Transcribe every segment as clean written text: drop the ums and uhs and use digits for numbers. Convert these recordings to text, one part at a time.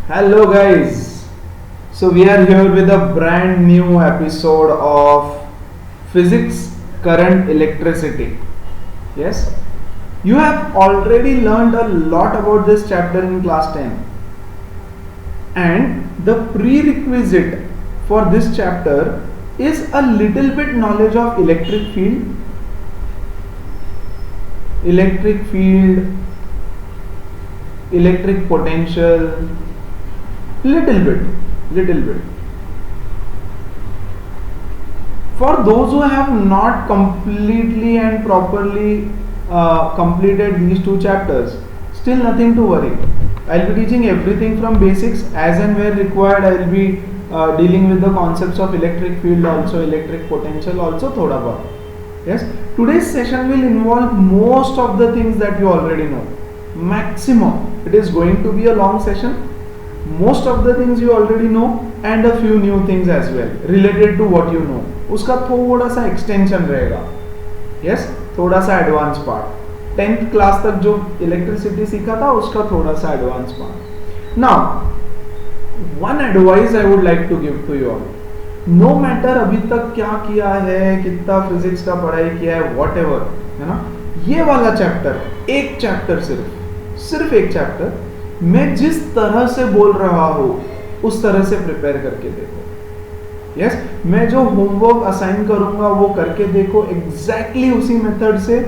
Hello, guys. So, we are here with a brand new episode of Physics, Current, Electricity. Yes, you have already learned a lot about this chapter in class 10, and the prerequisite for this chapter is a little bit knowledge of electric field, electric potential, little bit. For those who have not completely and properly completed these two chapters, still nothing to worry. I'll be teaching everything from basics. As and where required, I'll be dealing with the concepts of electric field also, electric potential also thoda bahut. Yes, today's session will involve most of the things that you already know. Maximum. It is going to be a long session. Most of the things you already know and a few new things as well related to what you know. उसका थोड़ा सा extension रहेगा. Yes, थोड़ा सा advance part. 10th class तक जो electricity सीखा था उसका थोड़ा सा advance part. Now one advice I would like to give to you all. No matter अभी तक क्या किया है, कितना फिजिक्स का पढ़ाई किया है, वॉट एवर, है ना, ये वाला चैप्टर, एक चैप्टर, सिर्फ एक चैप्टर, मैं जिस तरह से बोल रहा हूं उस तरह से प्रिपेयर करके देखो. यस, मैं जो होमवर्क असाइन करूंगा वो करके देखो, एग्जैक्टली उसी मेथड से,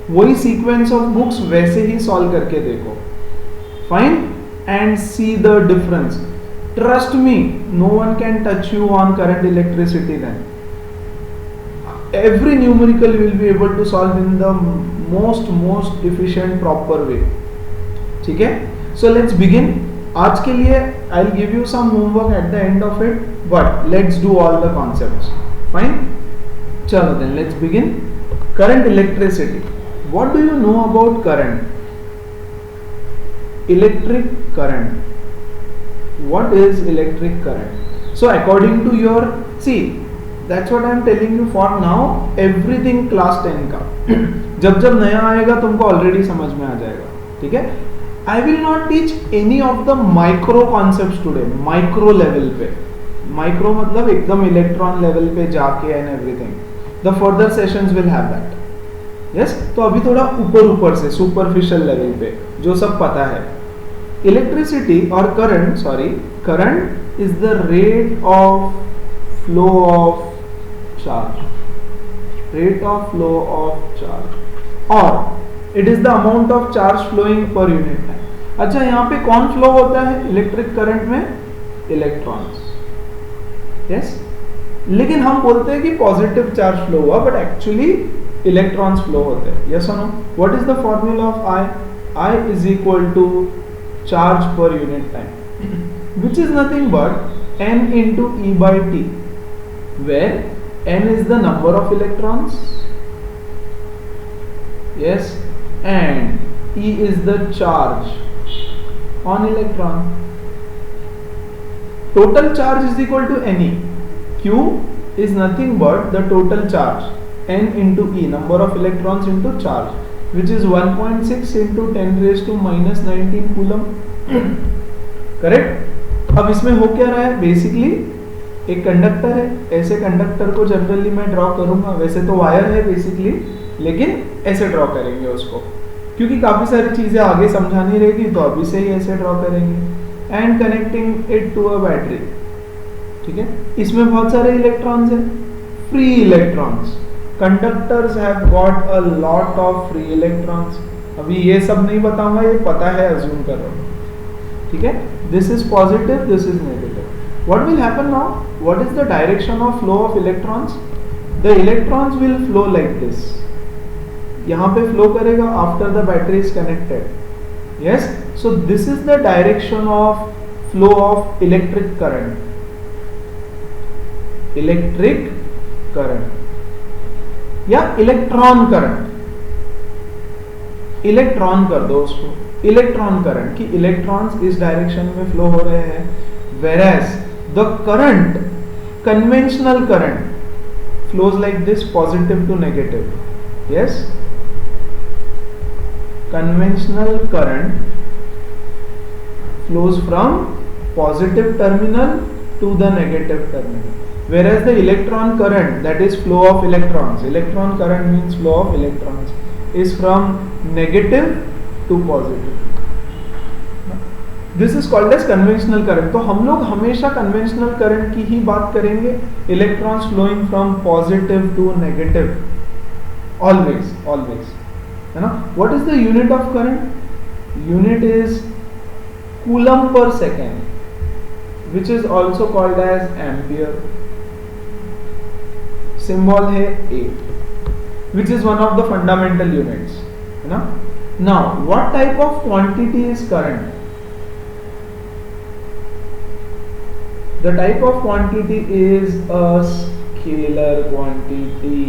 वही सीक्वेंस ऑफ बुक्स वैसे ही सॉल्व करके देखो. Fine, and see the difference. Trust me, no one can touch you on current electricity. Then every numerical will be able to solve in the most efficient proper way. ठीक है, so let's begin. आज के लिए I'll give you some homework at the end of it, but let's do all the concepts. Fine, चलो then let's begin. Current, electricity. What do you know about current? Electric current. What is electric current? So according to your, see, that's what I am telling you for now. Everything class 10 का जब नया आएगा तुमको already समझ में आ जाएगा. ठीक है, I will not teach any of the micro concepts today. Micro level पे, micro मतलब एकदम इलेक्ट्रॉन लेवल पे जाके and everything. The further sessions will have that. Yes, तो अभी थोड़ा ऊपर से superficial level पे जो सब पता है. Electricity और current is the rate of flow of charge. Rate of flow of charge, or it is the amount of charge flowing per unit time. अच्छा, यहाँ पे कौन फ्लो होता है इलेक्ट्रिक करंट में? इलेक्ट्रॉन्स. यस, लेकिन हम बोलते हैं कि पॉजिटिव चार्ज फ्लो हुआ, बट एक्चुअली इलेक्ट्रॉन्स फ्लो होते हैं. यस और no? What is the formula of I? I is equal to charge per unit time, which is nothing but n into E by T, where n is the number of electrons, yes, and E is the charge on electron. Total charge is equal to Ne. Q is nothing but the total charge, n into E, number of electrons into charge, which is 1.6 into 10 raised to minus 19 coulomb. Correct. अब इसमें हो क्या रहा है? Basically एक conductor है. ऐसे conductor को जनरली मैं ड्रॉ करूंगा, वैसे तो वायर है बेसिकली, लेकिन ऐसे ड्रॉ करेंगे उसको, क्योंकि काफी सारी चीजें आगे समझानी रहेगी, तो अभी से ही ऐसे ड्रॉ करेंगे. And connecting it to a battery. ठीक है, इसमें बहुत सारे इलेक्ट्रॉन्स हैं, free electrons. Conductors have got a lot of free electrons. अभी ये सब नहीं बताऊंगा, ये पता है, अज्यूम करो. ठीक है, this is positive, this is negative. What will happen now? What is the direction of flow of electrons? The electrons will flow like this. यहाँ पे flow करेगा after the battery is connected. Yes, so this is the direction of flow of electric current. Electric current या electron current. Electron कर दो उसको, electron current, कि electrons इस direction में फ्लो हो रहे हैं, whereas the current, conventional current flows like this, positive to negative. Yes, conventional current flows from positive terminal to the negative terminal. Whereas the electron current, that is flow of electrons, electron current means flow of electrons, is from negative to positive. This is called as conventional current. तो हम लोग हमेशा conventional current की ही बात करेंगे. Electrons flowing from positive to negative. Always, always. है ना? What is the unit of current? Unit is coulomb per second, which is also called as ampere. Symbol है A, which is one of the fundamental units. है ना? Now, what type of quantity is current? The type of quantity is a scalar quantity.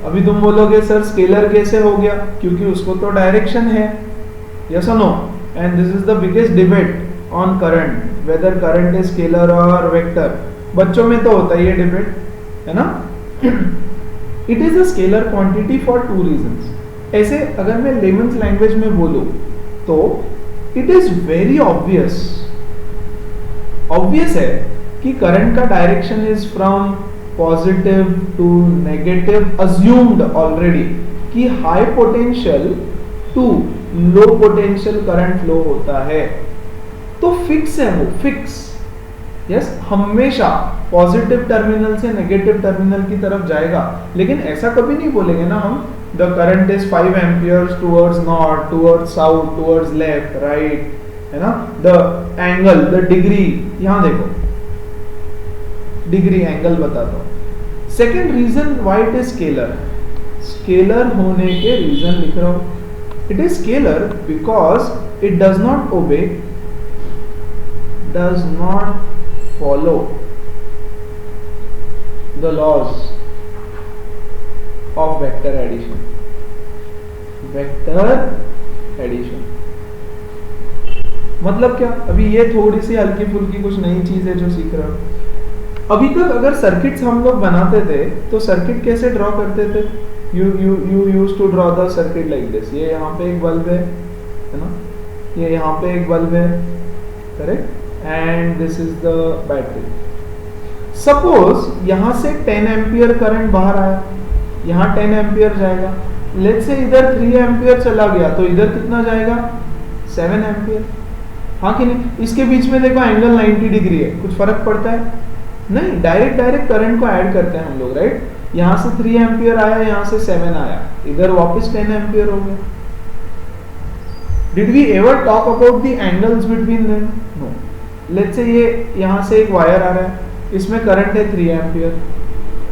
अभी तुम बोलोगे sir scalar कैसे हो गया, क्योंकि उसको तो डायरेक्शन है. Yes or no? And this is the biggest debate on current, whether current is scalar or vector. बच्चों में तो होता ही है डिबेट, है ना? It is a scalar quantity for two reasons. ऐसे अगर मैं लेमन्स लैंग्वेज में बोलूं तो it is very obvious है कि करंट का direction is from positive to negative, assumed already कि high potential to low potential current flow होता है. तो फिक्स है वो, फिक्स. यस, हमेशा पॉजिटिव टर्मिनल से नेगेटिव टर्मिनल की तरफ जाएगा. लेकिन ऐसा कभी नहीं बोलेंगे ना हम, the current is 5 amperes towards north, towards south, towards left, right, है ना? द एंगल, द डिग्री, यहां देखो डिग्री एंगल बताता हूं. Second reason why it is scalar. Scalar होने के रीजन लिख रहा हूं. It is scalar because it does not obey, does not follow the laws of vector addition. Vector addition मतलब क्या? अभी ये थोड़ी सी हल्की फुल्की कुछ नई चीज है जो सीख रहे हो. अभी तक अगर सर्किट्स हम लोग बनाते थे तो सर्किट कैसे ड्रॉ करते थे? you used to draw the circuit like this. ये यहाँ पे एक बल्ब है ना? ये यहाँ पे एक बल्ब है, correct? And this is the battery. Suppose यहाँ से 10 एम्पियर करंट बाहर आया, यहाँ 10 एम्पियर जाएगा. लेट्स से इधर 3 एम्पियर चला गया तो इधर कितना जाएगा? 7 एम्पियर. हाँ कि नहीं? इसके बीच में देखो एंगल 90 डिग्री है, कुछ फर्क पड़ता है? नहीं. डायरेक्ट करंट को ऐड करते हैं हम लोग, राइट? यहाँ से 3 एम्पियर आया, यहाँ से 7 आया, इधर वापस 10 एम्पियर हो गया. Did we ever talk about the angles between them? No. Let's say ये यहाँ से एक वायर आ रहा है, इसमें करंट है 3 एम्पियर.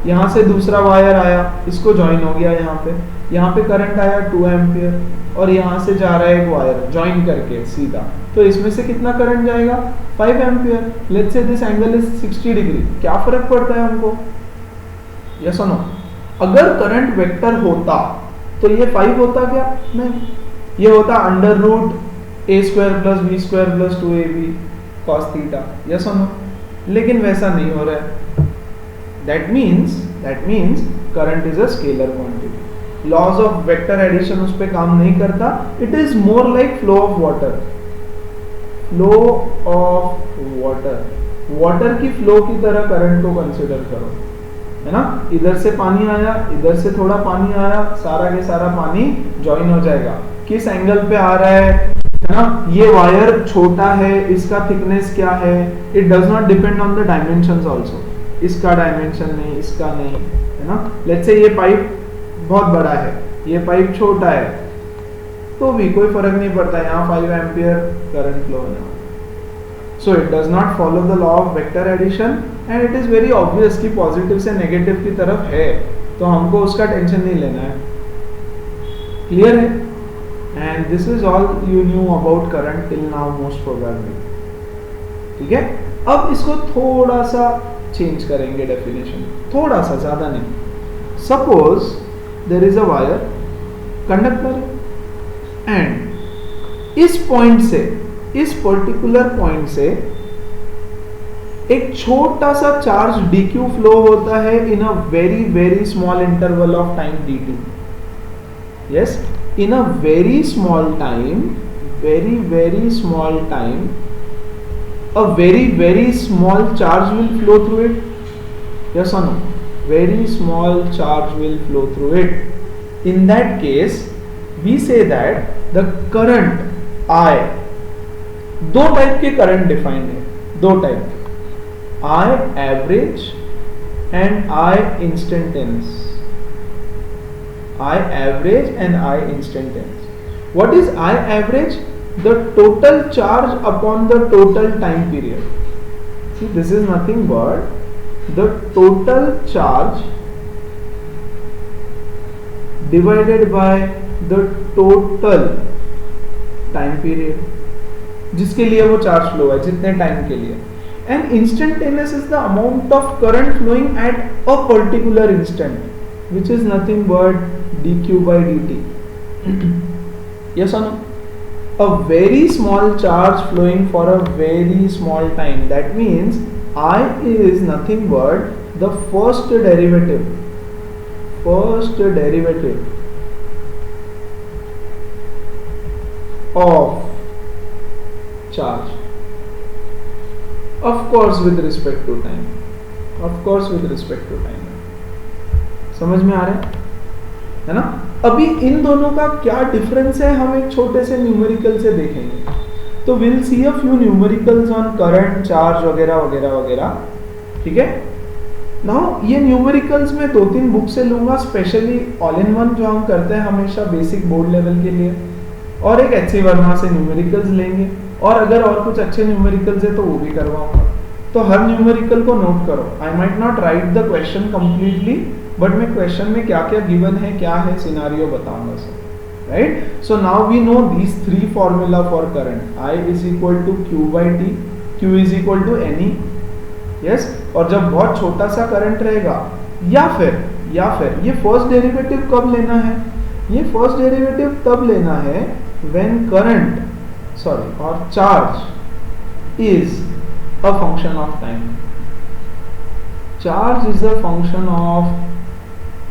यहाँ से दूसरा वायर आया, इसको ज्वाइन हो गया यहाँ पे करंट आया 2 एम्पियर, और यहाँ से जा रहा है एक वायर ज्वाइन करके सीधा, तो इसमें से कितना करंट जाएगा? 5 ampere. Let's say this angle is 60 degree. क्या फर्क पड़ता है हमको? यस और नो? अगर करंट वेक्टर होता तो ये 5 होता क्या? नहीं, ये होता under root a² + b² + 2ab cos theta. Yes और नो? लेकिन वैसा नहीं हो रहा है. That means current is a scalar quantity. Laws of vector addition उस पे काम नहीं करता. It is more like flow of water. Flow of water की फ्लो की तरह करंट को कंसिडर करो, है ना? इधर से पानी आया, इधर से थोड़ा पानी आया, सारा के सारा पानी ज्वाइन हो जाएगा. किस एंगल पे आ रहा है ना? ये वायर छोटा है, इसका थिकनेस क्या है? It does not depend on the dimensions also. इसका डायमेंशन नहीं, इसका नहीं, है ना? लेट्स से ये पाइप बहुत बड़ा है, ये पाइप छोटा है, तो भी कोई फर्क नहीं पड़ता. यहाँ 5 एम्पियर करंट फ्लो होने वाला. So it does not follow the law of vector addition and it is very obvious कि पॉजिटिव से नेगेटिव की तरफ है, तो हमको उसका टेंशन नहीं लेना है. क्लियर है? And this is all you knew about current till now most probably. ठीक है? अब इसको थोड़ा सा चेंज करेंगे डेफिनेशन, थोड़ा सा, ज्यादा नहीं. Suppose there is a wire, conductor, and इस पॉइंट से, इस पर्टिकुलर पॉइंट से एक छोटा सा चार्ज dq फ्लो होता है in a very very small interval of time dt. Yes, in a very small time, very small time, a very small charge will flow through it? Yes or no? Very small charge will flow through it. In that case we say that the current I, दो type के current defined है, दो type, I average and I instantaneous. I average and I instantaneous. What is I average? The total charge upon the total time period. See, this is nothing but the total charge divided by the total time period, जिसके लिए वो charge flow है, जितने time के लिए. And instantaneous is the amount of current flowing at a particular instant, which is nothing but dq by dt. Yes or no? A very small charge flowing for a very small time. That means I is nothing but the first derivative of charge, of course with respect to time, समझ में आ रहा है ना? अभी इन दोनों का क्या difference है हम एक छोटे से न्यूमेरिकल से देखेंगे. तो will see a few numericals on current, charge वगैरह वगैरह वगैरह. ठीक है. नाउ ये न्यूमेरिकल्स में 2-3 बुक से लूंगा, स्पेशली ऑल इन वन जो हम करते हैं हमेशा बेसिक बोर्ड लेवल के लिए, और एक एच वर्मा से न्यूमेरिकल्स लेंगे, और अगर और कुछ अच्छे न्यूमेरिकल्स है तो वो भी करवाऊंगा. तो हर न्यूमेरिकल को नोट करो. I might not right the question completely, but मैं क्वेश्चन में क्या क्या गिवन है, क्या है सिनारियो बताऊंगा सब. Right. So now we know these 3 formula for current. I is equal to Q by T, Q is equal to n e. Yes. और जब बहुत छोटा सा करंट रहेगा, या फिर ये फर्स्ट डेरिवेटिव कब लेना है? ये फर्स्ट डेरिवेटिव तब लेना है व्हेन करंट और charge is a function of time. Charge is a function of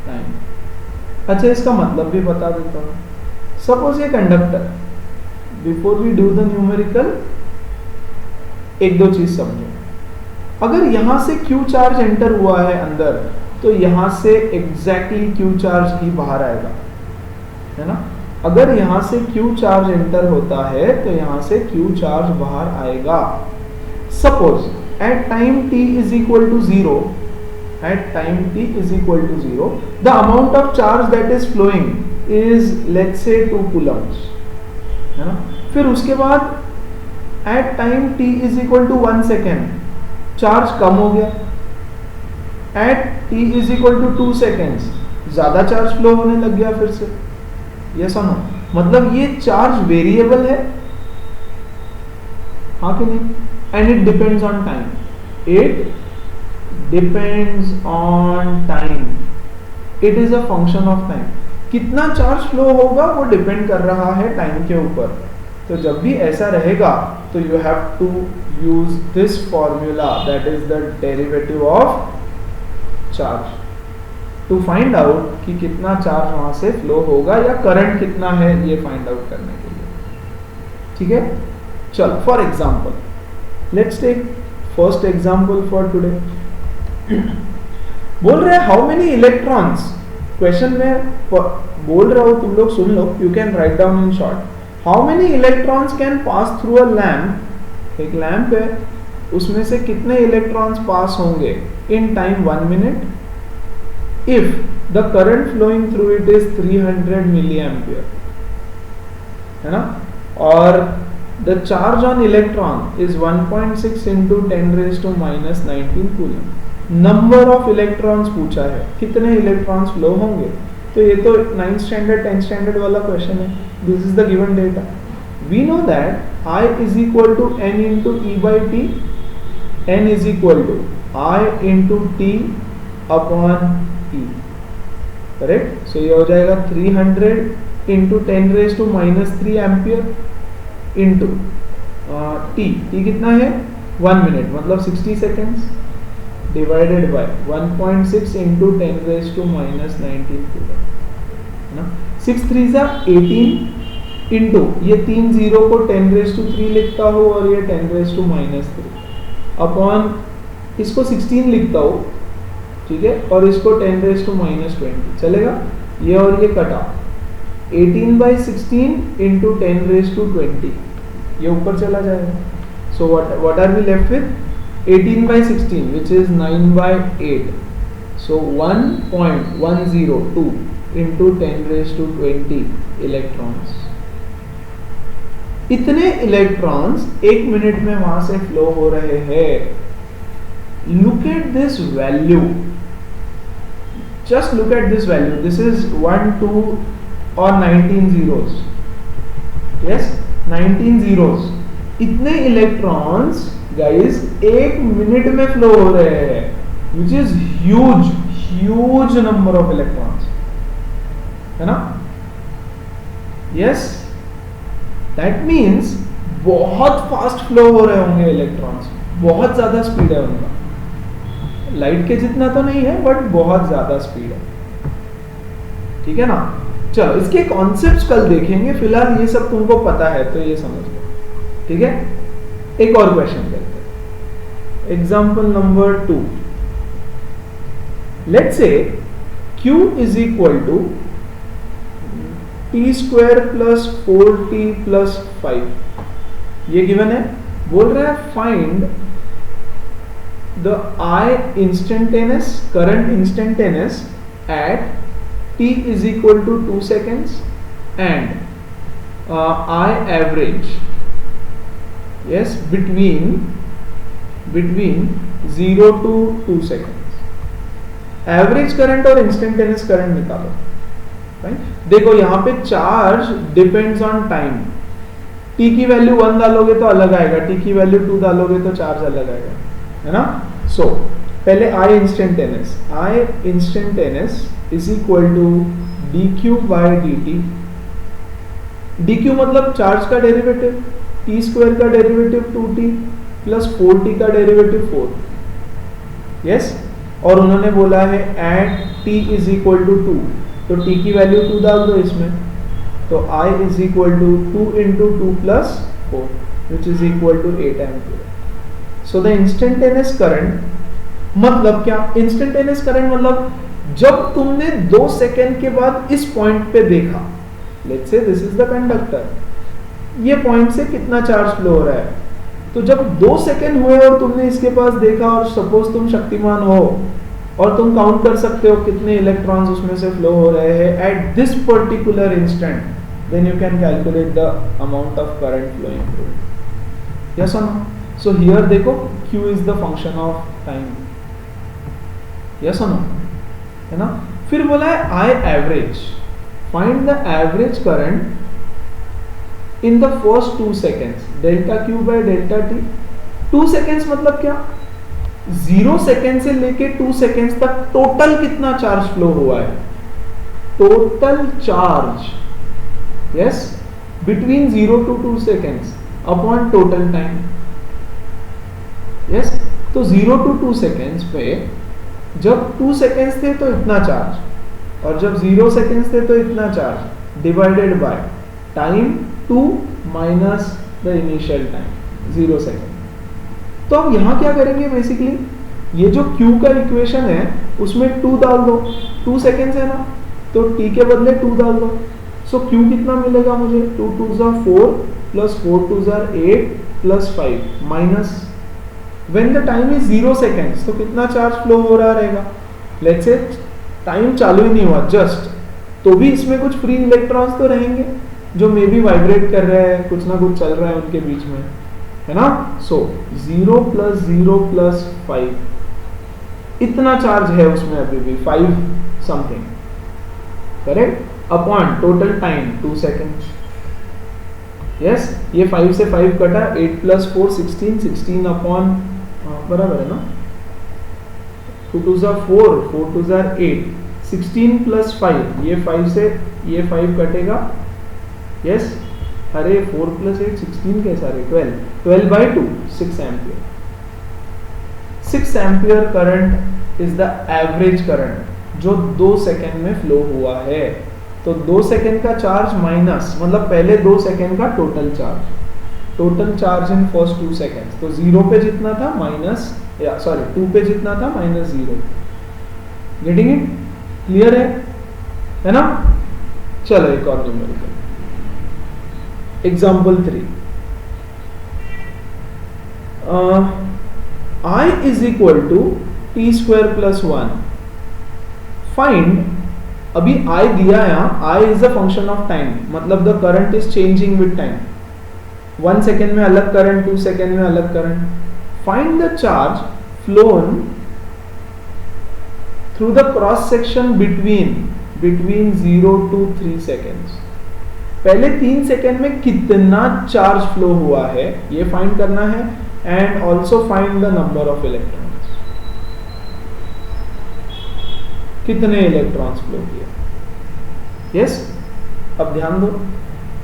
time. अच्छा, इसका मतलब भी बता देता हूं. सपोज ये conductor, before we do the numerical एक दो चीज समझो. अगर यहां से क्यू चार्ज एंटर हुआ है अंदर, तो यहां से एग्जैक्टली क्यू चार्ज ही बाहर आएगा, है ना? अगर यहां से क्यू चार्ज एंटर होता है तो यहां से क्यू चार्ज बाहर आएगा. Suppose at time t is equal to 0, the amount of charge that is flowing is let's say 2 coulombs, है ना? फिर उसके बाद at time t is equal to 1 second charge कम हो गया. at t is equal to 2 seconds ज्यादा charge flow होने लग गया फिर से. यस और नो? मतलब ये चार्ज वेरिएबल है, हाँ कि नहीं? And it depends on time. It is a function of time. कितना चार्ज फ्लो होगा वो डिपेंड कर रहा है टाइम के ऊपर. तो जब भी ऐसा रहेगा तो you have to use this formula, that is the derivative of charge, to find out कि कितना चार्ज वहां से फ्लो होगा या करंट कितना है ये फाइंड आउट करने के लिए. ठीक है. चलो, for example let's take first example for today. बोल रहे हैं हाउ मेनी इलेक्ट्रॉन्स. क्वेश्चन में बोल रहा हूं, तुम लोग सुन लो, you can write down in short. How many electrons can pass through a lamp. एक लैम्प है, उसमें से कितने इलेक्ट्रॉन्स पास होंगे in time 1 minute if the current flowing through it is 300 milliampere, है ना? और the charge on electron is 1.6 into 10 raised to minus 19 coulomb. Number of electrons पूछा है, कितने इलेक्ट्रॉन्स फ्लो होंगे. तो ये तो 9th स्टैंडर्ड 10th स्टैंडर्ड वाला क्वेश्चन है. This is the given data. We know that I is equal to n into e by t. n is equal to I into t upon e. Correct. So ये हो जाएगा 300 into 10 raise to minus 3 ampere into T कितना है 1 minute, मतलब 60 seconds, divided by 1.6 into 10 raise to minus 19 coulomb, है ना. 6 3 18, into ये 3 zero को 10⁻³ लिखता हो और ये 10⁻³ अपॉन इसको 16 लिखता हो, ठीक है, और इसको 10⁻20 चलेगा। ये और ये कटा 18/16 इंटू 10⁻20 ये ऊपर चला जाएगा। So what are we left with 18/16 which is 9/8। सो 1.102 इंटू 10⁻20 इलेक्ट्रॉन्स। इतने इलेक्ट्रॉन्स 1 मिनट में वहां से फ्लो हो रहे हैं। Look at this value, just look at this value. This is 1 2 और 19 zeros, यस 19 zeros। इतने इलेक्ट्रॉन्स गाइस 1 मिनट में फ्लो हो रहे हैं, which is huge number of electrons, है ना। यस, दैट मीन्स बहुत फास्ट फ्लो हो रहे होंगे इलेक्ट्रॉन्स, बहुत ज्यादा स्पीड है उनका। लाइट के जितना तो नहीं है बट बहुत ज्यादा स्पीड है, ठीक है ना। चलो इसके कॉन्सेप्ट्स कल देखेंगे, फिलहाल ये सब तुमको पता है तो ये समझ लो, ठीक है। एक और क्वेश्चन करते हैं, example number 2। Let's say Q is equal to t² plus 4t plus 5 ये गिवन है। बोल रहा है find the I instantaneous current instantaneous at t is equal to 2 seconds and I average, yes, between 0 to 2 seconds। Average current और instantaneous current निकालो, right. देखो यहाँ पे charge depends on time. t की वैल्यू 1 डालोगे तो अलग आएगा, t की वैल्यू 2 डालोगे तो चार्ज अलग आएगा, है ना। सो पहले I instantaneous is equal to dq by dt। dq मतलब चार्ज का डेरिवेटिव, t² का डेरिवेटिव 2t प्लस 4t का डेरिवेटिव 4, यस। और उन्होंने बोला है at t is equal to 2, तो t की वैल्यू 2 डाल दो इसमें, तो I is equal to 2 into 2 plus 4 which is equal to 8 ampere. So the instantaneous current मतलब क्या, इंस्टेंटेनियस करंट मतलब जब तुमने 2 सेकेंड के बाद इस पॉइंट पे देखा, let's say this is the conductor, ये पॉइंट से कितना चार्ज फ्लो हो रहा है। तो जब 2 सेकेंड हुए और तुमने इसके पास देखा, और सपोज तुम शक्तिमान हो और तुम काउंट कर सकते हो कितने इलेक्ट्रॉन्स उसमें से फ्लो हो रहे हैं at this particular instant, then you can calculate the amount of current flowing through it. Yes और नो। सो हियर देखो Q is the function of time, yes और नो, है ना। फिर बोला है I average, find the average current in the first 2 seconds, delta Q by delta T। 2 seconds मतलब क्या, 0 सेकेंड से लेके 2 seconds तक टोटल कितना चार्ज फ्लो हुआ है, total charge, yes, between 0 to 2 seconds upon total time, yes. तो 0 to 2 seconds पे जब 2 seconds थे तो इतना चार्ज, और जब 0 seconds थे तो इतना charge, divided by time 2 minus the initial time 0 second. तो अब यहाँ क्या करेंगे, बेसिकली ये जो Q का इक्वेशन है उसमें 2 डाल दो, 2 सेकेंड्स है ना, तो T के बदले 2 डाल दो। सो Q कितना मिलेगा मुझे, 2 2s are 4 plus 4 2s are 8 plus 5 minus when the time is 0 seconds, तो कितना चार्ज फ्लो हो रहा रहेगा। लेट्स से टाइम चालू ही नहीं हुआ जस्ट, तो भी इसमें कुछ फ्री इलेक्ट्रॉन्स तो रहेंगे जो मे बी वाइब्रेट कर रहे हैं, कुछ ना कुछ चल रहा है उनके बीच में, है ना। सो 0 प्लस 0 प्लस 5 इतना चार्ज है उसमें अभी भी 5 something, correct, upon total time 2 second. Yes, ये 5 से 5 कटा, 8 प्लस 4 16 अपॉन बराबर है ना, 2 2s are 4 4 2s are 8 16 plus 5, ये 5 से ये 5 कटेगा, यस। अरे 4 प्लस 8 16 कैसा रे, 12 by 2 6 ampere. 6 ampere current is the average current जो 2 सेकेंड में फ्लो हुआ है। तो 2 सेकेंड का चार्ज माइनस, मतलब पहले 2 सेकेंड का total charge in first 2 seconds. तो 0 पे जितना था माइनस, या सॉरी 2 पे जितना था माइनस 0। Getting it? क्लियर है ना? चलो एक और numerical, example 3। I is equal to t square plus 1. Find, अभी I दिया है, I is a function of time, मतलब the current is changing with time। 1 second में अलग करंट, 2 सेकेंड में अलग current. Find the charge flown through the cross section between 0 to 3 seconds। पहले 3 second में कितना चार्ज फ्लो हुआ है ये फाइंड करना है, and also find the number of electrons, कितने इलेक्ट्रॉन्स फ्लो किए। यस, अब ध्यान दो,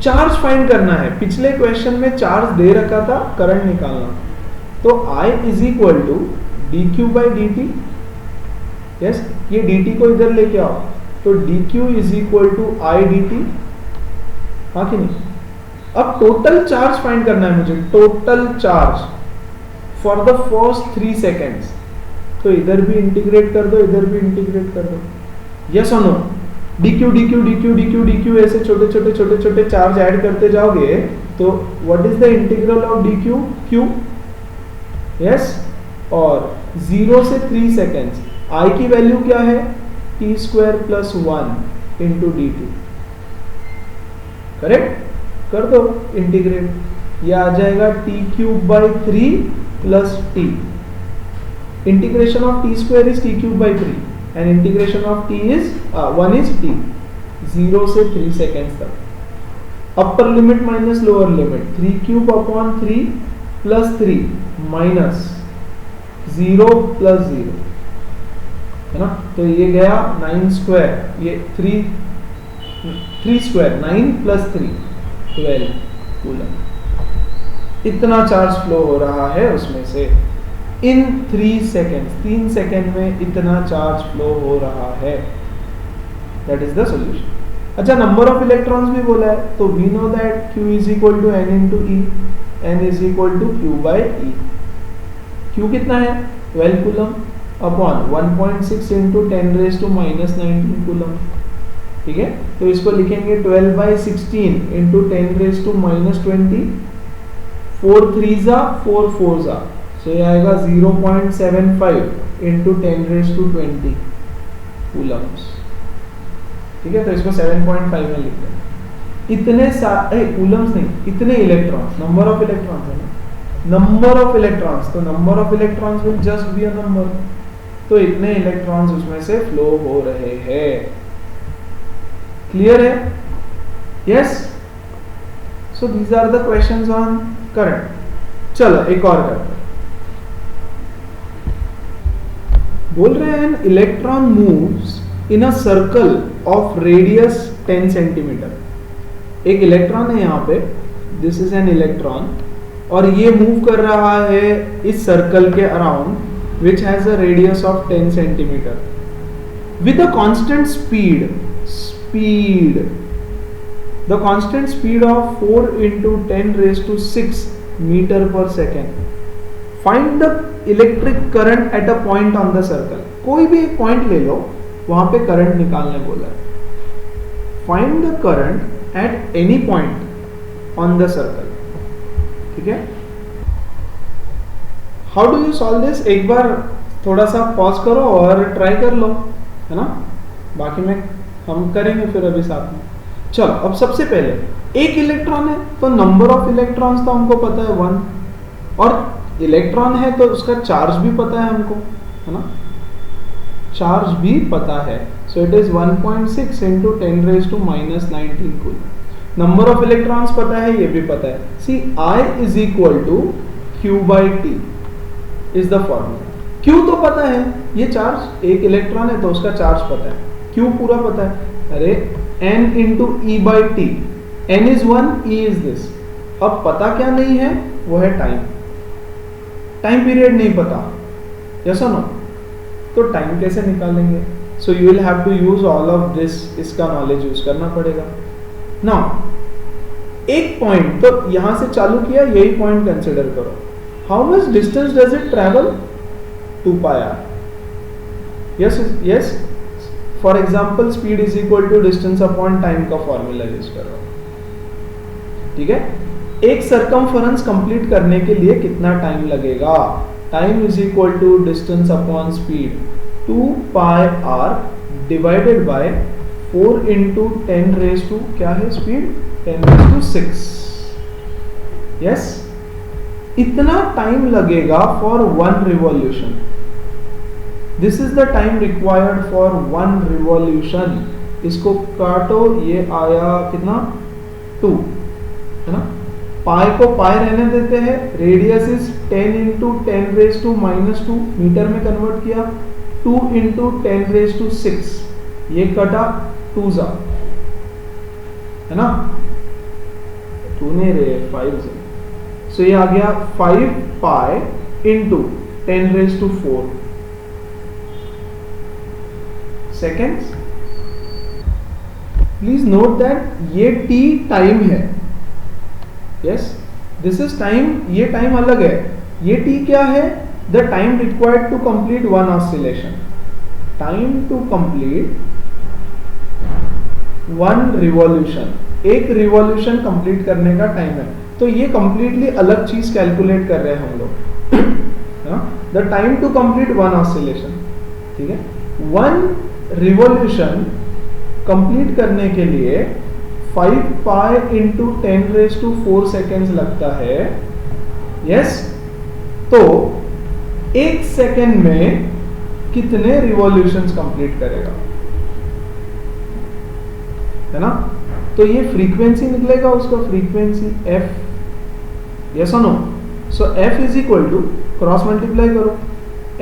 चार्ज फाइंड करना है। पिछले क्वेश्चन में चार्ज दे रखा था, करंट निकालना, तो I is equal to dq by dt। Yes, ये dt को इधर लेके आओ, तो dq is equal to I dt, हाँ कि नहीं? अब टोटल चार्ज फाइंड करना है मुझे, total charge for the first 3 seconds. तो इधर भी इंटीग्रेट कर दो, इधर भी इंटीग्रेट कर दो। यस और no? dq dq dq dq dq ऐसे छोटे छोटे छोटे छोटे चार्ज ऐड करते जाओगे, तो what is the integral of dq? q। Yes, और 0 से 3 सेकेंड्स I की वैल्यू क्या है? t square plus 1 into dt। Correct? कर दो इंटीग्रेट, ये आ जाएगा t cube by 3 plus t। Integration of t square is t cube by 3 and integration of t is 1 is t। 0 से 3 सेकेंड्स तक upper limit minus lower limit, 3 cube upon 3 plus 3 minus 0 plus 0, है ना? तो ये गया 9 square, ये 3 square 9 plus 3 12 coulomb. इतना charge flow हो रहा है उसमें से इन 3 सेकेंड्स, 3 सेकेंड में इतना चार्ज फ्लो हो रहा है। That is the solution. अच्छा, नंबर ऑफ इलेक्ट्रॉन्स भी बोला है, तो we know that q is equal to n into e, n is equal to q by e. q कितना है? 12 coulomb upon 1.6 into 10 raise to minus 19 coulomb. ठीक है, तो इसको लिखेंगे 12 by 16 into 10 raise to minus 20, 4 3 4 4, so ये आएगा 0.75 into 10 raise to 20 Coulomb's. ठीक है, तो इसको 7.5 में लिखते हैं। इतने सारे कूलम्स नहीं, इतने इलेक्ट्रॉन्स, नंबर ऑफ इलेक्ट्रॉन्स है ना, नंबर ऑफ इलेक्ट्रॉन्स, तो number of electrons will just be a number. तो इतने इलेक्ट्रॉन्स उसमें से फ्लो हो रहे हैं। क्लियर है? Yes, so these are the questions on current. चलो एक और करते हैं। बोल रहे हैं electron moves in a circle of radius 10 centimetre. एक इलेक्ट्रॉन है यहाँ पे, दिस इज एन इलेक्ट्रॉन, और ये मूव कर रहा है इस सर्कल के around which has a radius of 10 centimetre with a constant speed the constant speed of 4 into 10 raised to 6 meter per second. Find the electric current at a point on the circle. कोई भी एक point ले लो, वहां पे current निकालने बोला है। Find the current at any point on the circle. ठीक है? How do you solve this? एक बार थोड़ा सा पॉज करो और ट्राई कर लो, है ना? बाकी में हम करेंगे फिर अभी साथ में। चलो, अब सबसे पहले एक इलेक्ट्रॉन है तो नंबर ऑफ इलेक्ट्रॉन्स तो हमको पता है 1, और इलेक्ट्रॉन है तो उसका चार्ज भी पता है हमको, है ना? चार्ज भी पता है, so it is 1.6 into 10 raise to minus 19 coulomb. Number of electrons पता है, ये भी पता है। See I is equal to q by t is the formula. q तो पता है, ये चार्ज, एक इलेक्ट्रॉन है तो उसका चार्ज पता है, q पूरा पता है। अरे n into E by T, n is 1, e is this. अब पता क्या नहीं है? वो है टाइम। टाइम पीरियड नहीं पता, यस और नो? तो टाइम कैसे निकालेंगे? So you will have to use all of this, इसका नॉलेज यूज करना पड़ेगा। नाउ एक पॉइंट तो यहां से चालू किया, यही पॉइंट कंसिडर करो। How much distance does it travel? 2 pi r। Yes, for example speed is equal to distance upon time का फॉर्मूला यूज करो। ठीक है, एक सरकमफरेंस कंप्लीट करने के लिए कितना टाइम लगेगा? Time is equal to distance upon speed, 2 pi r divided by 4 into 10 raise to क्या है स्पीड? 10 raise to 6। यस, इतना टाइम लगेगा for 1 revolution. This is the time required for 1 revolution. इसको काटो, ये आया कितना? 2, है ना? पाई को पाई रहने देते हैं। Radius is 10 into 10 raise to -2, metre में कन्वर्ट किया 2 इंटू 10 रेज टू 6, ये कटा 2 जा, है ना? 2 नहीं रहे 5 से, सो ये आ गया 5 pi into 10 raise to 4 seconds. Please note that ये t टाइम है। यस, दिस इज टाइम, ये टाइम अलग है। ये t क्या है? The time required to complete 1 oscillation. Time to complete 1 revolution, एक रिवॉल्यूशन कंप्लीट करने का टाइम है। तो ये कंप्लीटली अलग चीज कैलकुलेट कर रहे हैं हम लोग। The time to complete 1 oscillation, ठीक है। 1 रिवॉल्यूशन कंप्लीट करने के लिए 5 pi into 10 raise to 4 seconds लगता है। यस, तो 1 सेकेंड में कितने रिवॉल्यूशंस कंप्लीट करेगा, है ना? तो ये फ्रीक्वेंसी निकलेगा उसका, फ्रीक्वेंसी f। यस और no? So f is equal to, cross multiply करो,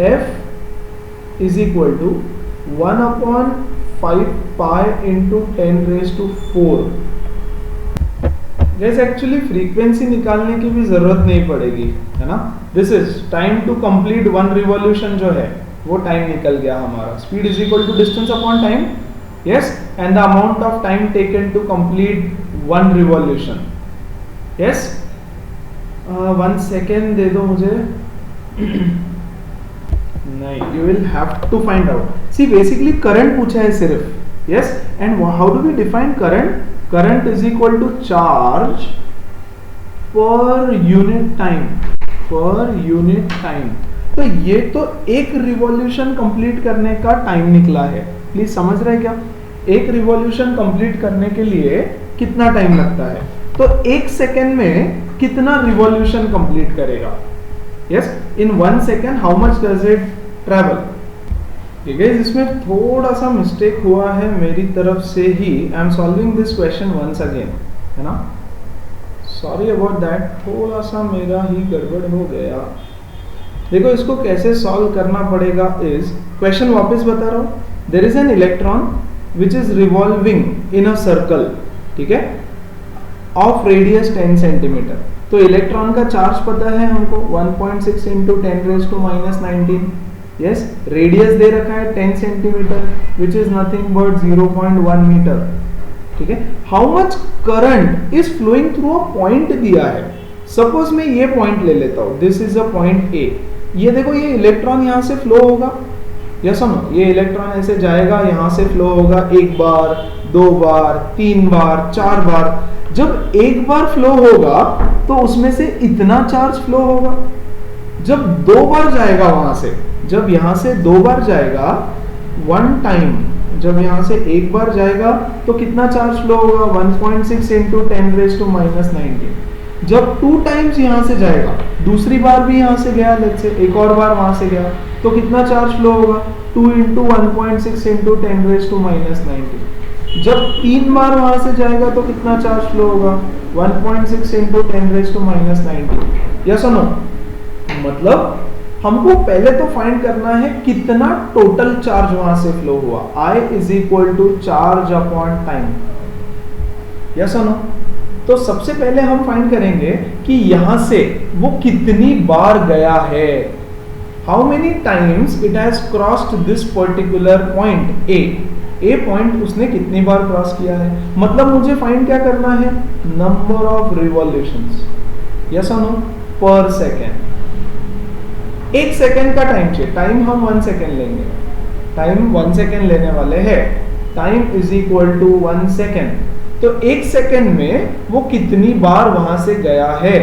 f is equal to 1 upon 5 pi into 10 raise to 4। जैसे एक्चुअली फ्रीक्वेंसी निकालने की भी जरूरत नहीं पड़ेगी, है ना? This is time to complete 1 revolution जो है वो टाइम निकल गया हमारा। Speed is equal to distance upon time, yes, and the amount of time taken to complete 1 revolution. Yes, 1 second दे दो मुझे। नहीं, you will have to find out. See, basically current पूछा है सिर्फ, yes, and how do we define current? Current is equal to charge per unit time, per unit time. तो ये तो एक रिवॉल्यूशन कंप्लीट करने का टाइम निकला है। प्लीज समझ रहे हैं क्या? एक रिवॉल्यूशन कंप्लीट करने के लिए कितना टाइम लगता है? तो 1 सेकेंड में कितना रिवॉल्यूशन कंप्लीट करेगा? Yes, in 1 second how much does it travel? ठीक है, इसमें थोड़ा सा मिस्टेक हुआ है मेरी तरफ से ही। I am solving this question once again, है ना? सॉरी अबाउट दैट, थोड़ा सा मेरा ही गड़बड़ हो गया। देखो, इसको कैसे सॉल्व करना पड़ेगा इज, क्वेश्चन वापस बता रहा हूं। There is an electron which is revolving in a circle, ठीक है, of radius 10 सेंटीमीटर। तो इलेक्ट्रॉन का चार्ज पता है हमको 1.6 into 10 raise to -19। Yes, radius दे रखा है 10 centimetre which is nothing but 0.1 metre, ठीक है। How much current is flowing through a point दिया है। सपोज मैं ये पॉइंट ले लेता हूं, this is a point A. ये देखो, ये इलेक्ट्रॉन यहां से फ्लो होगा, यस और नो? ये इलेक्ट्रॉन ऐसे जाएगा, यहां से फ्लो होगा 1 बार, 2 बार, 3 बार, 4 बार। जब 1 बार फ्लो होगा तो उसमें से इतना चार्ज फ्लो होगा। जब 2 बार जाएगा वहां से, जब यहां से 2 बार जाएगा 1 टाइम, जब यहां से 1 बार जाएगा तो कितना चार्ज फ्लो होगा? 1.6 इंटू 10 रेज टू -19। जब 2 टाइम्स यहां से जाएगा, दूसरी बार भी यहां से गया, लेट्स से एक और बार वहां से गया, तो कितना चार्ज फ्लो होगा? 2 इंटू 1.6 इंटू 10 रेज टू -19। जब 3 बार वहां से जाएगा तो कितना चार्ज फ्लो होगा? 1.6 इंटू 10 रेज टू -19। यस और नो? मतलब हमको पहले तो फाइंड करना है कितना टोटल चार्ज वहां से फ्लो हुआ। I is equal to charge upon time. Yes और नो? तो सबसे पहले हम फाइंड करेंगे कि यहां से वो कितनी बार गया है। How many times it has crossed this particular point A point उसने कितनी बार क्रॉस किया है, मतलब मुझे फाइंड क्या करना है, नंबर ऑफ रिवॉल्यूशंस, यस और नो, पर सेकेंड। 1 सेकेंड का टाइम चाहिए, टाइम हम 1 सेकेंड लेंगे, टाइम 1 सेकेंड लेने वाले हैं, time is equal to 1 second. तो 1 सेकेंड में वो कितनी बार वहां से गया है,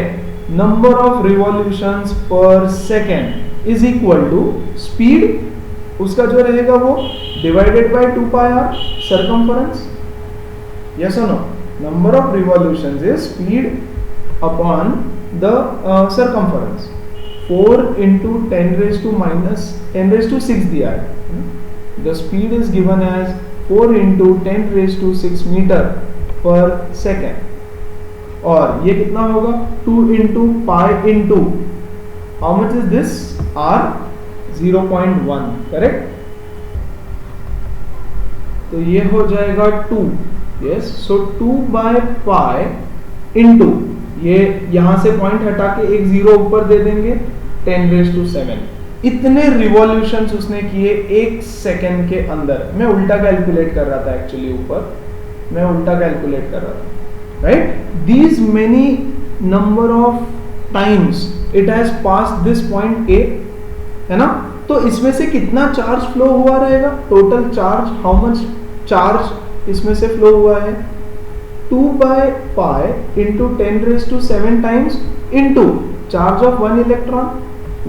number of revolutions per second is equal to speed उसका जो रहेगा वो divided by 2 pi r circumference, yes और no, number of revolutions is speed upon the circumference. 4 into 10 raised to minus 10 raised to 6 दिया है, the speed is given as 4 into 10 raised to 6 metre पर second, और ये कितना होगा 2 into pi into how much is this r 0.1, correct. तो ये हो जाएगा 2, yes, so 2 by pi into ये यहां से पॉइंट हटा के एक 0 ऊपर दे देंगे 10 raised to 7। इतने रिवॉल्यूशंस उसने किए 1 सेकेंड के अंदर। मैं उल्टा कैलकुलेट कर रहा था एक्चुअली, ऊपर मैं उल्टा कैलकुलेट कर रहा था, right. These many number of times it has passed this point A, है ना। तो इसमें से कितना चार्ज फ्लो हुआ रहेगा, total charge, how much charge इसमें से फ्लो हुआ है, 2 by pi into 10 raised to 7 times into charge of 1 electron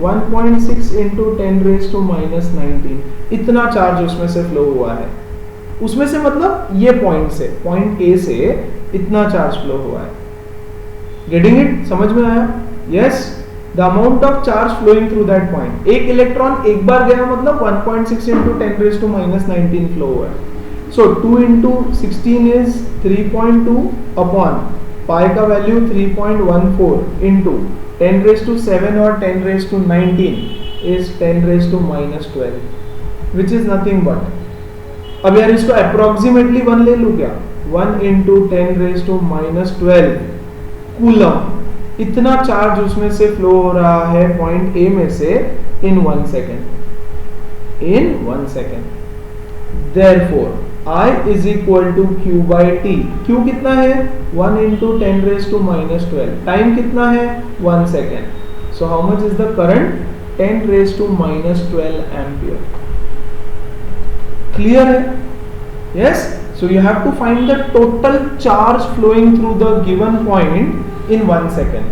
1.6 into 10 raised to minus 19, इतना चार्ज उसमें से फ्लो हुआ है। उसमें से मतलब ये पॉइंट से, पॉइंट ए से इतना चार्ज फ्लो हुआ है। गेटिंग इट, समझ में आया, yes. The amount of charge flowing through that point, एक इलेक्ट्रॉन एक बार गया मतलब 1.6 into 10 raised to minus 19 flow हुआ है। So 2 into 16 is 3.2 upon pi का वैल्यू 3.14 इंटू 10 raised to 7 और 10 raised to 19 is 10 raised to minus 12 which is nothing but, अब यार इसको अप्रोक्सीमेटली 1 ले लूं क्या, 1 into 10 raised to minus 12 coulomb, इतना चार्ज उसमें से फ्लो हो रहा है पॉइंट ए में से इन 1 second, in 1 second. Therefore I is equal to Q by T, Q कितना है 1 into 10 raised to minus 12, time कितना है 1 second, so how much is the current, 10 raised to minus 12 ampere, clear है, yes। So you have to find the total charge flowing through the given point in 1 second,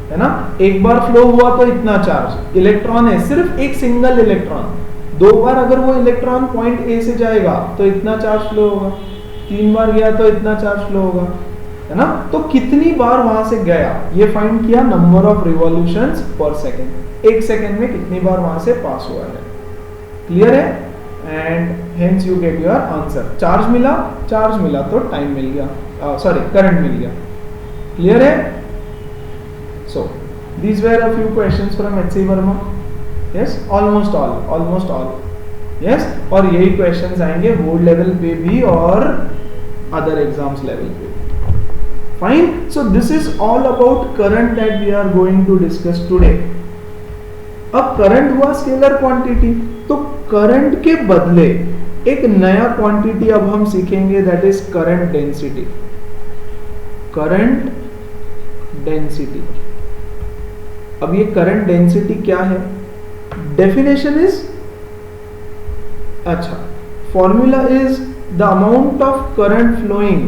है ना। एक बार flow हुआ तो इतना charge, electron है सिर्फ एक सिंगल इलेक्ट्रॉन, 2 बार अगर वो इलेक्ट्रॉन पॉइंट ए से जाएगा तो इतना चार्ज फ्लो होगा, 3 बार गया तो इतना चार्ज फ्लो होगा, है ना। तो कितनी बार वहां से गया ये फाइंड किया, number of revolutions per second, 1 second में कितनी बार वहां से पास हुआ है, क्लियर है। And hence you get your answer. Charge मिला तो टाइम मिल गया, सॉरी करंट मिल गया, क्लियर है। So these were a few questions from H C. Verma, yes, almost all, yes. और यही क्वेश्चंस आएंगे बोर्ड लेवल पे भी और अदर एग्जाम्स लेवल पे, fine. So this is all about current that we are going to discuss today. अब current हुआ स्केलर क्वांटिटी, तो करंट के बदले एक नया क्वांटिटी अब हम सीखेंगे, that is current density. Current density, अब ये करंट डेंसिटी क्या है, डेफिनेशन इज, अच्छा, formula is the amount of current flowing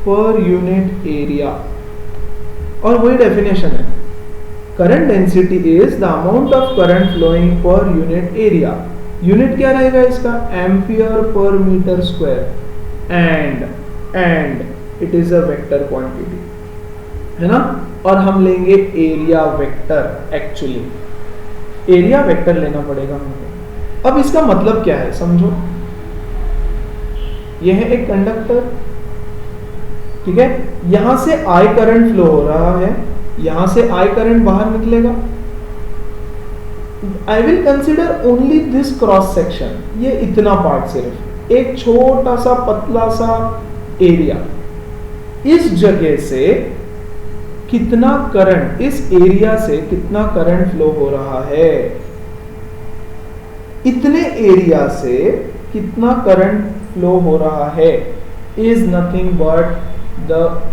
per unit area, और वही डेफिनेशन है, current density is the amount of current flowing per unit area. Unit क्या रहेगा इसका, ampere per metre square, and it is a vector quantity, है ना। और हम लेंगे area vector, actually area vector लेना पड़ेगा हमको। अब इसका मतलब क्या है समझो, यह है एक कंडक्टर, ठीक है, यहां से आई करंट फ्लो हो रहा है, यहां से आई करंट बाहर निकलेगा। I will consider only this cross section, ये इतना पार्ट, सिर्फ एक छोटा सा पतला सा एरिया, इस जगह से कितना करंट, इस एरिया से कितना करंट फ्लो हो रहा है, इतने एरिया से कितना करंट फ्लो हो रहा है is nothing but the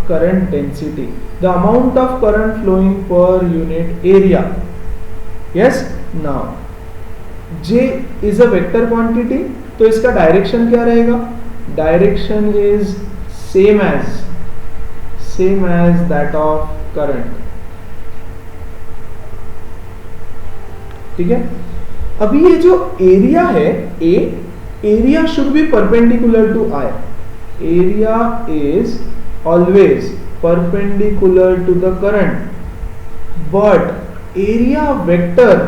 current density, the amount of current flowing per unit area. Yes, now J is a vector quantity, तो इसका डायरेक्शन क्या रहेगा? Direction is same as that of current. ठीक है. अभी ये जो एरिया है A, area should be perpendicular to I. Area is always perpendicular to the current, but area vector,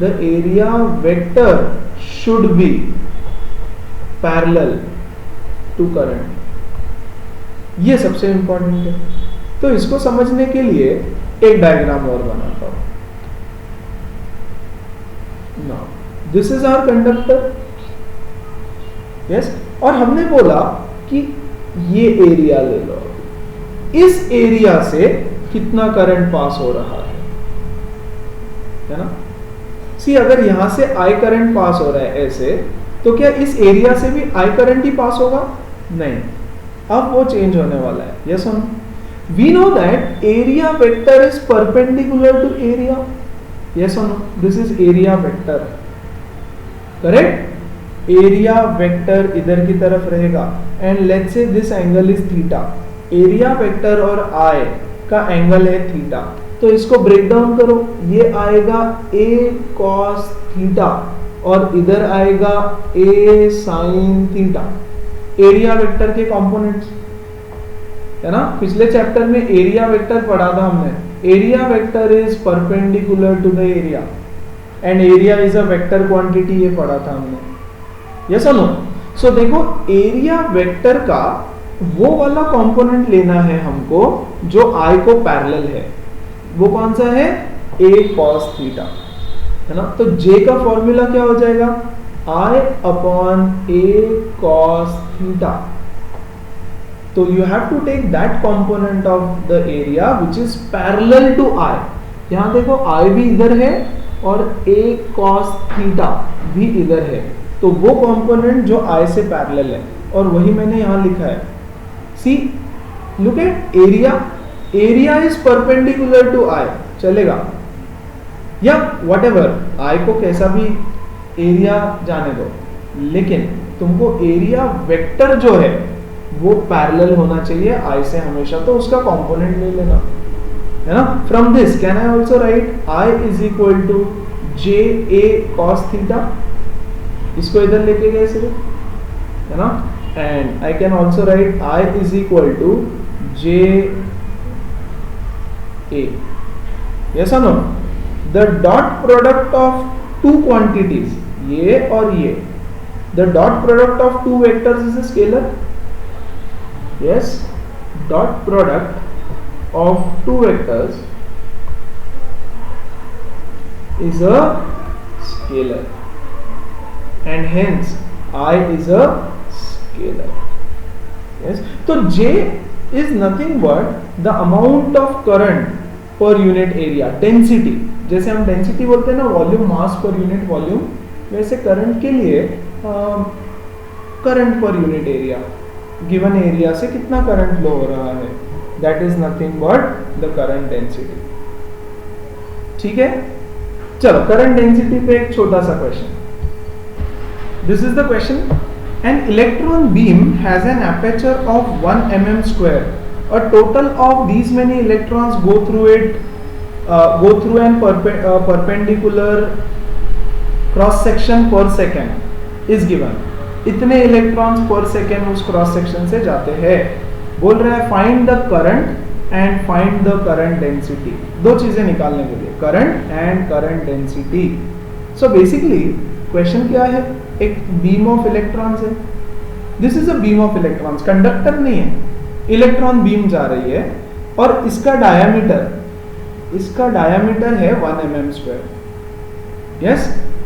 the area vector should be parallel to current. ये सबसे important है. तो इसको समझने के लिए एक डायग्राम और बनाता हूं. Now this is our conductor. Yes, और हमने बोला कि ये एरिया ले लो. इस एरिया से कितना करंट पास हो रहा है ना? सी, अगर यहां से I करंट पास हो रहा है ऐसे, तो क्या इस एरिया से भी I करंट ही पास होगा? नहीं. अब वो चेंज होने वाला है. यस और no? We know that area vector is perpendicular to area. Yes और no? This is area vector. Correct. Area vector इधर की तरफ रहेगा and let's say this angle is theta. Area vector और I का एंगल है theta. तो इसको ब्रेक डाउन करो. ये आएगा A cos थीटा और इधर आएगा A sin theta. Area vector के कंपोनेंट्स है ना. पिछले चैप्टर में एरिया वेक्टर पढ़ा था हमने. Area vector is perpendicular to the area and area is a vector quantity, ये पढ़ा था हमने. यस और नो? सो देखो, एरिया वेक्टर का वो वाला कंपोनेंट लेना है हमको जो I को पैरेलल है. वो कौन सा है? A cos थीटा, है ना. तो J का फॉर्मूला क्या हो जाएगा? I upon A cos theta. तो you have to take that component of the area which is parallel to I. यहां देखो I भी इधर है और A cos थीटा भी इधर है. तो वो कंपोनेंट जो I से पैरेलल है, और वही मैंने यहां लिखा है. See, look at area. Area is perpendicular to I, चलेगा, या व्हाटएवर, I को कैसा भी एरिया जाने दो, लेकिन तुमको एरिया वेक्टर जो है वो पैरेलल होना चाहिए I से हमेशा. तो उसका कंपोनेंट ले लेना, है ना. From this can I also write I is equal to J A cos theta. इसको इधर लेके गए सिर्फ, है ना. And I can also write I is equal to J A. Yes or no? The dot product of two quantities, ये और ये, the dot product of two vectors is a scalar. Yes, dot product of two vectors is a scalar, and hence I is a scalar. Yes, तो J is nothing but the amount of current per unit area, density. जैसे हम density बोलते हैं ना, volume mass per unit volume, वैसे current के लिए current पर यूनिट एरिया, गिवन एरिया से कितना करंट फ्लो हो रहा है, that is nothing but the current density. ठीक है. चलो, करंट डेंसिटी पे एक छोटा सा question. This is the question. An electron beam has an aperture of 1 mm square. A total of these many electrons go through it, go through an perpendicular cross section per second is given. इतने electrons पर second उस cross section से जाते हैं. बोल रहा है find the current and find the current density. दो चीजें निकालने के लिए, current and current density. So basically question क्या है? एक बीम ऑफ इलेक्ट्रॉन्स है. This is a beam of electrons, conductor नहीं है, इलेक्ट्रॉन बीम जा रही है और इसका डायमीटर है 1 mm square. Yes,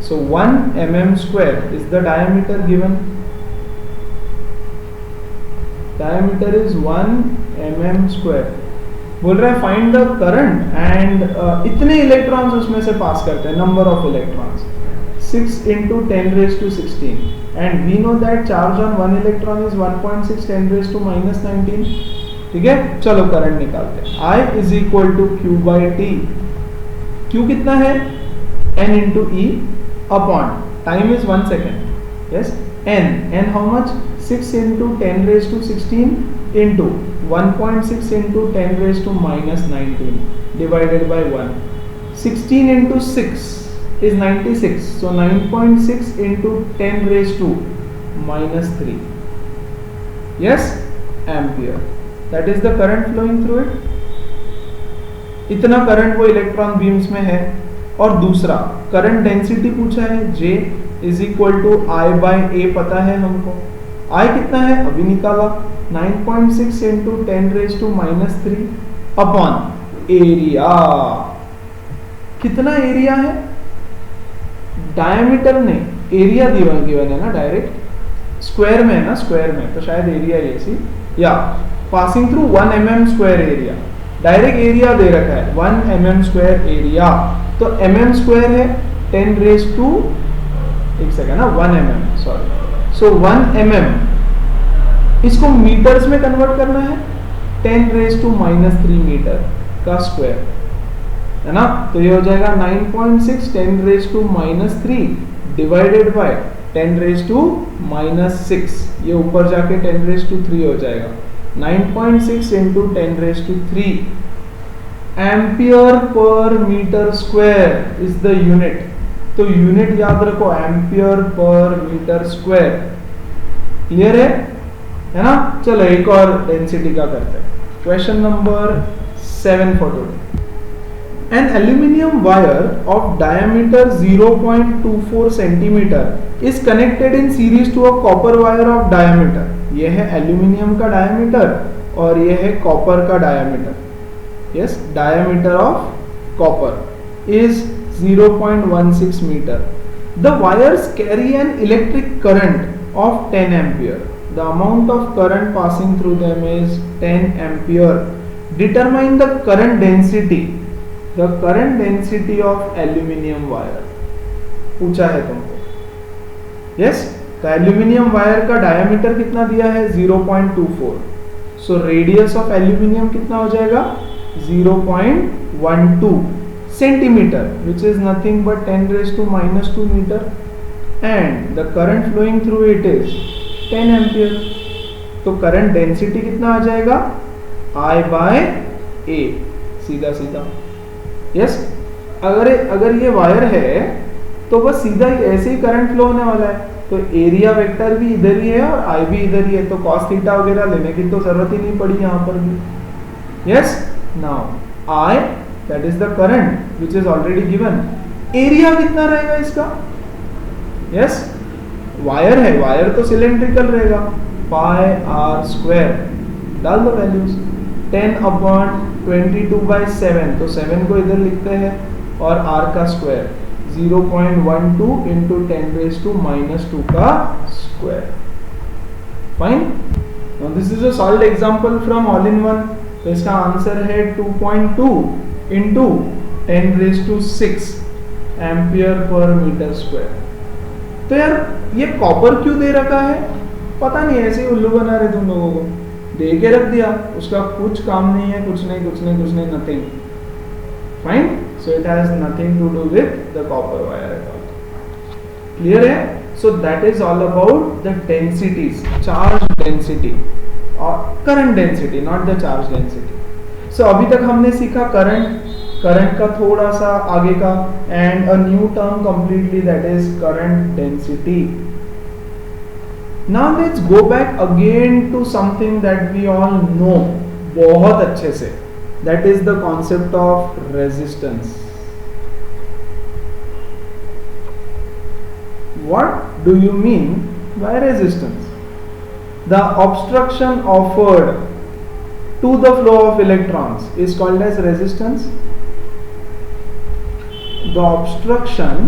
so 1 mm square is the diameter given. Diameter is 1 mm square. बोल रहा है फाइंड द करंट एंड इतने इलेक्ट्रॉन्स उसमें से पास करते हैं, number of electrons. 6 into 10 raised to 16, and we know that charge on one electron is 1.6 10 raised to minus 19. ठीक है, चलो करंट निकालते हैं. I is equal to Q by T. Q कितना है? N into E upon time is 1 second. Yes, N how much? 6 into 10 raised to 16 into 1.6 into 10 raised to minus 19 divided by 1. 16 into 6 is 96. So 9.6 into 10 raised to minus 3. Yes, ampere. That is the current flowing through it. इतना current वो electron beams में है. और दूसरा current density पूछा है, J is equal to I by A पता है हमको. I कितना है अभी निकाला, 9.6 into 10 raise to minus 3 upon area. कितना एरिया है? डायमीटर नहीं, एरिया गिवन है ना, डायरेक्ट स्क्वायर में है ना, स्क्वायर में तो शायद एरिया ये सी या passing through 1 mm square area. Direct area दे रखा है 1 mm स्क्वायर एरिया, तो mm स्क्वायर है 10 रेज टू, एक सेकंड ना, 1 mm सॉरी. सो 1 mm इसको मीटर्स में कन्वर्ट करना है, 10 रेज टू माइनस 3 मीटर का स्क्वायर है ना. तो ये हो जाएगा 9.6 10 raise to minus 3 divided by 10 raise to minus 6. ये ऊपर जाके 10 रेज टू 3 हो जाएगा. 9.6 into 10 raise to 3 ampere per metre square is the unit. तो यूनिट याद रखो, ampere per metre square. Clear है ना. चलो एक और डेंसिटी का करते हैं. Question number 7 for today. An aluminium wire of diameter 0.24 centimeter is connected in series to a copper wire of diameter. ये है एल्यूमिनियम का डायमीटर और ये है कॉपर का diameter. Yes, diameter of copper is 0.16 meter. The wires carry an electric current of 10 ampere. The amount of current passing through them is 10 ampere. Determine the current density. The current density of aluminium wire पूछा है तुमको. Yes, तो aluminium wire का diameter कितना दिया है? 0.24. So radius of aluminium कितना हो जाएगा? 0.12 centimetre, which is nothing but 10 raise to minus 2 metre, and the current flowing through it is 10 ampere. तो करंट डेंसिटी कितना आ जाएगा? I बाय A, सीधा सीधा. यस, अगर ये वायर है तो बस सीधा ऐसे ही करंट फ्लो होने वाला है. तो एरिया वेक्टर भी इधर ही है और I भी इधर ही है, तो cos थीटा वगैरह लेने की तो जरूरत ही नहीं पड़ी यहाँ पर भी. Yes, now I, that is the current which is already given. Area कितना रहेगा इसका? यस, वायर है, वायर तो सिलेंड्रिकल रहेगा, पाई r स्क्वायर. डाल दो वैल्यूज. 10 अपॉन 22/7, तो 7 को इधर लिखते हैं, और r का square 0.12 into 10 raise to minus 2 का square. Fine. Now this is a solved example from all in one. तो इसका आंसर है 2.2 into 10 raise to 6 ampere per metre square. तो यार ये कॉपर क्यों दे रखा है? पता नहीं, ऐसे ही उल्लू बना रहे तुम लोगों को. दे के रख दिया, उसका कुछ काम नहीं है, कुछ नहीं, nothing. Fine. So it has nothing to do with the copper wire at all. Clear है? So that is all about the densities, charge density और current density, not the charge density. So अभी तक हमने सीखा current का थोड़ा सा आगे का, and a new term completely, that is current density. Now let's go back again to something that we all know बहुत अच्छे से, that is the concept of resistance. What do you mean by resistance? The obstruction offered to the flow of electrons is called as resistance. The obstruction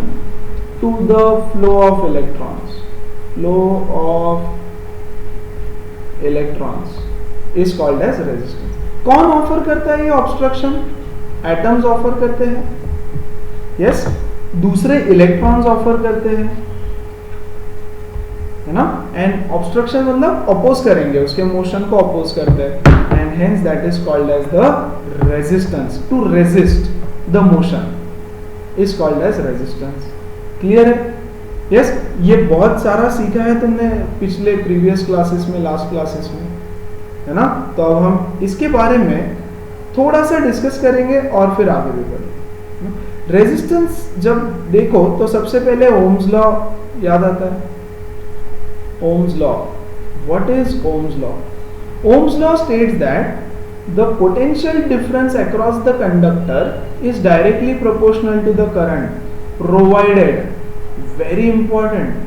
to the flow of electrons is called as resistance. कौन offer करता है ये obstruction? Atoms offer करते हैं. Yes, दूसरे electrons offer करते हैं, है ना। एंड ऑब्स्ट्रक्शन मतलब अपोज करेंगे, उसके मोशन को अपोज करते हैं, and hence that is called as the resistance. To resist the motion is called as resistance. Clear है? यस ये बहुत सारा सीखा है तुमने पिछले प्रीवियस क्लासेस में, लास्ट क्लासेस में, है ना। तो अब हम इसके बारे में थोड़ा सा डिस्कस करेंगे और फिर आगे भी बढ़ेंगे। रेजिस्टेंस जब देखो तो सबसे पहले ओम्स लॉ याद आता है। Ohm's law. What is Ohm's law? Ohm's law states that the potential difference across the conductor is directly proportional to the current, provided, very important,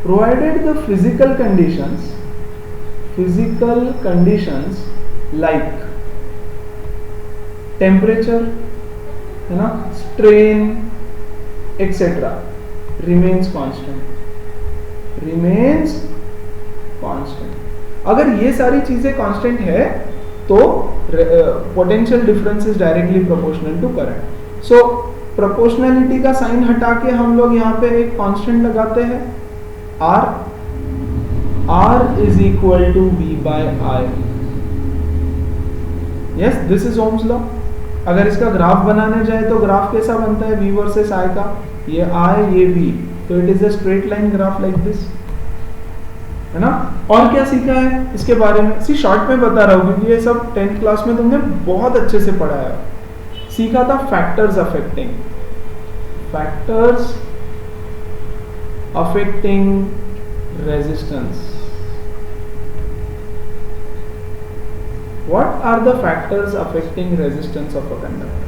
provided the physical conditions like temperature, है ना, strain, etc. remains constant. अगर ये सारी चीजें constant है तो potential difference is directly proportional to current. So proportionality का sign हटा के हम लोग यहाँ पे एक कांस्टेंट लगाते हैं R is equal to V by I। Yes this is Ohm's law. अगर इसका ग्राफ बनाने जाए तो ग्राफ कैसा बनता है V वर्सेस I का, ये I ये V, तो it is a straight line graph like this, है ना। और क्या सीखा है इसके बारे में, सी शॉर्ट में बता रहा हूं क्योंकि ये सब 10th क्लास में तुमने बहुत अच्छे से पढ़ा है। सीखा था factors affecting resistance. What are the factors affecting resistance of a conductor.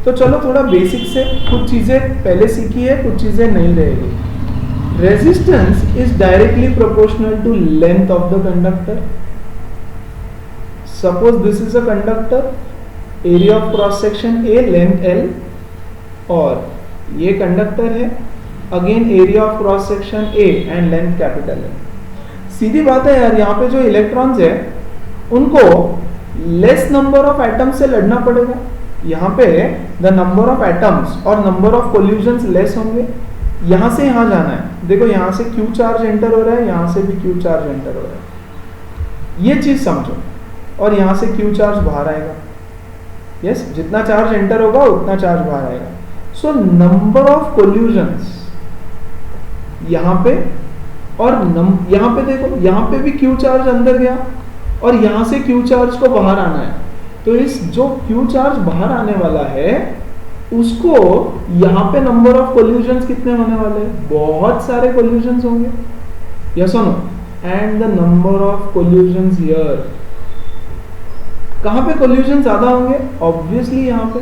तो चलो थोड़ा बेसिक से कुछ चीजें पहले सीखी है, कुछ चीजें नहीं रहेगी। Resistance is directly proportional to length of the conductor. Suppose this is a conductor, area of cross section A, length L, और ये कंडक्टर है, again area of cross section A and length capital है। सीधी बात है यार, यहाँ पे जो इलेक्ट्रॉन्स है उनको लेस नंबर ऑफ एटम्स से लड़ना पड़ेगा। यहाँ पे द नंबर ऑफ एटम्स और नंबर ऑफ कोल्यूजन्स लेस होंगे। यहाँ से यहाँ जाना है, देखो यहाँ से Q चार्ज एंटर हो रहा है, यहाँ से भी Q चार्ज एंटर हो रहा है, ये चीज समझो, और यहाँ से Q चार्ज बाहर आएगा। यस जितना चार्ज एंटर होगा उतना चार्ज बाहर आएगा। सो नंबर ऑफ कोल्यूजन्स यहाँ पे, और यहाँ पे देखो, यहाँ पे भी Q चार्ज अंदर गया और यहाँ से Q चार्ज को बाहर आना है। तो इस जो Q चार्ज बाहर आने वाला है उसको यहाँ पे नंबर ऑफ कोल्यूजन्स कितने होने वाले हैं, बहुत सारे कोल्यूजन्स होंगे, यस और no. And the number of collisions here, कहाँ पे कोल्यूजन ज्यादा होंगे, ऑब्वियसली यहाँ पे।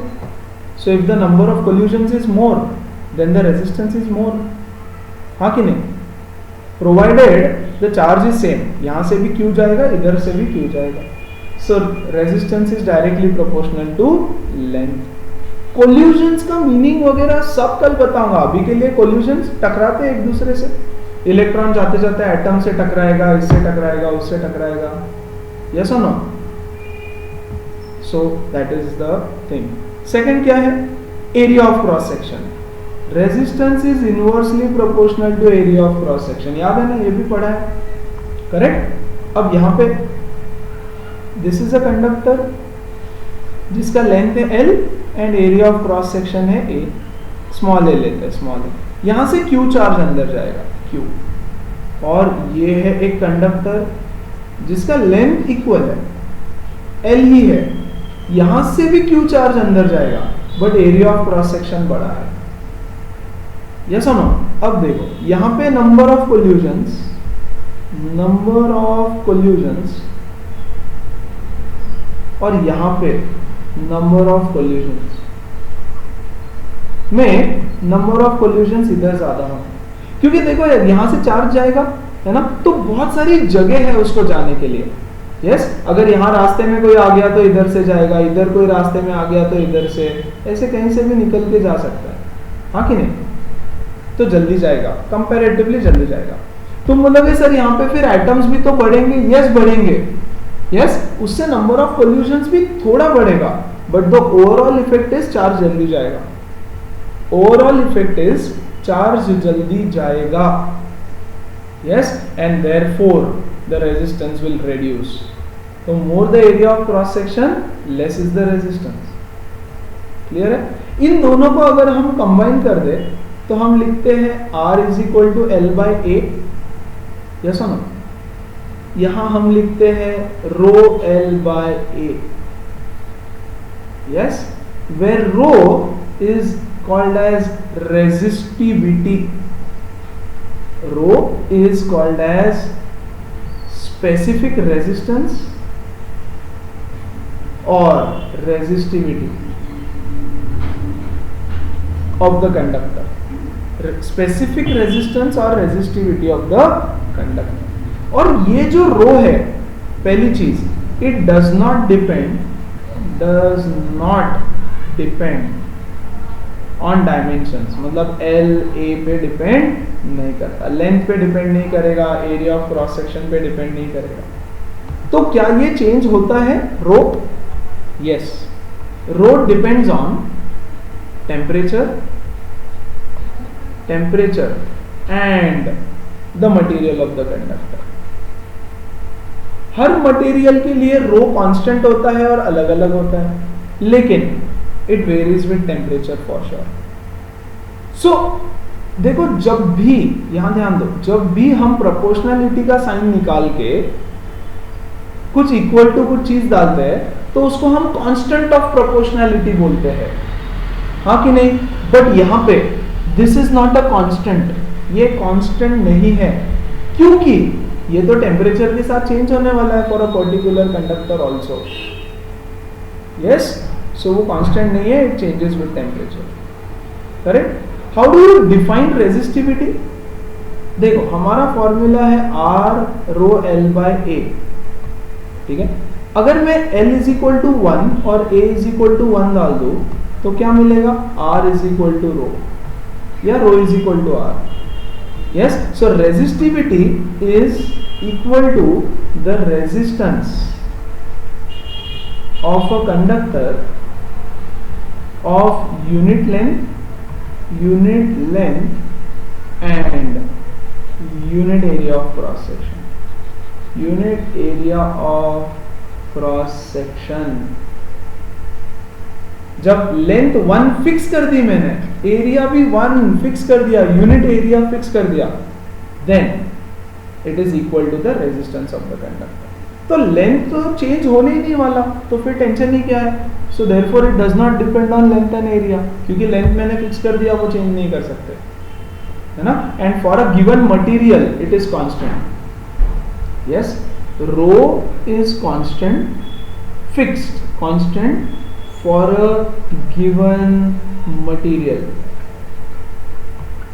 So if the number of collisions is more then the resistance is more, हाँ कि नहीं। Provided the charge is same, यहाँ से भी Q जाएगा, इधर से भी Q जाएगा। So resistance is directly proportional to length. Collisions का मीनिंग वगैरह सब कल बताऊंगा, अभी के लिए कोल्यूजन्स टकराते हैं एक दूसरे से, इलेक्ट्रॉन जाते जाते एटम से टकराएगा, इससे टकराएगा, उससे टकराएगा, यस और no. So that is the thing. Second क्या है, area of cross section. Resistance is inversely proportional to area of cross section, याद है ना, ये भी पढ़ा है, करेक्ट। अब यहाँ पे दिस इज अ कंडक्टर जिसका लेंथ है L and area of cross section है A, स्मॉल a लेते हैं, स्मॉल a, यहां से Q चार्ज अंदर जाएगा Q, और ये है एक कंडक्टर जिसका लेंथ इक्वल है, L ही है, यहां से भी Q चार्ज अंदर जाएगा but area of cross section बड़ा है, यस और नो। अब देखो यहां पे नंबर ऑफ कोल्यूजन्स और यहां पे नंबर ऑफ कोल्यूजन्स में नंबर ऑफ कोल्यूजन्स इधर ज्यादा हो, क्योंकि देखो यार यहां से चार्ज जाएगा, है ना, तो बहुत सारी जगह है उसको जाने के लिए। यस अगर यहाँ रास्ते में कोई आ गया तो इधर से जाएगा, इधर कोई रास्ते में आ गया तो इधर से, ऐसे कहीं से भी निकल के जा सकता है, हाँ कि नहीं, तो जल्दी जाएगा, कंपैरेटिवली जल्दी जाएगा। तुम बोलोगे सर यहाँ पे फिर एटम्स भी तो बढ़ेंगे, यस बढ़ेंगे, यस उससे नंबर ऑफ कोल्यूजन्स भी थोड़ा बढ़ेगा, but the overall effect is charge जल्दी जाएगा। ओवरऑल इफेक्ट इज चार्ज जल्दी जाएगा, yes, and therefore the resistance will reduce. तो more the area of cross section less is the resistance. Clear है? इन दोनों को अगर हम कंबाइन कर दे तो हम लिखते हैं R is equal to L by A, yes और नो? यहां हम लिखते हैं rho L by A, yes, where rho is called as resistivity, rho is called as specific resistance और resistivity of the conductor, specific resistance और resistivity of the conductor। और ये जो रो है, पहली चीज, it does not depend on dimensions, मतलब L A पे डिपेंड नहीं करता, लेंथ पे डिपेंड नहीं करेगा, एरिया ऑफ क्रॉस सेक्शन पे डिपेंड नहीं करेगा। तो क्या ये चेंज होता है rho? Yes, rho depends on temperature and the material of the conductor। हर मटेरियल के लिए रो कांस्टेंट होता है और अलग अलग होता है, लेकिन it varies with temperature for sure. So देखो, जब भी, यहां ध्यान दो, जब भी हम प्रोपोर्शनलिटी का साइन निकाल के कुछ इक्वल टू कुछ चीज डालते हैं तो उसको हम कांस्टेंट ऑफ प्रोपोर्शनलिटी बोलते हैं, हाँ कि नहीं? बट यहां पे this is not a constant, ये कांस्टेंट नहीं है, क्योंकि ये तो टेम्परेचर के साथ चेंज होने वाला है for a particular conductor also, yes. So वो कांस्टेंट नहीं है, it changes with temperature, correct? How do you define resistivity? देखो, हमारा फॉर्मूला है R rho L by A, ठीक है? अगर मैं L इज इक्वल टू 1 और A इज इक्वल टू 1 डाल दूं तो क्या मिलेगा? R is equal to rho या rho is equal to R, yes. So resistivity is equal to the resistance of a conductor of unit length and unit area of cross section, unit area of cross section. जब length 1 fix कर दी मैंने, area भी 1 fix कर दिया, unit area fix कर दिया, then it is equal to the resistance of the conductor. तो लेंथ तो चेंज होने ही नहीं वाला, तो फिर टेंशन ही क्या है? So therefore it does not depend on length and area, क्योंकि लेंथ मैंने फिक्स कर दिया, वो चेंज नहीं कर सकते, है ना? And for a given material it is constant, yes. Rho is constant, fixed constant for a given material.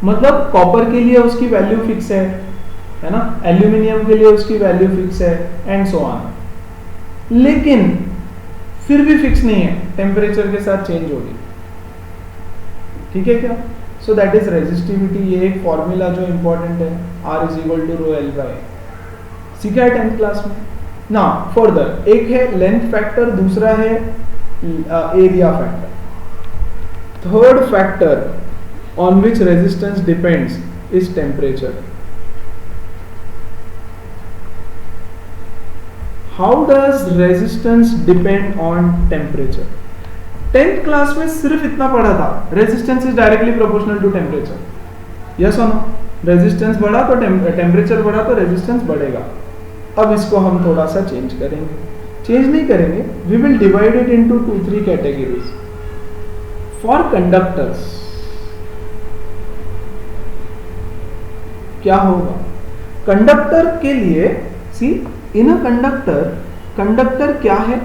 मतलब कॉपर के लिए उसकी वैल्यू फिक्स है ना? एल्यूमिनियम के लिए उसकी वैल्यू फिक्स है, एंड सो ऑन। लेकिन फिर भी फिक्स नहीं है, टेम्परेचर के साथ चेंज होगी, ठीक है क्या? So that is resistivity. ये एक फॉर्मूला जो इंपॉर्टेंट है, R is equal to rho L by A, सीखा है 10th क्लास में ना? फर्दर एक है लेंथ फैक्टर, दूसरा है area factor. Third factor on which resistance depends is temperature. How does resistance depend on temperature? 10th class में सिर्फ इतना पढ़ा था, resistance is directly proportional to temperature, yes और नो? रेजिस्टेंस बढ़ा तो टेम्परेचर बढ़ा तो रेजिस्टेंस बढ़ेगा। अब इसको हम थोड़ा सा चेंज करेंगे, चेंज नहीं करेंगे, we will divide it into 2-3 categories. For conductors क्या होगा? कंडक्टर के लिए, सी, इन अ कंडक्टर क्या है?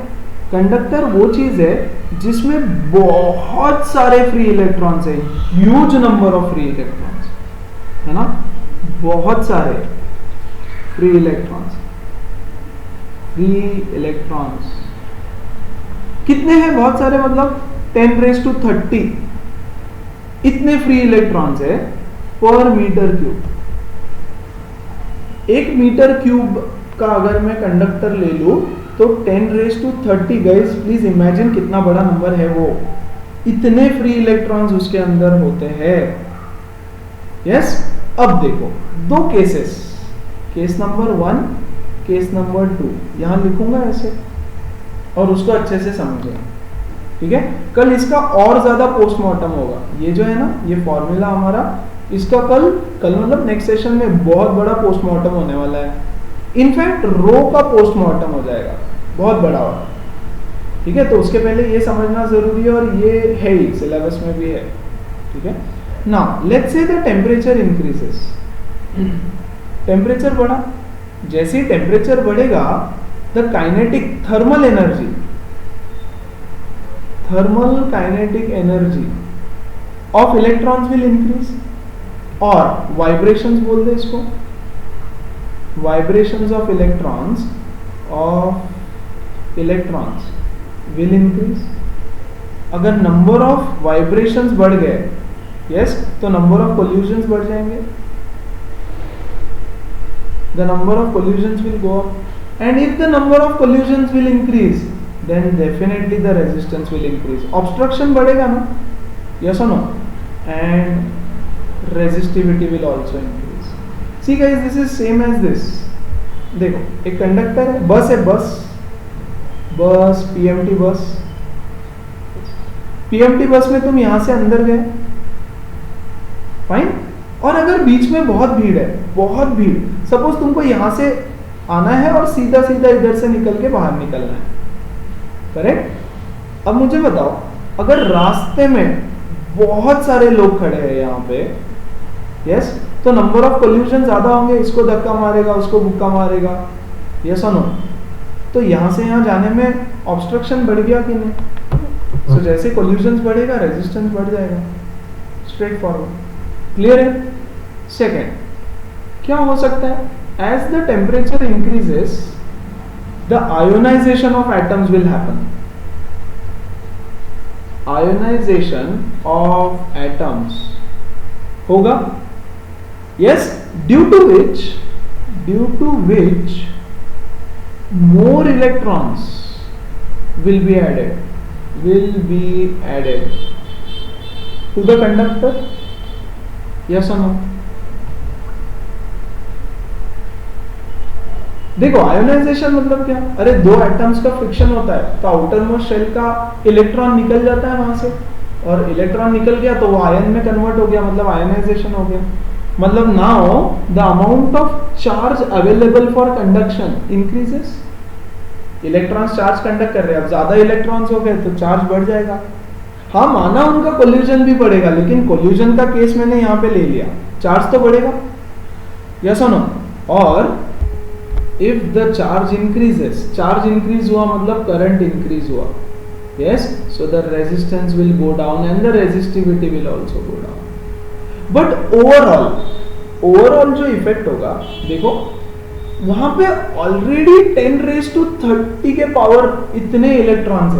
कंडक्टर वो चीज है जिसमें बहुत सारे फ्री इलेक्ट्रॉन्स है, huge number of free electrons, है ना? बहुत सारे फ्री इलेक्ट्रॉन्स कितने हैं? बहुत सारे, मतलब 10⁻30 इतने फ्री इलेक्ट्रॉन्स है पर मीटर क्यूब। 1 मीटर क्यूब का अगर मैं कंडक्टर ले लूं तो 10⁻30, गाइस प्लीज इमेजिन कितना बड़ा नंबर है वो, इतने फ्री इलेक्ट्रॉन्स उसके अंदर होते हैं। यस, अब देखो दो cases, case number 1, case number 2, यहां लिखूंगा ऐसे और उसको अच्छे से समझें। ठीक है, कल इसका और ज्यादा पोस्टमार्टम होगा। ये जो है ना, ये फॉर्मूला हमारा, इसका कल मतलब नेक्स्ट सेशन में बहुत बड़ा पोस्टमार्टम होने वाला है। इनफैक्ट रो का पोस्टमार्टम हो जाएगा, बहुत बड़ा होगा। ठीक है, तो उसके पहले ये समझना जरूरी है, और ये है ही सिलेबस में भी है। ठीक है, now let's say the temperature increases, temperature बढ़ा, जैसे ही टेम्परेचर बढ़ेगा the kinetic thermal energy, thermal kinetic energy of electrons will increase, और वाइब्रेशंस बोल दे इसको, vibrations of electrons will increase. अगर नंबर ऑफ वाइब्रेशंस बढ़ गए, यस, तो नंबर ऑफ कोल्यूशंस बढ़ जाएंगे, the number of collisions will go up, and if the number of collisions will increase then definitely the resistance will increase. Obstruction बढ़ेगा ना, yes or no, and resistivity will also increase. See guys, this is same as this. देखो एक conductor है, बस है, बस PMT बस, PMT बस में तुम यहां से अंदर गए, फाइन, और अगर बीच में बहुत भीड़ है, बहुत भीड़, सपोज तुमको यहां से आना है और सीधा सीधा इधर से निकल के बाहर निकलना है, करेक्ट। अब मुझे बताओ, अगर रास्ते में बहुत सारे लोग खड़े हैं यहाँ पे, यस, तो नंबर ऑफ कोल्यूशन ज्यादा होंगे, इसको धक्का मारेगा, उसको मुक्का मारेगा, यस और नो, तो यहाँ से यहाँ जाने में ऑब्स्ट्रक्शन बढ़ गया कि नहीं? सो जैसे कोल्यूशन बढ़ेगा रेजिस्टेंस बढ़ जाएगा, स्ट्रेट फॉरवर्ड, क्लियर है। सेकेंड, क्या हो सकता है, as the temperature increases the ionization of atoms will happen, ionization of atoms होगा, yes, due to which more electrons will be added to the conductor, yes or no? देखो ionisation मतलब क्या, अरे दो एटम्स का फ्रिक्शन होता है तो आउटर मोस्ट शेल का इलेक्ट्रॉन निकल जाता है वहां से, और इलेक्ट्रॉन निकल गया तो वो आयन में कन्वर्ट हो गया, मतलब आयोनाइजेशन हो गया। मतलब now the amount of charge available for conduction increases, electrons charge conduct कर रहे हैं, अब ज्यादा इलेक्ट्रॉन्स हो गए तो चार्ज बढ़ जाएगा। हाँ माना उनका कोल्यूशन भी बढ़ेगा, लेकिन कोल्यूशन का केस मैंने यहाँ पे ले लिया, चार्ज तो बढ़ेगा, यस और नो। और if the charge increases, charge increase हुआ मतलब करंट इंक्रीज हुआ, yes, so the resistance will go down and the resistivity will also go down. But overall जो इफेक्ट होगा, देखो वहां पे ऑलरेडी 10⁻30 के पावर इतने इलेक्ट्रॉन्स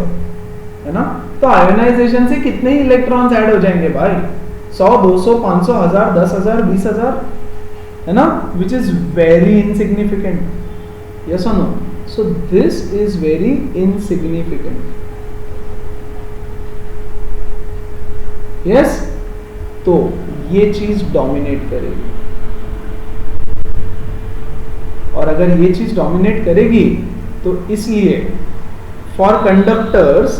है ना, तो आयोनाइजेशन से कितने इलेक्ट्रॉन्स ऐड हो जाएंगे भाई, 100, 200, 500, 1000, 10,000, 20,000, है ना, which is very insignificant. Yes or no? So this is very insignificant. Yes? तो ये चीज डोमिनेट करेगी, और अगर ये चीज डोमिनेट करेगी तो इसलिए for conductors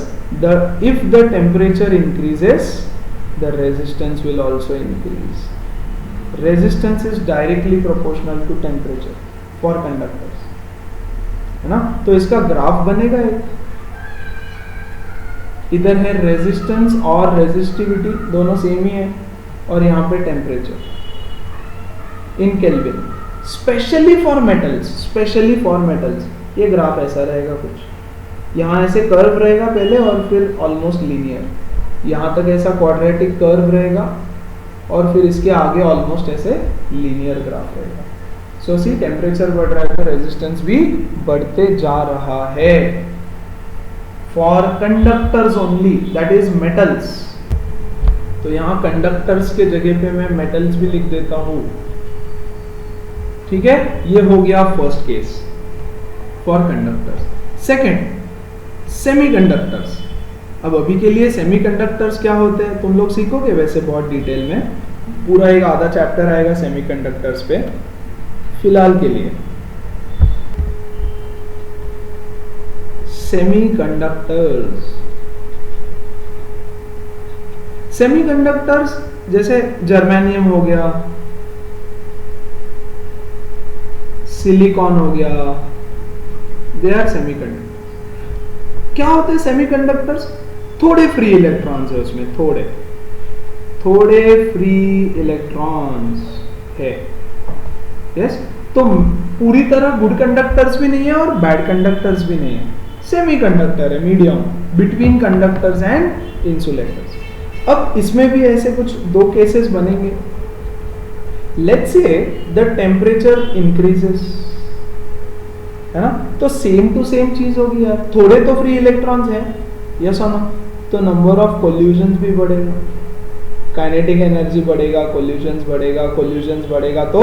if the temperature increases the resistance will also increase. Resistance is directly proportional to temperature for conductors, है ना। तो इसका ग्राफ बनेगा एक, इधर है रेजिस्टेंस और रेजिस्टिविटी दोनों सेम ही है, और यहाँ पे temperature in kelvin, specially for metals, ये ग्राफ ऐसा रहेगा कुछ, यहाँ ऐसे कर्व रहेगा पहले और फिर ऑलमोस्ट लीनियर, यहाँ तक ऐसा क्वाड्रेटिक कर्व रहेगा और फिर इसके आगे ऑलमोस्ट ऐसे लीनियर ग्राफ रहेगा। सो सी टेम्परेचर बढ़ रहा है तो रेजिस्टेंस भी बढ़ते जा रहा है for conductors only, that is metals. तो यहाँ कंडक्टर्स के जगह पे मैं मेटल्स भी लिख देता हूं, ठीक है। ये हो गया first case for conductors. Second, semiconductors. अब अभी के लिए सेमीकंडक्टर्स क्या होते हैं तुम लोग सीखोगे वैसे बहुत डिटेल में, पूरा एक आधा चैप्टर आएगा सेमीकंडक्टर्स पे। फिलहाल के लिए सेमीकंडक्टर्स जैसे जर्मेनियम हो गया, सिलिकॉन हो गया, दे आर सेमीकंडक्टर। क्या होते हैं सेमीकंडक्टर्स? थोड़े फ्री इलेक्ट्रॉन्स है उसमें, थोड़े फ्री इलेक्ट्रॉन्स है। यस, तो पूरी तरह गुड कंडक्टर्स भी नहीं है और बैड कंडक्टर्स भी नहीं है, सेमीकंडक्टर है, medium between conductors and insulators. अब इसमें भी ऐसे कुछ दो केसेस बनेंगे। Let's say the temperature increases, है ना, तो सेम टू सेम चीज होगी यार, थोड़े तो फ्री इलेक्ट्रॉन्स है, यस और नो, तो नंबर ऑफ कोल्यूशंस भी बढ़ेगा, काइनेटिक एनर्जी बढ़ेगा, कोल्यूशंस बढ़ेगा तो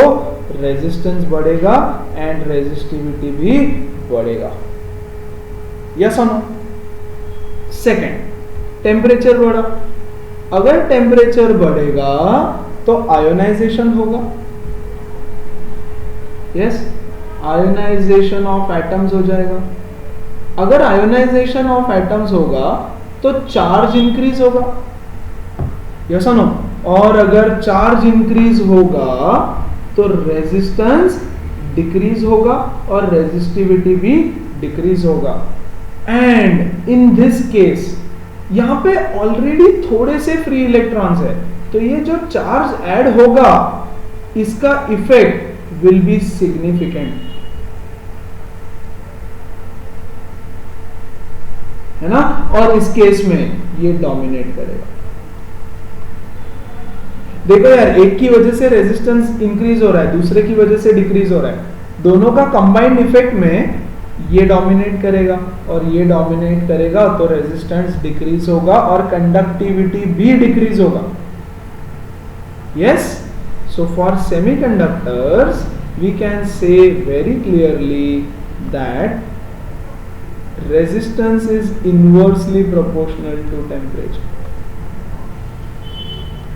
रेजिस्टेंस बढ़ेगा एंड रेजिस्टिविटी भी बढ़ेगा, यस और नो। सेकेंड, टेम्परेचर बढ़ा, अगर टेम्परेचर बढ़ेगा तो आयोनाइजेशन होगा, यस, आयोनाइजेशन ऑफ एटम्स हो जाएगा। अगर आयोनाइजेशन ऑफ एटम्स होगा तो चार्ज इंक्रीज होगा, यस और नो, और अगर चार्ज इंक्रीज होगा तो रेजिस्टेंस डिक्रीज होगा और रेजिस्टिविटी भी डिक्रीज होगा। एंड इन दिस केस यहां पे ऑलरेडी थोड़े से फ्री इलेक्ट्रॉन्स है, तो ये जो चार्ज ऐड होगा इसका इफेक्ट विल बी सिग्निफिकेंट, है ना, और इस केस में ये डोमिनेट करेगा। देखो यार, एक की वजह से रेजिस्टेंस इंक्रीज हो रहा है, दूसरे की वजह से डिक्रीज हो रहा है, दोनों का कंबाइंड इफेक्ट में ये डोमिनेट करेगा और ये डोमिनेट करेगा तो रेजिस्टेंस डिक्रीज होगा और कंडक्टिविटी भी डिक्रीज होगा। Yes, so for semiconductors we can say very clearly that resistance is inversely proportional to temperature.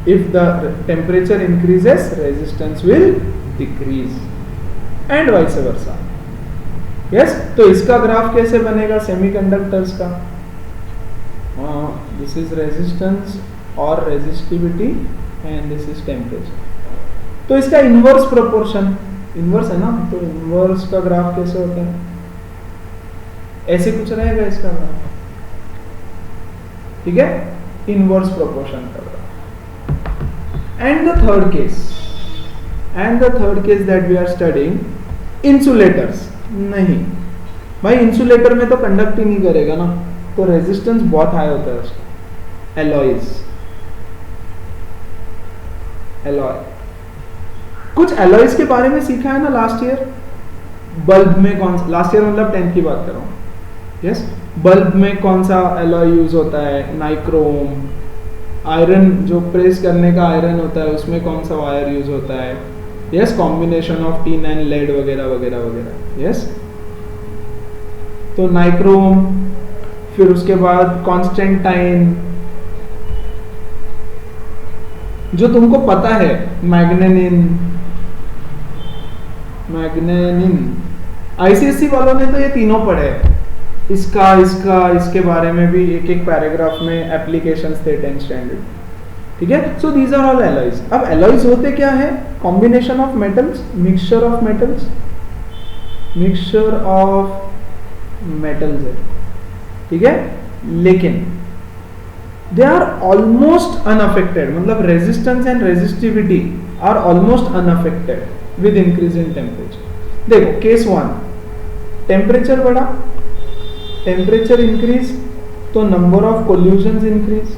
If the temperature increases, resistance will decrease and vice versa. Yes, तो इसका graph कैसे बनेगा semiconductors का? This is resistance or resistivity and this is temperature. तो इसका inverse proportion, inverse है ना, तो इनवर्स का ग्राफ कैसे होता है? ऐसे कुछ रहेगा इसका ग्राफ, ठीक है, इनवर्स प्रोपोर्शन का graph. And the third case that we are studying, insulators. नहीं भाई, इंसुलेटर में तो कंडक्ट ही नहीं करेगा ना, तो रेजिस्टेंस बहुत हाई होता है उसका। एलॉय, कुछ एलॉयज के बारे में सीखा है ना लास्ट ईयर, बल्ब में कौन सा, लास्ट ईयर मतलब 10th की बात कर रहा हूं। यस, बल्ब में कौन सा एलॉय यूज होता है? नाइक्रोम। आयरन, जो प्रेस करने का आयरन होता है उसमें कौन सा वायर यूज होता है? Yes, combination of tin and lead वगैरह वगैरह वगैरह। यस, तो नाइक्रोम, फिर उसके बाद कॉन्स्टेंटाइन, जो तुमको पता है, मैग्नेनिन। आईसीएससी वालों ने तो ये तीनों पढ़े हैं, इसके बारे में भी एक पैराग्राफ में एप्लीकेशंस थे 10th स्टैंडर्ड, ठीक है। So these are all alloys. अब एलॉयज होते क्या है? Combination of metals, mixture of metals है, ठीक है, लेकिन दे आर ऑलमोस्ट अनअफेक्टेड, मतलब resistance and resistivity are almost unaffected with increase in temperature. देखो केस 1, टेम्परेचर बढ़ा, टेम्परेचर इंक्रीज तो number of collisions increase,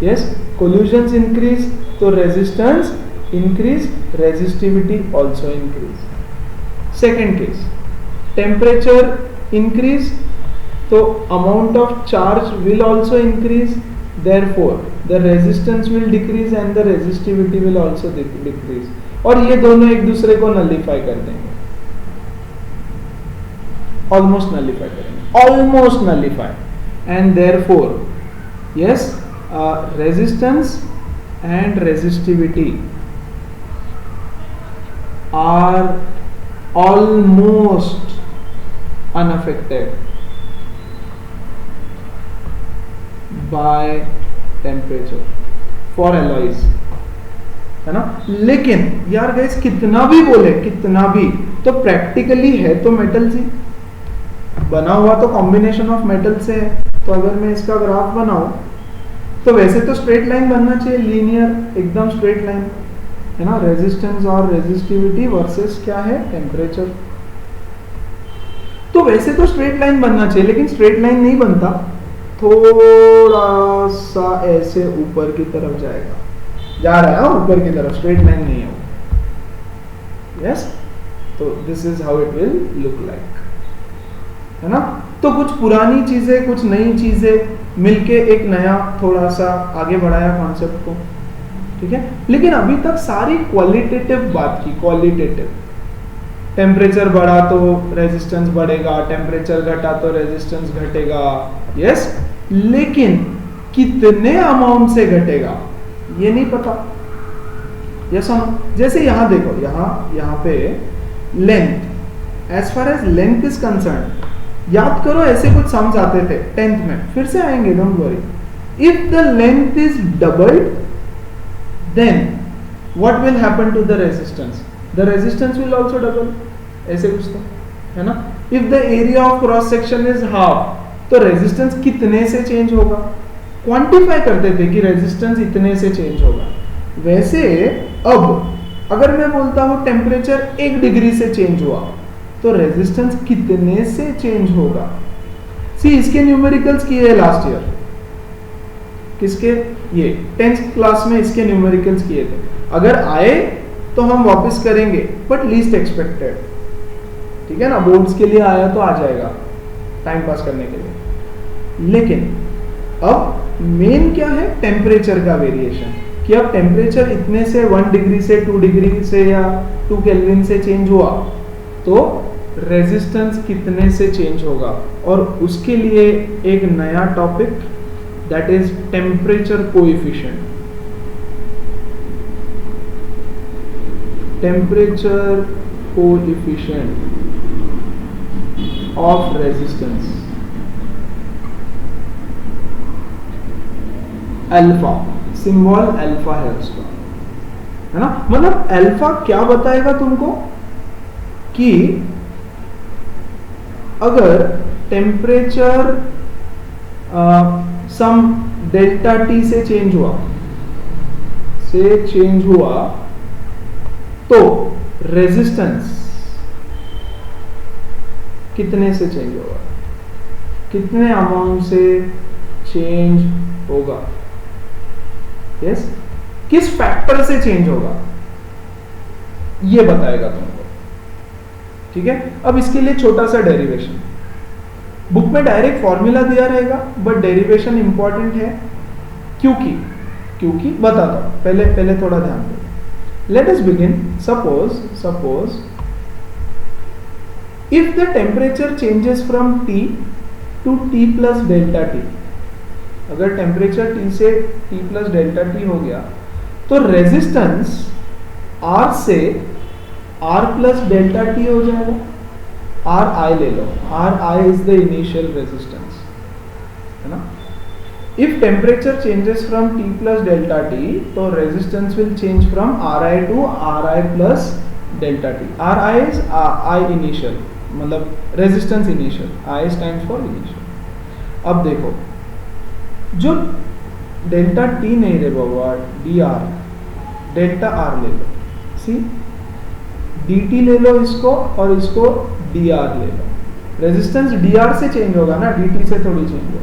yes, collisions increase तो resistance increase, resistivity also increase. Second case, temperature increase तो amount of charge will also increase, therefore the resistance will decrease and the resistivity will also decrease, और ये दोनों एक दूसरे को nullify कर देंगे, ऑलमोस्ट नलिफाई करेंगे, almost nullify, and therefore yes, resistance and resistivity are almost unaffected by temperature for alloys, है ना. लेकिन यार गाइस कितना भी बोले, कितना भी, तो प्रैक्टिकली है तो मेटल ही बना हुआ, तो कॉम्बिनेशन ऑफ मेटल से है. तो अगर मैं इसका ग्राफ बनाऊं तो वैसे तो स्ट्रेट लाइन बनना चाहिए, लीनियर एकदम स्ट्रेट लाइन, है ना. रेजिस्टेंस और रेजिस्टिविटी वर्सेस क्या है, टेम्परेचर. तो वैसे तो स्ट्रेट लाइन बनना चाहिए, लेकिन स्ट्रेट लाइन नहीं बनता, थोड़ा सा ऐसे ऊपर की तरफ जाएगा, जा रहा है ऊपर की तरफ, स्ट्रेट लाइन नहीं है वो. यस, तो this is how it will look like, है ना. तो कुछ पुरानी चीजें, कुछ नई चीजें मिलके एक नया थोड़ा सा आगे बढ़ाया कॉन्सेप्ट को, ठीक है. लेकिन अभी तक सारी क्वालिटेटिव बात की, क्वालिटेटिव. टेम्परेचर बढ़ा तो रेजिस्टेंस बढ़ेगा, टेम्परेचर घटा तो रेजिस्टेंस घटेगा, यस. लेकिन कितने अमाउंट से घटेगा ये नहीं पता. यस, जैसे यहां देखो, यहां पे length, as far as length is concern, याद करो ऐसे कुछ सम्स आते थे 10th में, फिर से आएंगे, don't worry. If the length is doubled then what will happen to the resistance, the resistance will also double, ऐसे कुछ तो, है ना. If the area of cross section is half, तो रेजिस्टेंस कितने से चेंज होगा, क्वांटिफाई करते थे कि रेजिस्टेंस इतने से चेंज होगा. वैसे अब अगर मैं बोलता हूं टेम्परेचर 1 डिग्री से चेंज हुआ, तो रेजिस्टेंस कितने से चेंज होगा. सी, इसके न्यूमेरिकल्स किए लास्ट ईयर, किसके, ये 10th क्लास में इसके न्यूमेरिकल्स किए थे. अगर आए तो हम वापस करेंगे, बट लीस्ट एक्सपेक्टेड, ठीक है ना. बोर्ड्स के लिए आया तो आ जाएगा टाइम पास करने के लिए. लेकिन अब मेन क्या है, टेम्परेचर का वेरिएशन, कि अब टेम्परेचर इतने से 1 डिग्री से 2 डिग्री से या 2 केल्विन से चेंज हुआ, तो रेजिस्टेंस कितने से चेंज होगा. और उसके लिए एक नया topic, that is temperature coefficient. Temperature coefficient of resistance, alpha, symbol alpha है उसका, है ना. मतलब अल्फा क्या बताएगा तुमको कि अगर टेम्परेचर सम डेल्टा टी से चेंज हुआ तो रेजिस्टेंस कितने से चेंज होगा, कितने अमाउंट से चेंज होगा. यस, किस फैक्टर से चेंज होगा ये बताएगा तुमको, ठीक है. अब इसके लिए छोटा सा डेरिवेशन, बुक में डायरेक्ट फॉर्मूला दिया रहेगा, बट डेरिवेशन इंपॉर्टेंट है. क्योंकि बताता हूं, पहले थोड़ा ध्यान दो. Let us begin. Suppose if the temperature changes from T to T plus delta T, अगर टेम्परेचर T से T प्लस डेल्टा T हो गया, तो रेजिस्टेंस R से R प्लस डेल्टा T हो जाएगा. आर आई ले लो, R I is the initial resistance, है ना. If temperature changes from T plus delta T, तो resistance will change from R I to R I plus delta T. R I is I initial, मतलब resistance initial, I stands for initial. अब देखो, जो delta T नहीं रे बाबा, D R, delta R ले लो. सी, डी टी ले लो इसको, और इसको डी आर ले लो. रेजिस्टेंस डी आर से चेंज होगा ना, डी टी से थोड़ी चेंज होगा.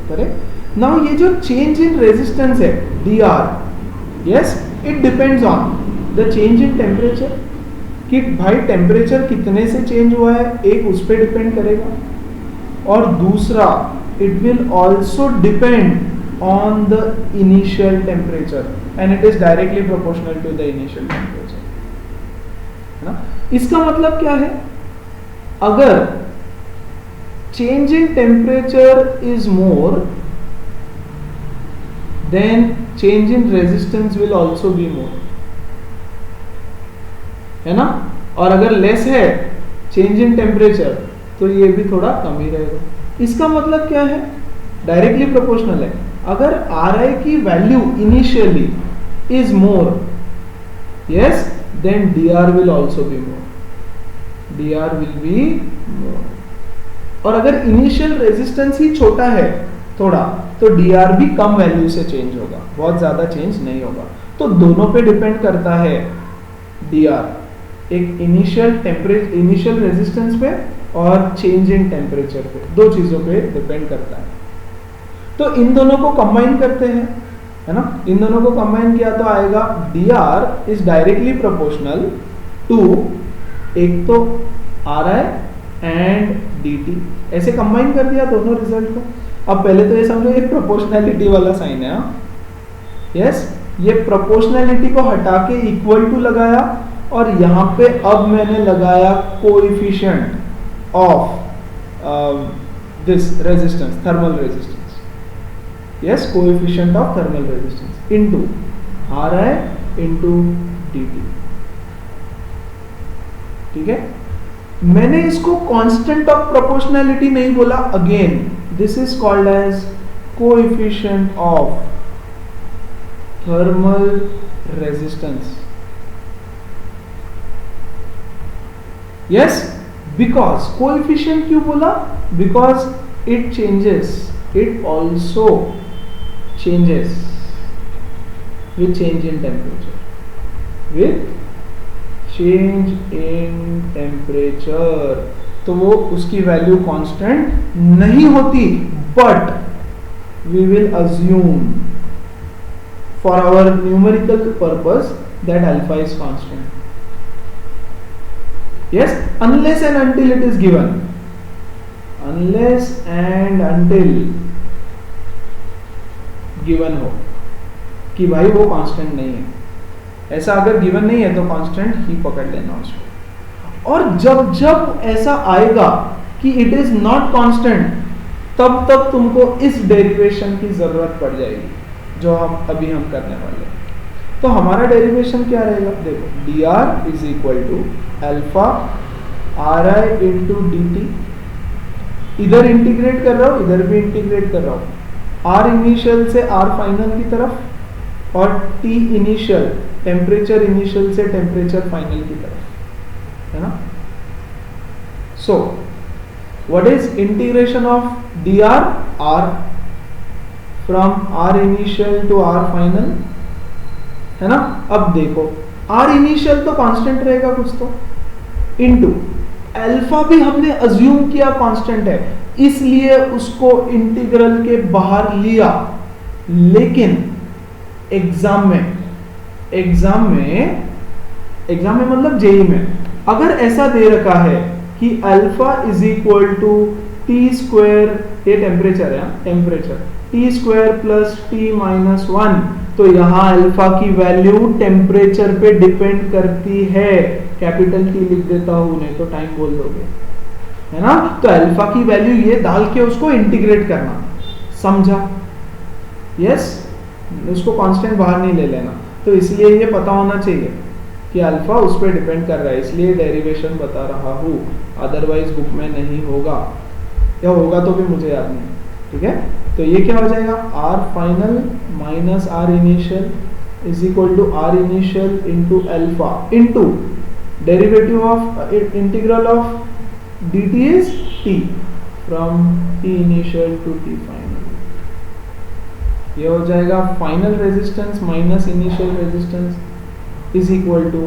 करेक्ट. नाउ ये जो चेंज इन रेजिस्टेंस है D R, yes, it depends on the change in temperature, कि भाई टेम्परेचर कितने से चेंज हुआ है, एक उस पर डिपेंड करेगा. और दूसरा, it will also depend on the initial temperature, and it is directly proportional to the initial temperature, है ना. इसका मतलब क्या है, अगर change in temperature is more then change in resistance will also be more, है ना. और अगर लेस है चेंज इन टेम्परेचर तो ये भी थोड़ा कम ही रहेगा. इसका मतलब क्या है, डायरेक्टली प्रोपोर्शनल है. अगर Ri की value initially is more, yes, then Dr will also be more. Dr will be more. और अगर इनिशियल रेजिस्टेंस ही छोटा है थोड़ा, तो Dr भी कम वैल्यू से चेंज होगा, बहुत ज्यादा चेंज नहीं होगा. तो दोनों पे डिपेंड करता है Dr, एक इनिशियल रेजिस्टेंस पे और चेंज इन टेम्परेचर पे, दो चीजों पे डिपेंड करता है. तो इन दोनों को कंबाइन करते हैं, है ना. इन दोनों को कंबाइन किया तो आएगा Dr is directly proportional to, एक तो Ri एंड dt. ऐसे कंबाइन कर दिया दोनों रिजल्ट को. अब पहले तो ये समझो ये प्रोपोर्शनैलिटी वाला साइन है. यस, ये प्रोपोर्शनैलिटी को हटा के इक्वल टू लगाया और यहाँ पे अब मैंने लगाया coefficient of this resistance, thermal resistance. Yes, coefficient of thermal resistance into Ri into dt. ठीक है. मैंने इसको कांस्टेंट ऑफ प्रोपोर्शनैलिटी नहीं बोला. Again this is called as coefficient of thermal resistance. Yes, because coefficient क्यों बोला, because it changes, it also changes with change in temperature, with change in temperature. तो वो उसकी वैल्यू कांस्टेंट नहीं होती, but we will assume for our numerical purpose that alpha is constant. Yes, unless and until it is given, unless and until given हो कि भाई वो constant नहीं है. ऐसा अगर गिवन नहीं है तो कांस्टेंट ही पकड़ लेना उसको. और जब जब ऐसा आएगा कि इट इज नॉट कांस्टेंट, तब तब तुमको इस डेरिवेशन की जरूरत पड़ जाएगी जो हम अभी करने वाले हैं. तो हमारा डेरिवेशन क्या रहेगा, देखो, Dr is equal to alpha Ri into dt. इधर इंटीग्रेट कर रहा हूं, इधर भी इंटीग्रेट कर रहा हूं. R इनिशियल से R फाइनल की तरफ और T इनिशियल, टेम्परेचर इनिशियल से टेम्परेचर फाइनल की तरफ, है ना. So what is integration of Dr, R from R initial to R final, है ना. अब देखो R इनिशियल तो कांस्टेंट रहेगा कुछ तो, इनटू अल्फा भी हमने अज्यूम किया कांस्टेंट है, इसलिए उसको इंटीग्रल के बाहर लिया. लेकिन एग्जाम में मतलब जेई में अगर ऐसा दे रखा है कि alpha is equal to T square, ये टेम्परेचर है, temperature T square plus T minus 1, तो यहां अल्फा की वैल्यू टेम्परेचर पे डिपेंड करती है. कैपिटल टी लिख देता हूं, नहीं तो टाइम बोल दोगे, है ना. तो अल्फा की वैल्यू ये डाल के उसको इंटीग्रेट करना, समझा. यस, उसको कांस्टेंट बाहर नहीं ले लेना. तो इसलिए ये पता होना चाहिए कि अल्फा उस पर डिपेंड कर रहा है, इसलिए डेरिवेशन बता रहा हूँ. अदरवाइज बुक में नहीं होगा, या होगा तो भी मुझे याद नहीं. ठीक है. तो ये क्या हो जाएगा, R final minus R initial is equal to R initial into alpha into derivative of integral of dt is t from t initial to t final. ये हो जाएगा final resistance minus initial resistance is equal to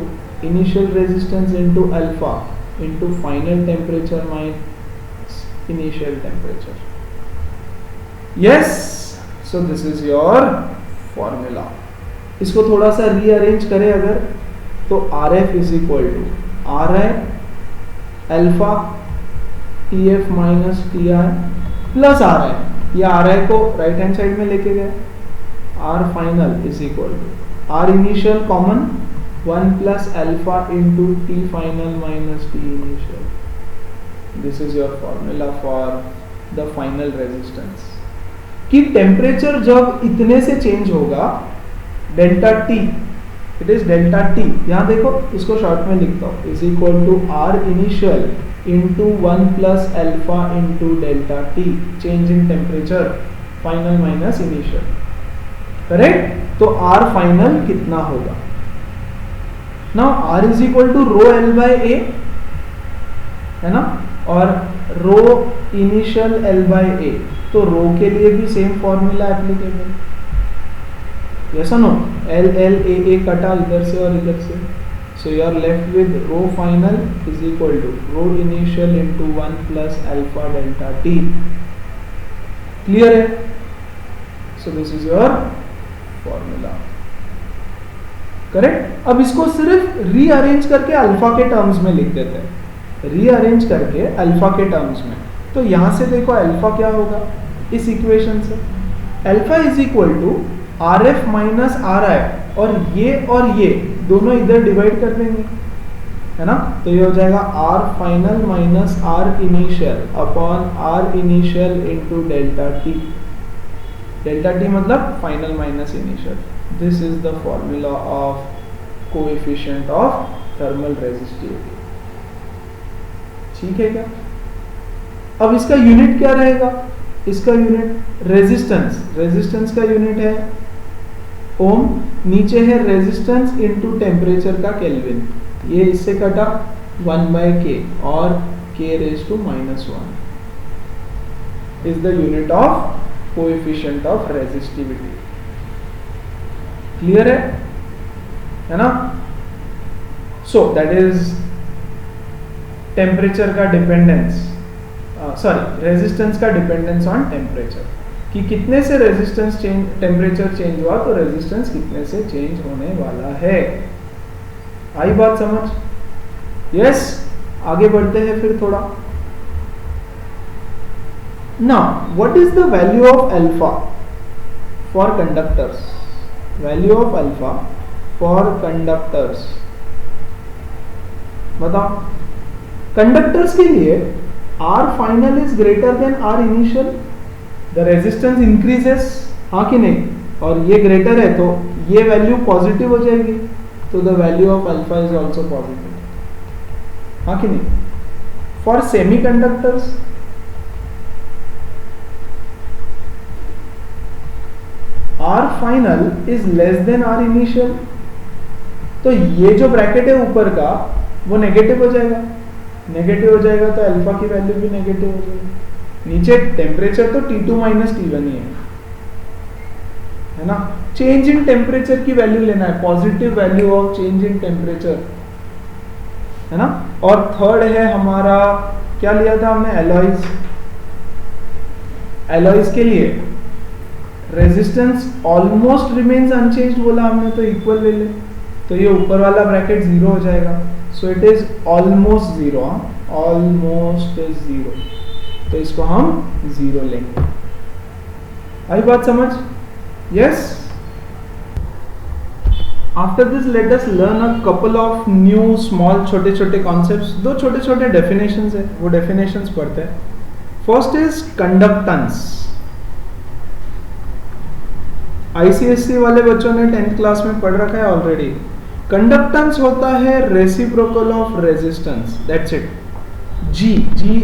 initial resistance into alpha into final temperature minus initial temperature. Yes, so this is your formula. इसको थोड़ा सा rearrange करें अगर, तो Rf is equal to Ri alpha Tf minus Ti plus Ri. ये Ri को right hand side में लेके गए. R final is equal to R initial common 1 plus alpha into T final minus T initial. This is your formula for the final resistance. कि temperature जब इतने से change होगा, delta T, it is delta T, यहां देखो इसको short में लिखता हूं, is equal to R initial into 1 plus alpha into delta T, change in temperature final minus initial, correct. तो आर फाइनल कितना होगा? Now R is equal to rho L by A, है ना, और rho initial L by A, तो rho के लिए भी same formula applicable, yes no, L L A कटा इधर से और इधर से, so you are left with rho final is equal to rho initial into 1 plus alpha delta T, clear है? So this is your formula, correct. अब इसको सिर्फ रीअरेंज करके अल्फा के टर्म्स में लिख देते हैं, रीअरेंज करके अल्फा के टर्म्स में, तो यहां से देखो अल्फा क्या होगा इस इक्वेशन से, alpha is equal to R F minus R I, और ये दोनों इधर डिवाइड कर देंगे, है ना, तो ये हो जाएगा R final minus R initial upon R initial into delta T, delta T मतलब final minus initial. This is the formula of coefficient of thermal resistivity, ठीक है क्या? अब इसका यूनिट क्या रहेगा? इसका यूनिट रेजिस्टेंस, रेजिस्टेंस का यूनिट है ओम, नीचे है रेजिस्टेंस इनटू टेम्परेचर का केल्विन, ये इससे कटा 1 बाय के और k raise to -1 is the unit of coefficient of resistivity, clear है ना? सो दैट इज टेम्परेचर का डिपेंडेंस, सॉरी रेजिस्टेंस का डिपेंडेंस ऑन टेम्परेचर, कि कितने से रेजिस्टेंस चेंज, टेम्परेचर चेंज हुआ तो रेजिस्टेंस कितने से चेंज होने वाला है। आई बात समझ? यस, आगे बढ़ते हैं फिर थोड़ा। Now what is the value of alpha for conductors? Value of alpha for conductors बताओ। कंडक्टर्स के लिए R final is greater then R initial, the resistance increases, हाँ कि नहीं, और ये ग्रेटर है तो ये वैल्यू पॉजिटिव हो जाएगी, तो the value of alpha is also positive, हाँ कि नहीं। For semi conductors R final is less than R initial, तो ये जो ब्रैकेट है ऊपर का वो नेगेटिव हो जाएगा, नेगेटिव हो जाएगा तो अल्फा की वैल्यू भी नेगेटिव हो जाएगी। नीचे टेम्परेचर तो T2 माइनस T1 ही है ना। चेंज इन टेम्परेचर की वैल्यू लेना है, positive value of change in temperature, है ना। और थर्ड है हमारा, क्या लिया था हमने, एलॉयज। एलॉयज के लिए रेजिस्टेंस ऑलमोस्ट रिमेन्स अनचेंज्ड बोला हमने, तो इक्वल ले ले, तो ये ऊपर वाला ब्रैकेट जीरो हो जाएगा, सो it is almost zero, almost zero, तो इसको हम जीरो लेंगे। आई बात समझ? Yes. After this let us learn a couple of new small छोटे छोटे कॉन्सेप्ट्स, दो छोटे छोटे डेफिनेशंस है, वो डेफिनेशंस पढ़ते हैं। First is conductance. आईसीएससी वाले बच्चों ने 10th क्लास में पढ़ रखा है ऑलरेडी। कंडक्टेंस होता है reciprocal of resistance, that's it. G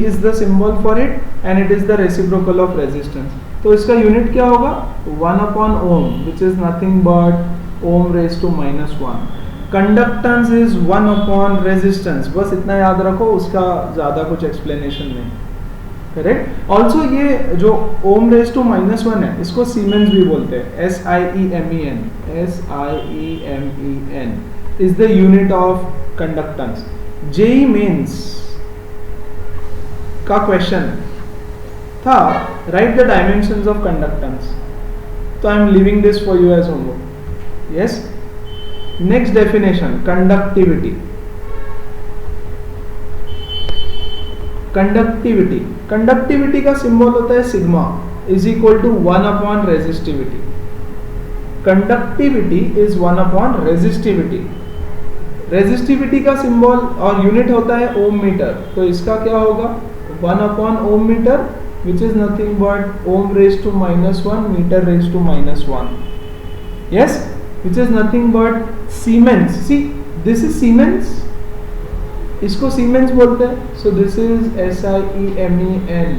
is the symbol for it and it is the reciprocal of resistance. तो इसका यूनिट क्या होगा, 1 upon ohm, which is nothing but ohm raise to -1। Conductance is 1 upon resistance, बस इतना याद रखो, उसका ज्यादा कुछ एक्सप्लेनेशन नहीं, करेक्ट। ऑल्सो ये जो ओम रेज टू -1 है, इसको सीमेंस भी बोलते हैं, SIEMEN, SIEMEN is the unit of conductance. JEE Mains का क्वेश्चन था, write the dimensions of conductance, तो I am leaving this for you as homework. Yes. Next definition, conductivity. Conductivity, conductivity का symbol होता है sigma is equal to 1 upon resistivity. Conductivity is 1 upon resistivity. Resistivity का symbol और unit होता है ohm metre, तो इसका क्या होगा, 1 upon ohm metre which is nothing but ohm raised to -1, meter raised to -1. Yes, which is nothing but Siemens. See, this is Siemens, इसको Siemens बोलते हैं. So this is SIEMEN,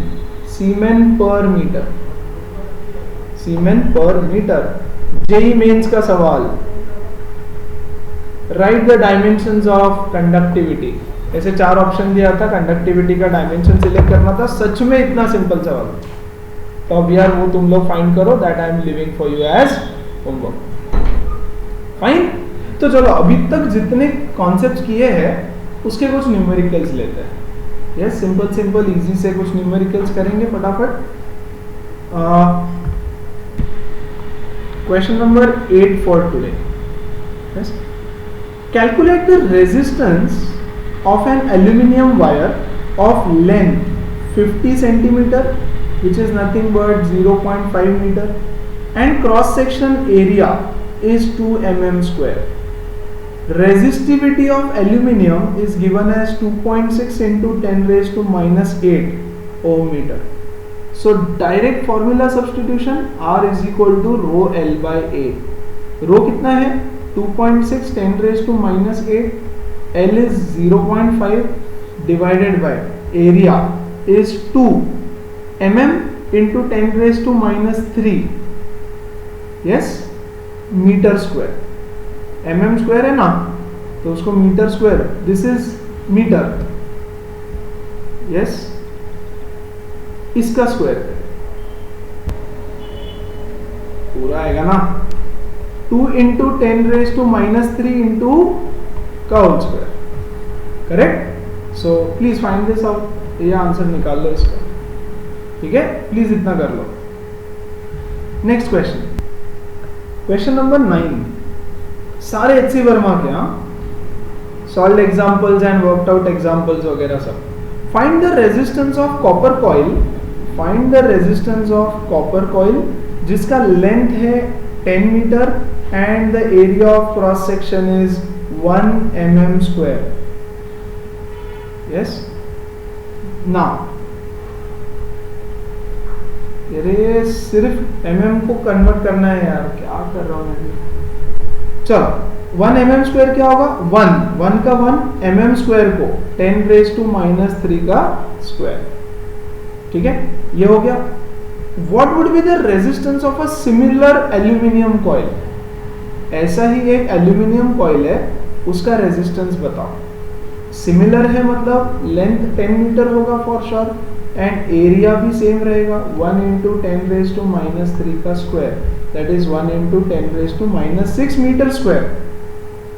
Siemen per meter. Siemen per meter. JEE mains का सवाल, write the dimensions of conductivity. ऐसे 4 option दिया था, conductivity का dimension select करना था. सच में इतना सिंपल सवाल. तो अब यार वो तुम लोग फाइंड करो, that I am leaving for you as homework. Fine. तो चलो अभी तक जितने कॉन्सेप्ट्स किए हैं उसके कुछ न्यूमेरिकल्स लेते हैं. यस, सिंपल सिंपल इजी से कुछ न्यूमेरिकल्स करेंगे फटाफट. Question number 8 for today. Yes, calculate the resistance of an aluminum wire of length 50 centimeter, which is nothing but 0.5 meter, and cross section area is 2 mm square. Resistivity of aluminum is given as 2.6 into 10 raised to -8 ohm meter. So direct formula substitution, R is equal to rho L by A. Rho कितना है? 2.6 10 raised to -8, L is 0.5 divided by area is 2 mm into 10 raised to -3. Yes, meter square. mm square है ना, तो उसको meter square, this is meter. Yes, इसका square पूरा आएगा ना, 2 into 10 raised to -3 into का whole square. Correct. So please find this out. ये आंसर निकाल लो इसका. ठीक है, प्लीज इतना कर लो. Next question, question number 9. सारे HC वर्मा के, solved examples and worked out examples वगैरह सब. Find the resistance of copper coil. Find the resistance of copper coil जिसका लेंथ है 10 metre and the area of cross section is 1 mm square. Yes, now ये सिर्फ mm को convert करना है यार, क्या कर रहा हूं मैं. चलो 1 mm स्क्वायर क्या होगा? 1 का 1 mm स्क्वायर को 10 रेज टू -3 का स्क्वायर. ठीक है, ये हो गया. What would be the resistance of a similar aluminium coil? ऐसा ही एक एल्यूमिनियम कॉइल है, उसका रेजिस्टेंस बताओ. सिमिलर है मतलब लेंथ 10 मीटर होगा फॉर श्योर, एंड एरिया भी सेम रहेगा, 1 into 10 raised to -3 का square, that is 1 into 10 raised to -6 metre square.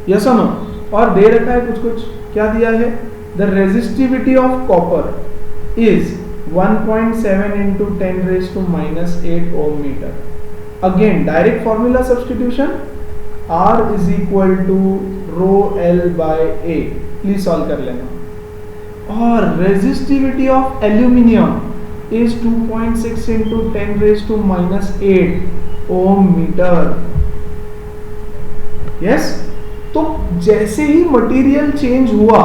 Yes और नो? और दे रखा है कुछ कुछ. क्या दिया है? The resistivity of copper is 1.7 into 10 raised to -8 ohm meter. Again direct formula substitution, R is equal to rho L by A. Please solve कर लेना. और resistivity of aluminium is 2.6 into 10 raised to -8 ohm meter. Yes, तो जैसे ही material change हुआ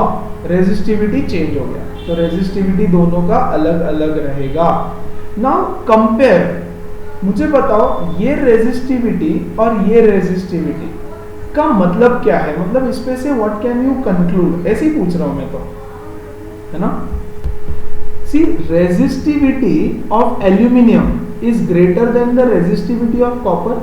resistivity change हो गया. तो resistivity दोनों का अलग अलग रहेगा. Now compare. मुझे बताओ ये रेजिस्टिविटी और ये रेजिस्टिविटी का मतलब क्या है, मतलब इसमें से व्हाट कैन यू कंक्लूड. ऐसे ही पूछ रहा हूं मैं तो, है ना. See, resistivity of aluminium is greater than the resistivity of copper.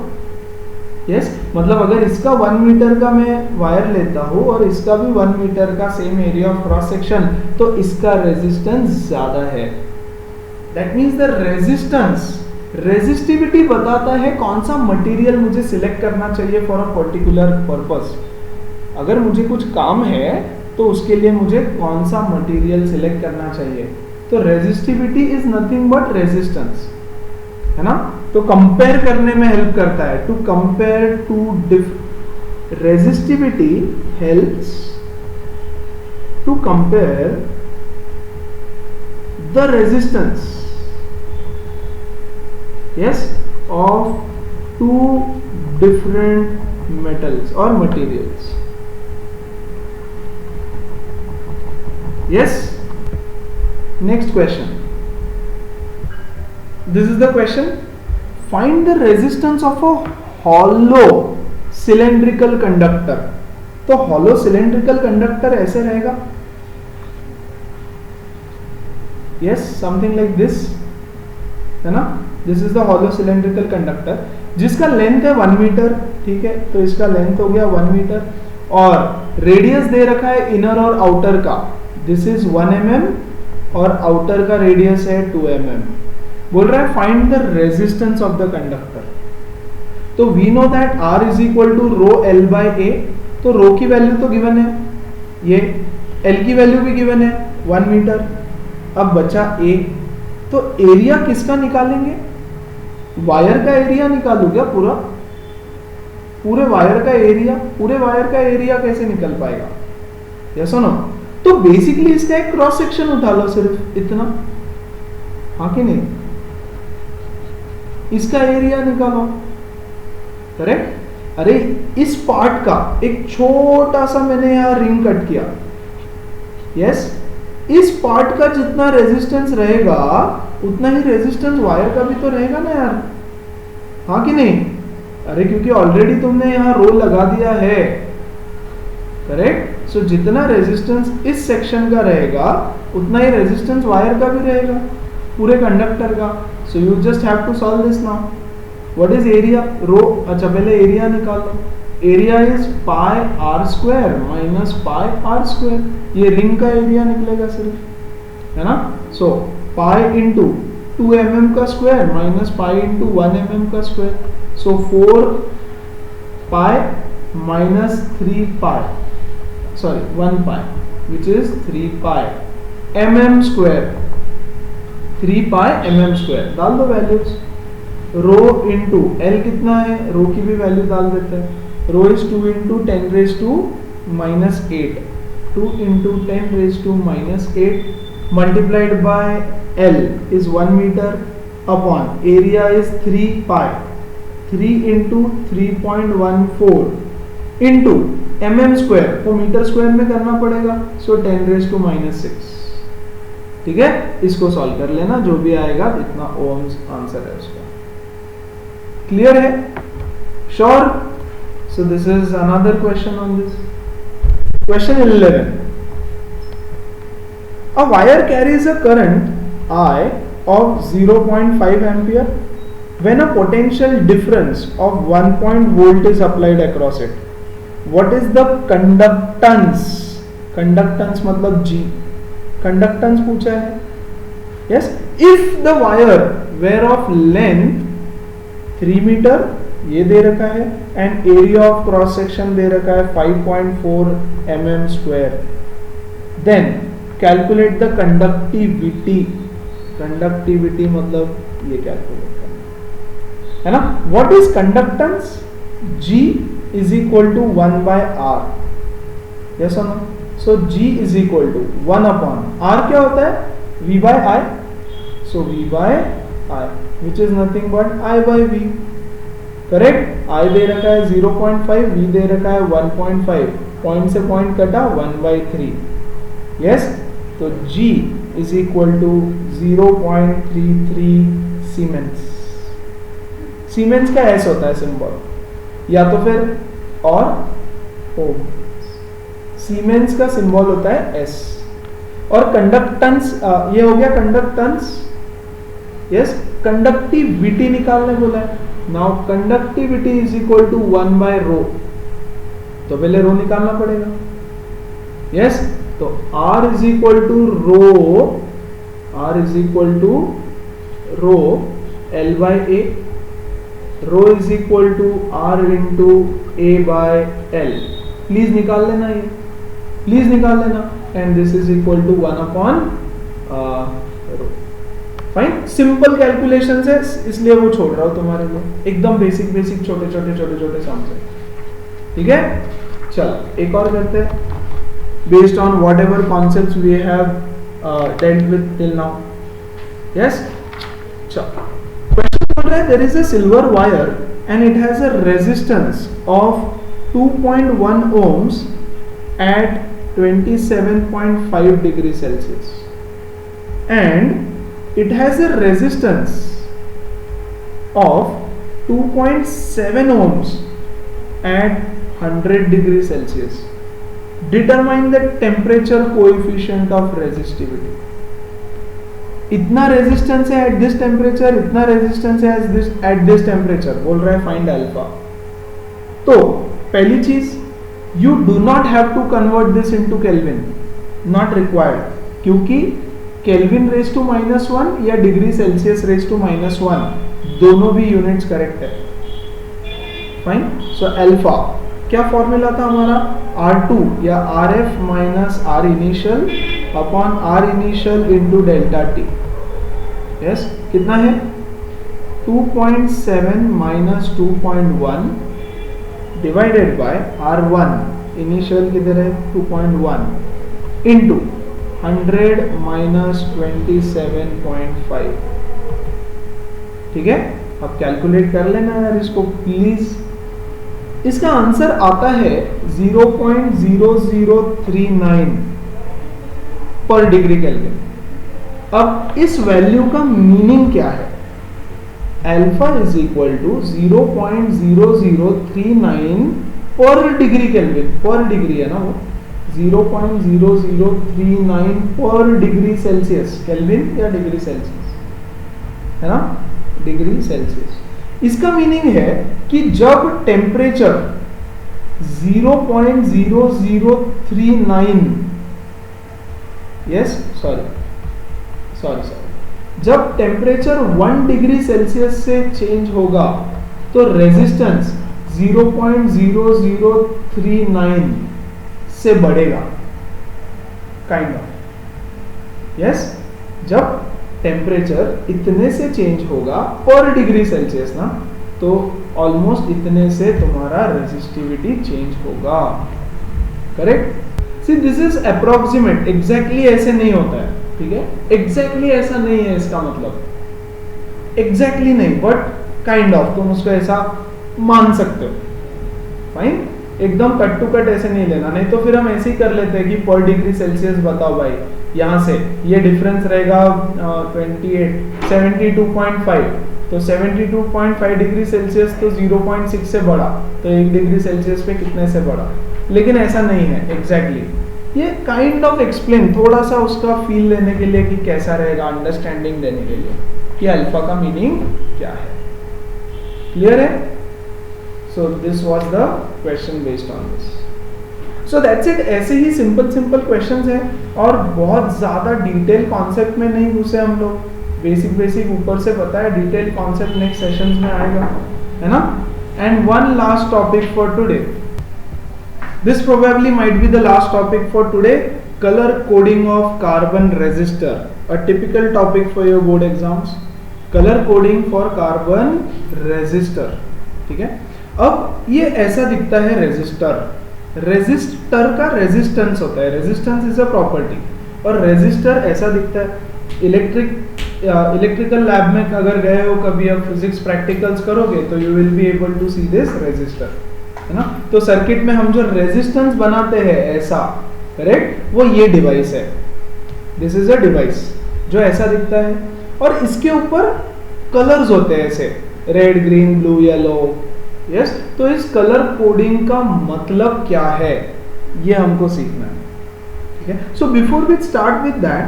Yes, मतलब अगर इसका 1 मीटर का मैं वायर लेता हूं और इसका भी 1 मीटर का same area of cross section, तो इसका रेजिस्टेंस ज्यादा है. That means the resistance, resistivity बताता है कौन सा मटेरियल मुझे सिलेक्ट करना चाहिए फॉर अ पर्टिकुलर पर्पस. अगर मुझे कुछ काम है तो उसके लिए मुझे कौन सा मटेरियल सिलेक्ट करना चाहिए. तो resistivity is nothing but resistance, है ना. तो कंपेयर करने में हेल्प करता है. To compare to resistivity helps to compare the resistance, yes, of two different metals or materials. Yes, next question. This is the question, find the resistance of a hollow cylindrical conductor. तो hollow cylindrical conductor ऐसे रहेगा, yes something like this, है ना। This is the hollow cylindrical conductor जिसका length है 1 metre, ठीक है। तो इसका लेंथ हो गया 1 मीटर और रेडियस दे रखा है इनर और आउटर का, दिस इज 1 mm और आउटर का रेडियस है 2 mm। बोल रहा है find the resistance of the conductor. तो we know that R is equal to rho L by A। तो रो की वैल्यू तो गिवन है, ये L की वैल्यू भी गिवन है 1 मीटर। अब बचा A, तो एरिया किसका निकालेंगे? वायर का एरिया निकालू क्या? पूरे वायर का एरिया, पूरे वायर का एरिया कैसे निकल पाएगा? यस और नो? तो बेसिकली इसका एक क्रॉस सेक्शन उठा लो, सिर्फ इतना, हाँ कि नहीं, इसका एरिया निकालो, करेक्ट। अरे इस पार्ट का एक छोटा सा मैंने यहां रिंग कट किया, यस, इस पार्ट का जितना रेजिस्टेंस रहेगा उतना ही रेजिस्टेंस वायर का भी तो रहेगा ना यार, हाँ कि नहीं? अरे क्योंकि ऑलरेडी तुमने यहां रो लगा दिया है, करेक्ट। सो जितना रेजिस्टेंस इस सेक्शन का रहेगा उतना ही रेजिस्टेंस वायर का भी रहेगा, पूरे कंडक्टर का। So you just have to solve this now. What is area? Rho, अच्छा पहले एरिया निकालो। Area is pi r square minus pi r square, ये रिंग का एरिया निकलेगा सिर्फ, है ना। सो पाई इंटू 2 mm का square minus pi into 1 mm का square, so 4 pi minus 3 pi, sorry 1 pi which is 3 pi mm square, 3 pi mm square. डाल दो वैल्यूज, रो इंटू एल कितना है, रो की भी वैल्यू डाल देते हैं। Rho is 2 into 10 raise to minus 8, 2 into 10 raise to minus 8 multiplied by L is 1 metre upon area is 3 pi, 3 into 3.14 into mm square, तो मीटर स्क्वायर में करना पड़ेगा, सो 10 रेज टू माइनस 6, ठीक है। इसको सॉल्व कर लेना, जो भी आएगा इतना ओम्स आंसर है उसका। क्लियर है? Sure? So this is another question on this. Question 11, a wire carries a current I of 0.5 ampere when a potential difference of 1 volt is applied across it. What is the conductance? Conductance मतलब G, conductance पूछा है। Yes, if the wire were of length 3 metre, ये दे रखा है, and area of cross section दे रखा है 5.4 mm square, then calculate the conductivity. Conductivity मतलब ये कैलकुलेट करना है ना। What is conductance? G is equal to 1 by R, yes और no? So G is equal to 1 upon R क्या होता है? V by I, so V by I which is nothing but I by V, correct. I दे रखा है 0.5, V दे रखा है 1.5, point से point कटा 1/3, यस। तो G is equal to 0.33 siemens. Siemens का S होता है सिंबल, या तो फिर और ओम, सीमेंस का सिंबल होता है S। और कंडक्टेंस, ये हो गया कंडक्टेंस, यस। कंडक्टिविटी निकालने बोला है। Now conductivity is equal to 1 by rho, तो पहले रो निकालना पड़ेगा, यस। तो R is equal to rho, R is equal to rho L by A, rho is equal to R into A by L। Please निकाल लेना, ये please निकाल लेना, and this is equal to 1 upon rho. Fine, simple calculation है, इसलिए वो छोड़ रहा हूं तुम्हारे लिए, एकदम बेसिक बेसिक छोटे छोटे छोटे छोटे सम से, ठीक है। चलो एक और करते हैं, based on whatever concepts we have dealt with till now, yes. चलो क्वेश्चन बोल रहा है, there is a silver wire and it has a resistance of 2.1 ohms at 27.5 degrees Celsius, and it has a resistance of 2.7 ohms at 100 degrees Celsius. Determine the temperature coefficient of resistivity. इतना resistance है at this temperature, इतना resistance है at this temperature, बोल रहा है find alpha. तो पहली चीज, you do not have to convert this into kelvin, not required, क्योंकि केल्विन रेज टू -1 या डिग्री सेल्सियस रेज टू -1 दोनों भी यूनिट्स करेक्ट है. फाइन. सो अल्फा क्या फॉर्मूला था हमारा, R2 या RF minus R initial upon R initial into delta T. Yes, कितना है 2.7 minus 2.1 divided by R1 initial किधर है 2.1 इंटू 100 माइनस 27.5. ठीक है, अब कैलकुलेट कर लेना यार इसको प्लीज. इसका आंसर आता है 0.0039 पर डिग्री केल्विन. अब इस वैल्यू का मीनिंग क्या है, अल्फा इज इक्वल टू 0.0039 पर डिग्री केल्विन, पर डिग्री है ना वो, 0.0039 पर डिग्री सेल्सियस, केल्विन या डिग्री सेल्सियस है ना, डिग्री सेल्सियस. इसका मीनिंग है कि जब टेम्परेचर 0.0039, यस सॉरी, जब टेम्परेचर 1 डिग्री सेल्सियस से चेंज होगा तो रेजिस्टेंस 0.0039 से बढ़ेगा, काइंड ऑफ. यस, जब टेम्परेचर इतने से चेंज होगा पर डिग्री सेल्सियस ना, तो ऑलमोस्ट इतने से तुम्हारा रेजिस्टिविटी चेंज होगा. Correct. See this is approximate, exactly ऐसे नहीं होता है. ठीक है, एग्जैक्टली ऐसा नहीं है इसका मतलब, एग्जैक्टली नहीं, बट काइंड ऑफ तुम उसको ऐसा मान सकते हो. फाइन. एकदम कट टू कट ऐसे नहीं लेना, नहीं तो फिर हम ऐसे ही कर लेते हैं कि पर डिग्री सेल्सियस बताओ भाई, यहाँ से ये डिफरेंस रहेगा 72.5, तो 72.5 डिग्री सेल्सियस तो 0.6 से बढ़ा, तो 1 डिग्री सेल्सियस पे कितने से बढ़ा. लेकिन ऐसा नहीं है एग्जैक्टली. ये काइंड ऑफ एक्सप्लेन, थोड़ा सा उसका फील लेने के लिए कि कैसा रहेगा, अंडरस्टैंडिंग देने के लिए कि अल्फा का मीनिंग क्या है. क्लियर है. So this was the question based on this. So that's it. ऐसे ही सिंपल क्वेश्चंस हैं और बहुत ज्यादा डिटेल कॉन्सेप्ट में नहीं घुसे हम लोग, बेसिक ऊपर से पता है, डिटेल कॉन्सेप्ट नेक्स्ट सेशंस में आएगा, है ना. And one last topic for today, this probably might be the last topic for today, color coding of carbon resistor, a typical topic for your board exams, color coding for carbon resistor. ठीक है. अब ये ऐसा दिखता है resistor. Resistor का resistance होता है, रेजिस्टेंस इज अ प्रॉपर्टी, और रेजिस्टर ऐसा दिखता है. इलेक्ट्रिकल लैब में अगर गए हो कभी, अब फिजिक्स प्रैक्टिकल्स करोगे तो you will be able to see this resistor, है ना. तो सर्किट में हम जो रेजिस्टेंस बनाते हैं ऐसा, करेक्ट, वो ये डिवाइस है. दिस इज अ डिवाइस जो ऐसा दिखता है, और इसके ऊपर कलर्स होते हैं ऐसे, red, green, blue, yellow. Yes, तो इस कलर कोडिंग का मतलब क्या है ये हमको सीखना है. ठीक है. So before we start with that,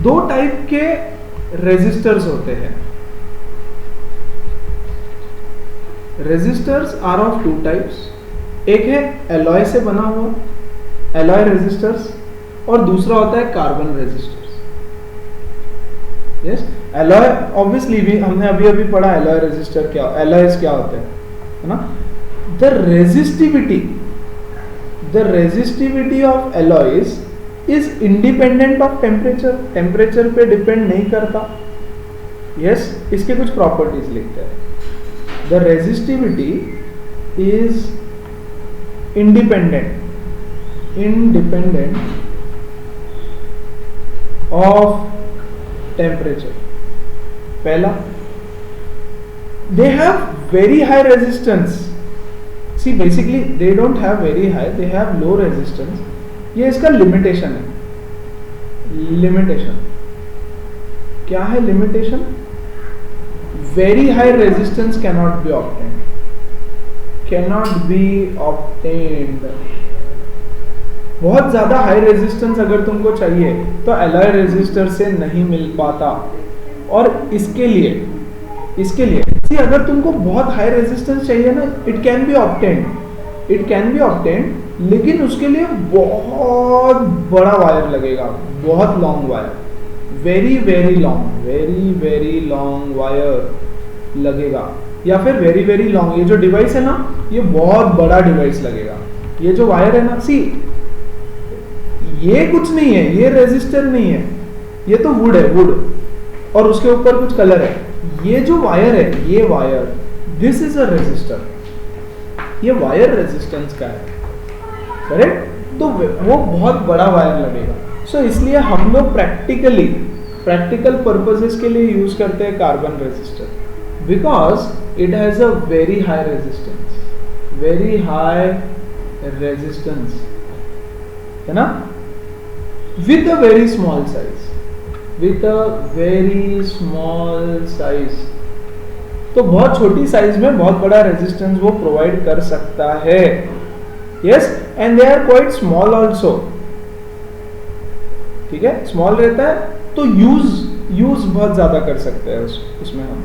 दो टाइप के रेजिस्टर्स होते हैं. Resistors are of two types. एक है एलॉय से बना हुआ, एलॉय रेजिस्टर्स, और दूसरा होता है carbon resistors. Yes, alloy obviously भी हमने अभी पढ़ा, एलॉय रेजिस्टर क्या, एलॉयज क्या होते हैं, है ना. The resistivity of alloys is independent of temperature. Temperature पे डिपेंड नहीं करता. यस, इसके कुछ प्रॉपर्टीज लिखते हैं. The resistivity is independent of temperature. पहला, they have very high resistance. See, basically they don't have very high, they have low resistance. ये इसका लिमिटेशन है. लिमिटेशन क्या है? Limitation, very high resistance cannot be obtained. Cannot be obtained. बहुत ज्यादा high resistance अगर तुमको चाहिए तो एलॉय रेजिस्टर से नहीं मिल पाता। और इसके लिए अगर तुमको बहुत हाई रेजिस्टेंस चाहिए ना, इट कैन बी ऑब्टेन्ड, लेकिन उसके लिए बहुत बड़ा वायर लगेगा, बहुत long wire, very long wire लगेगा, या फिर वेरी लॉन्ग। ये जो डिवाइस है ना, ये बहुत बड़ा डिवाइस लगेगा। ये जो वायर है ना, सी ये कुछ नहीं है, ये रेजिस्टर नहीं है, ये तो वुड है, वुड, और उसके ऊपर कुछ कलर है। ये जो वायर है, ये wire, this is a resistor, ये वायर रेजिस्टेंस का है, करेक्ट? तो वो बहुत बड़ा वायर लगेगा। सो इसलिए हम लोग प्रैक्टिकल पर्पसेस के लिए यूज करते हैं carbon resistor, because it has a very high resistance, है ना, with a very small size, तो बहुत छोटी साइज में बहुत बड़ा रेजिस्टेंस वो प्रोवाइड कर सकता है। Yes, and they are quite small also, ठीक है, स्मॉल रहता है तो यूज बहुत ज्यादा कर सकते हैं उसमें हम,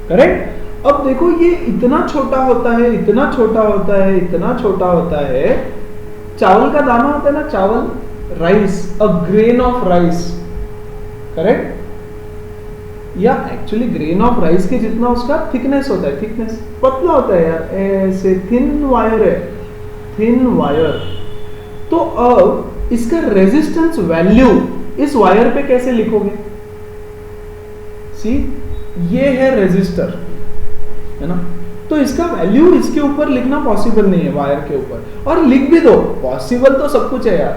करेक्ट? अब देखो, ये इतना छोटा होता है, चावल का दाना होता है ना, चावल, rice, a grain of rice, correct? या एक्चुअली ग्रेन ऑफ राइस के जितना उसका थिकनेस होता है, थिकनेस पतला होता है यार, ऐसे थिन वायर। तो अब इसका रेजिस्टेंस वैल्यू इस वायर पे कैसे लिखोगे? सी, ये है रेजिस्टर, है ना, तो इसका वैल्यू इसके ऊपर लिखना पॉसिबल नहीं है, वायर के ऊपर। और लिख भी दो, पॉसिबल तो सब कुछ है यार,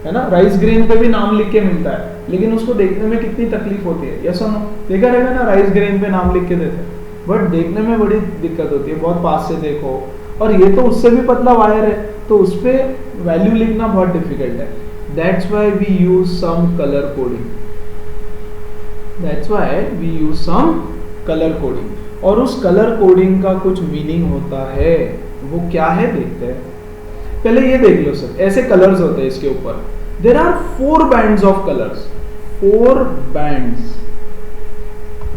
है ना, राइस ग्रेन पे भी नाम लिख के मिलता है, लेकिन उसको देखने में कितनी तकलीफ होती है। यस और नो? देखा रहेगा ना, राइस ग्रेन पे नाम लिख के देते हैं, बट देखने में बड़ी दिक्कत होती है, बहुत पास से देखो। और ये तो उससे भी पतला वायर है, तो उस पर वैल्यू लिखना बहुत डिफिकल्ट है। That's why we use some colour coding, और उस कलर कोडिंग का कुछ मीनिंग होता है। वो क्या है देखते हैं। पहले ये देख लो सर, ऐसे कलर्स होते हैं इसके ऊपर, there are 4 bands of colours, 4 bands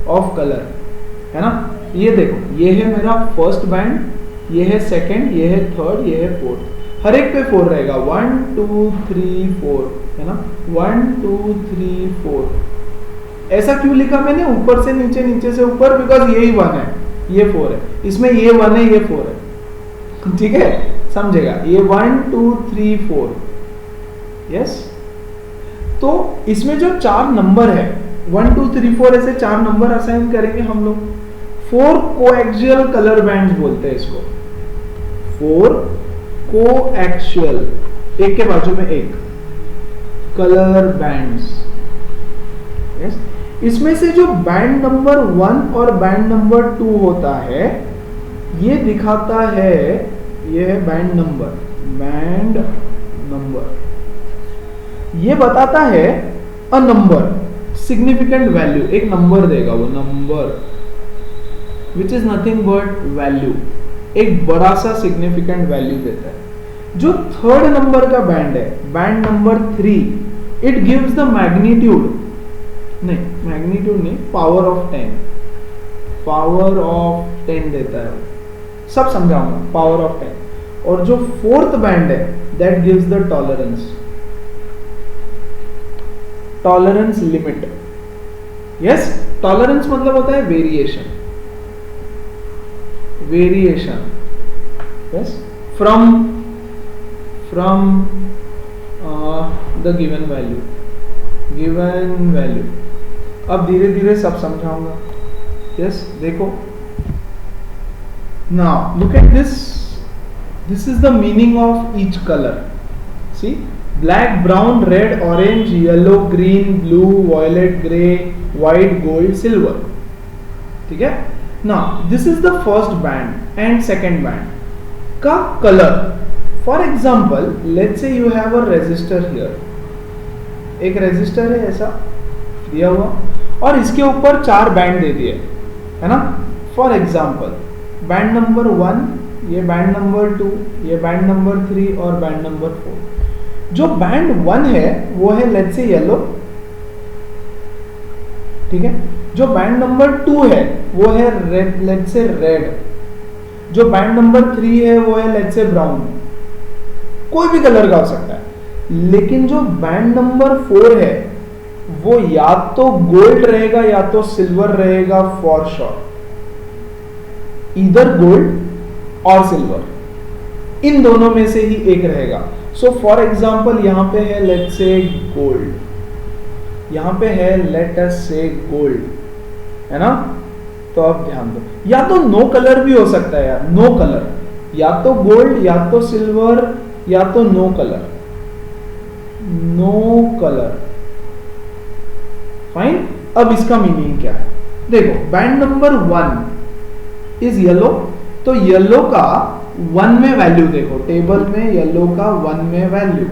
of colour, है ना। ये देखो, ये है मेरा फर्स्ट बैंड, ये है सेकंड, ये है थर्ड, ये है फोर्थ, हर एक पे 4 रहेगा, 1 2 3 4, है ना, 1 2 3 4। ऐसा क्यों लिखा मैंने, ऊपर से नीचे, नीचे से ऊपर, बिकॉज यही 1 है, ये 4 है, इसमें ये 1 है, ये 4 है, ठीक है, समझेगा। ये 1 2 3 4, यस। तो इसमें जो 4 नंबर है, 1 2 3 4, ऐसे 4 नंबर असाइन करेंगे हम लोग। 4 कोएक्सियल कलर बैंड्स बोलते हैं इसको, 4 कोएक्सियल, एक के बाजू में एक, कलर बैंड्स, यस। इसमें से जो बैंड नंबर 1 और बैंड नंबर 2 होता है, ये दिखाता है, ये है बैंड नंबर, ये बताता है अ नंबर, सिग्निफिकेंट वैल्यू, एक नंबर देगा वो number, which is nothing but value, एक बड़ा सा सिग्निफिकेंट वैल्यू देता है। जो थर्ड नंबर का बैंड है, band number 3, it gives the magnitude नहीं, पावर ऑफ 10 देता है, सब समझाऊंगा, पावर ऑफ 10। और जो फोर्थ बैंड है, that gives the tolerance limit. Yes, tolerance मतलब होता है variation, yes, from the given value. अब धीरे धीरे सब समझाऊंगा। यस, देखो, now look at this is the meaning of each color. See, black, brown, red, orange, yellow, green, blue, violet, gray, white, gold, silver, ठीक है। now this is the first band and second band का color. for example, let's say you have a resistor here, एक resistor है ऐसा दिया हुआ, और इसके ऊपर 4 बैंड दे दिए, है ना। फॉर एग्जाम्पल बैंड नंबर 1, ये बैंड नंबर 2, ये बैंड नंबर 3 और बैंड नंबर 4। जो बैंड 1 है वो है लेट्स से येलो, ठीक है। जो बैंड नंबर 2 है वो है रेड, लेट्स से रेड। जो बैंड नंबर 3 है वो है लेट्स से ब्राउन, कोई भी कलर का हो सकता है। लेकिन जो बैंड नंबर 4 है वो या तो गोल्ड रहेगा या तो सिल्वर रहेगा फॉर श्योर, ईदर गोल्ड और सिल्वर, इन दोनों में से ही एक रहेगा। सो फॉर एग्जांपल यहां पे है लेट्स से गोल्ड, यहां पे है लेट अस से गोल्ड, है ना। तो अब ध्यान दो, या तो नो कलर भी हो सकता है यार, नो कलर, या तो गोल्ड या तो सिल्वर या तो no colour, no colour, fine. अब इसका मीनिंग क्या है, देखो बैंड नंबर 1 इज येलो, तो येलो का 1 में वैल्यू देखो, टेबल में येलो का 1 में वैल्यू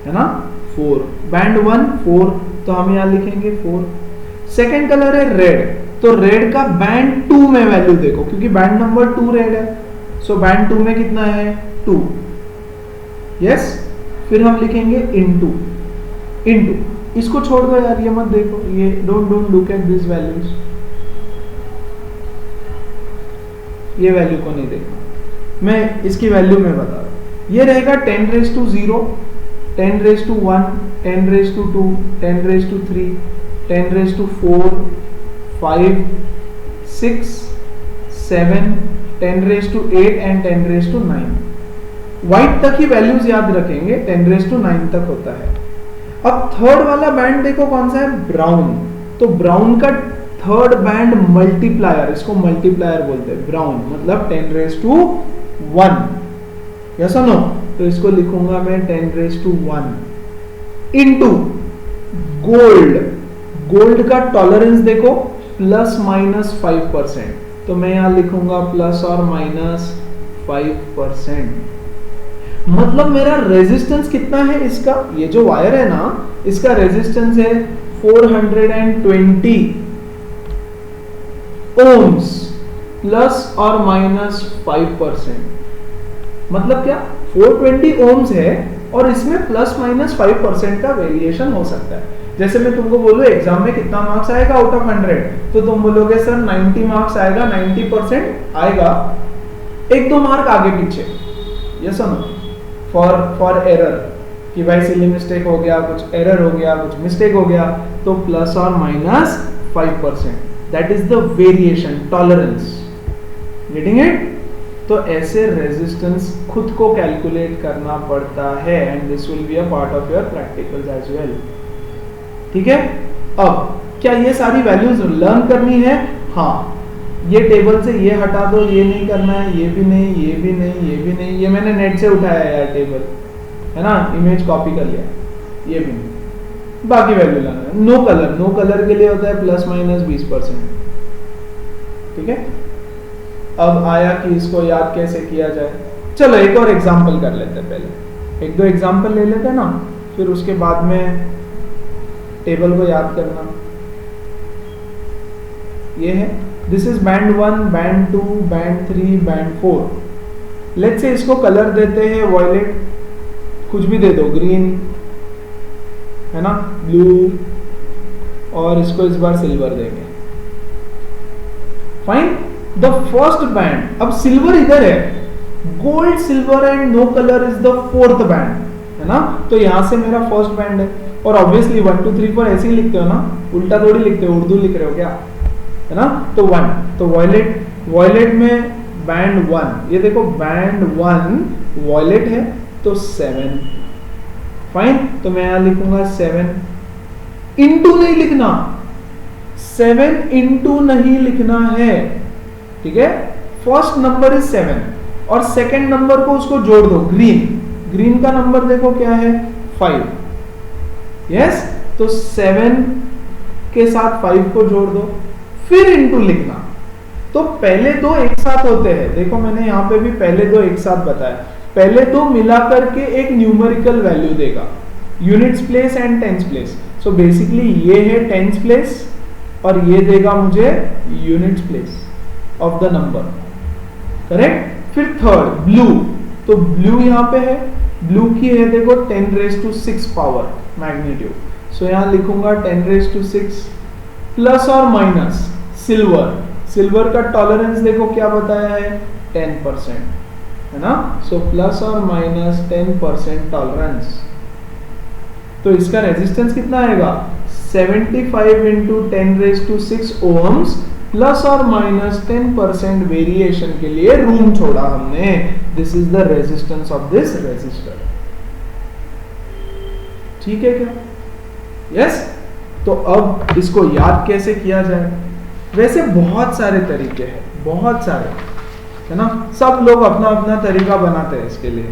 है ना 4, बैंड 1 4, तो हम यहां लिखेंगे 4। सेकेंड कलर है रेड, तो रेड का बैंड 2 में वैल्यू देखो, क्योंकि बैंड नंबर 2 रेड है, सो बैंड 2 में कितना है 2, यस। फिर हम लिखेंगे इनटू, इनटू, इसको छोड़ दो यार, ये मत देखो, ये don't look at this values, ये वैल्यू को नहीं देखना, मैं इसकी वैल्यू में बता रहा हूं। ये रहेगा 10 raise to 0, 10 raise to 1, 10 raise to 2, 10 raise to 3, 10 raise to 4, 5, 6, 7, 10 raise to 8 and 10 raise to 9। White तक ही वैल्यूज याद रखेंगे, 10 रेज टू 9 तक होता है। अब थर्ड वाला बैंड देखो कौन सा है, ब्राउन, तो ब्राउन का थर्ड बैंड मल्टीप्लायर, इसको मल्टीप्लायर बोलते हैं, ब्राउन मतलब 10 रेज टू 1, यस और नो। तो इसको लिखूंगा मैं 10 raise to 1 into gold, gold का टॉलरेंस देखो प्लस माइनस 5%, तो मैं यहां लिखूंगा प्लस और माइनस 5%। मतलब मेरा रेजिस्टेंस कितना है इसका, ये जो वायर है ना इसका रेजिस्टेंस है 420 ओम्स प्लस और माइनस 5%। मतलब क्या 420 ओम्स है और इसमें प्लस माइनस 5% का वेरिएशन हो सकता है। जैसे मैं तुमको बोलूं एग्जाम में कितना मार्क्स आएगा आउट ऑफ 100, तो तुम बोलोगे सर 90 मार्क्स आएगा, 90% आएगा, 1-2 मार्क आगे पीछे, यस और नो, फॉर एरर, कि भाई सिली मिस्टेक हो गया, कुछ एरर हो गया, कुछ मिस्टेक हो गया, तो प्लस और minus 5%, that is the variation tolerance, getting it. तो ऐसे रेजिस्टेंस खुद को कैलकुलेट करना पड़ता है and this will be a part of your practicals as well, ठीक है। अब क्या ये सारी वैल्यूज लर्न करनी है, हाँ, ये टेबल से ये हटा दो, ये नहीं करना है, ये भी नहीं, ये भी नहीं, ये भी नहीं, ये मैंने नेट से उठाया है यार टेबल, है ना, इमेज कॉपी कर लिया, ये भी नहीं, बाकी वैल्यू लाना है। नो कलर, नो कलर के लिए होता है प्लस माइनस 20%, ठीक है। अब आया कि इसको याद कैसे किया जाए, चलो एक और एग्जाम्पल कर लेते हैं, पहले 1-2 एग्जाम्पल ले लेते हैं ना, फिर उसके बाद में टेबल को याद करना। ये है, this is band 1, band 2, band 3, band 4। Let's say इसको कलर देते हैं वॉयलेट, कुछ भी दे दो, ग्रीन है ना, ब्लू, और इसको इस बार सिल्वर देंगे, फाइन। द फर्स्ट बैंड, अब सिल्वर इधर है, gold silver and no colour is the fourth band, है ना। तो यहां से मेरा फर्स्ट बैंड है, और ऑब्वियसली 1 2 3 4 ऐसे ही लिखते हो ना, उल्टा थोड़ी लिखते हो, उर्दू लिख रहे हो क्या, है ना। तो 1, तो वॉयलेट, वॉयलेट में बैंड 1, ये देखो बैंड 1 वॉयलेट है, तो 7, फाइन। तो मैं यहां लिखूंगा 7, इनटू नहीं लिखना, 7 इनटू नहीं लिखना है, ठीक है। फर्स्ट नंबर इज 7 और सेकंड नंबर को उसको जोड़ दो, ग्रीन, ग्रीन का नंबर देखो क्या है 5, यस। तो 7 के साथ 5 को जोड़ दो, फिर इनटू लिखना। तो पहले दो एक साथ होते हैं, देखो मैंने यहां पे भी पहले दो एक साथ बताया, पहले दो मिलाकर के एक न्यूमेरिकल वैल्यू देगा, units place and tens place. So basically ये है टेंस प्लेस और ये देगा मुझे units place of the number, correct. फिर थर्ड ब्लू, तो ब्लू यहाँ पे है, ब्लू की है देखो 10⁶ पावर मैग्नीट्यूड, सो यहाँ लिखूंगा 10⁶ प्लस और माइनस सिल्वर, सिल्वर का टॉलरेंस देखो क्या बताया है 10%, है ना, सो प्लस और माइनस 10% टॉलरेंस, तो इसका रेजिस्टेंस कितना आएगा 75 इंटू 10⁶ ओम्स, प्लस और माइनस 10% वेरिएशन के लिए रूम छोड़ा हमने, this is the resistance of this resistor, ठीक है क्या, यस। तो अब इसको याद कैसे किया जाए, वैसे बहुत सारे तरीके हैं, बहुत सारे, है ना, सब लोग अपना अपना तरीका बनाते हैं इसके लिए।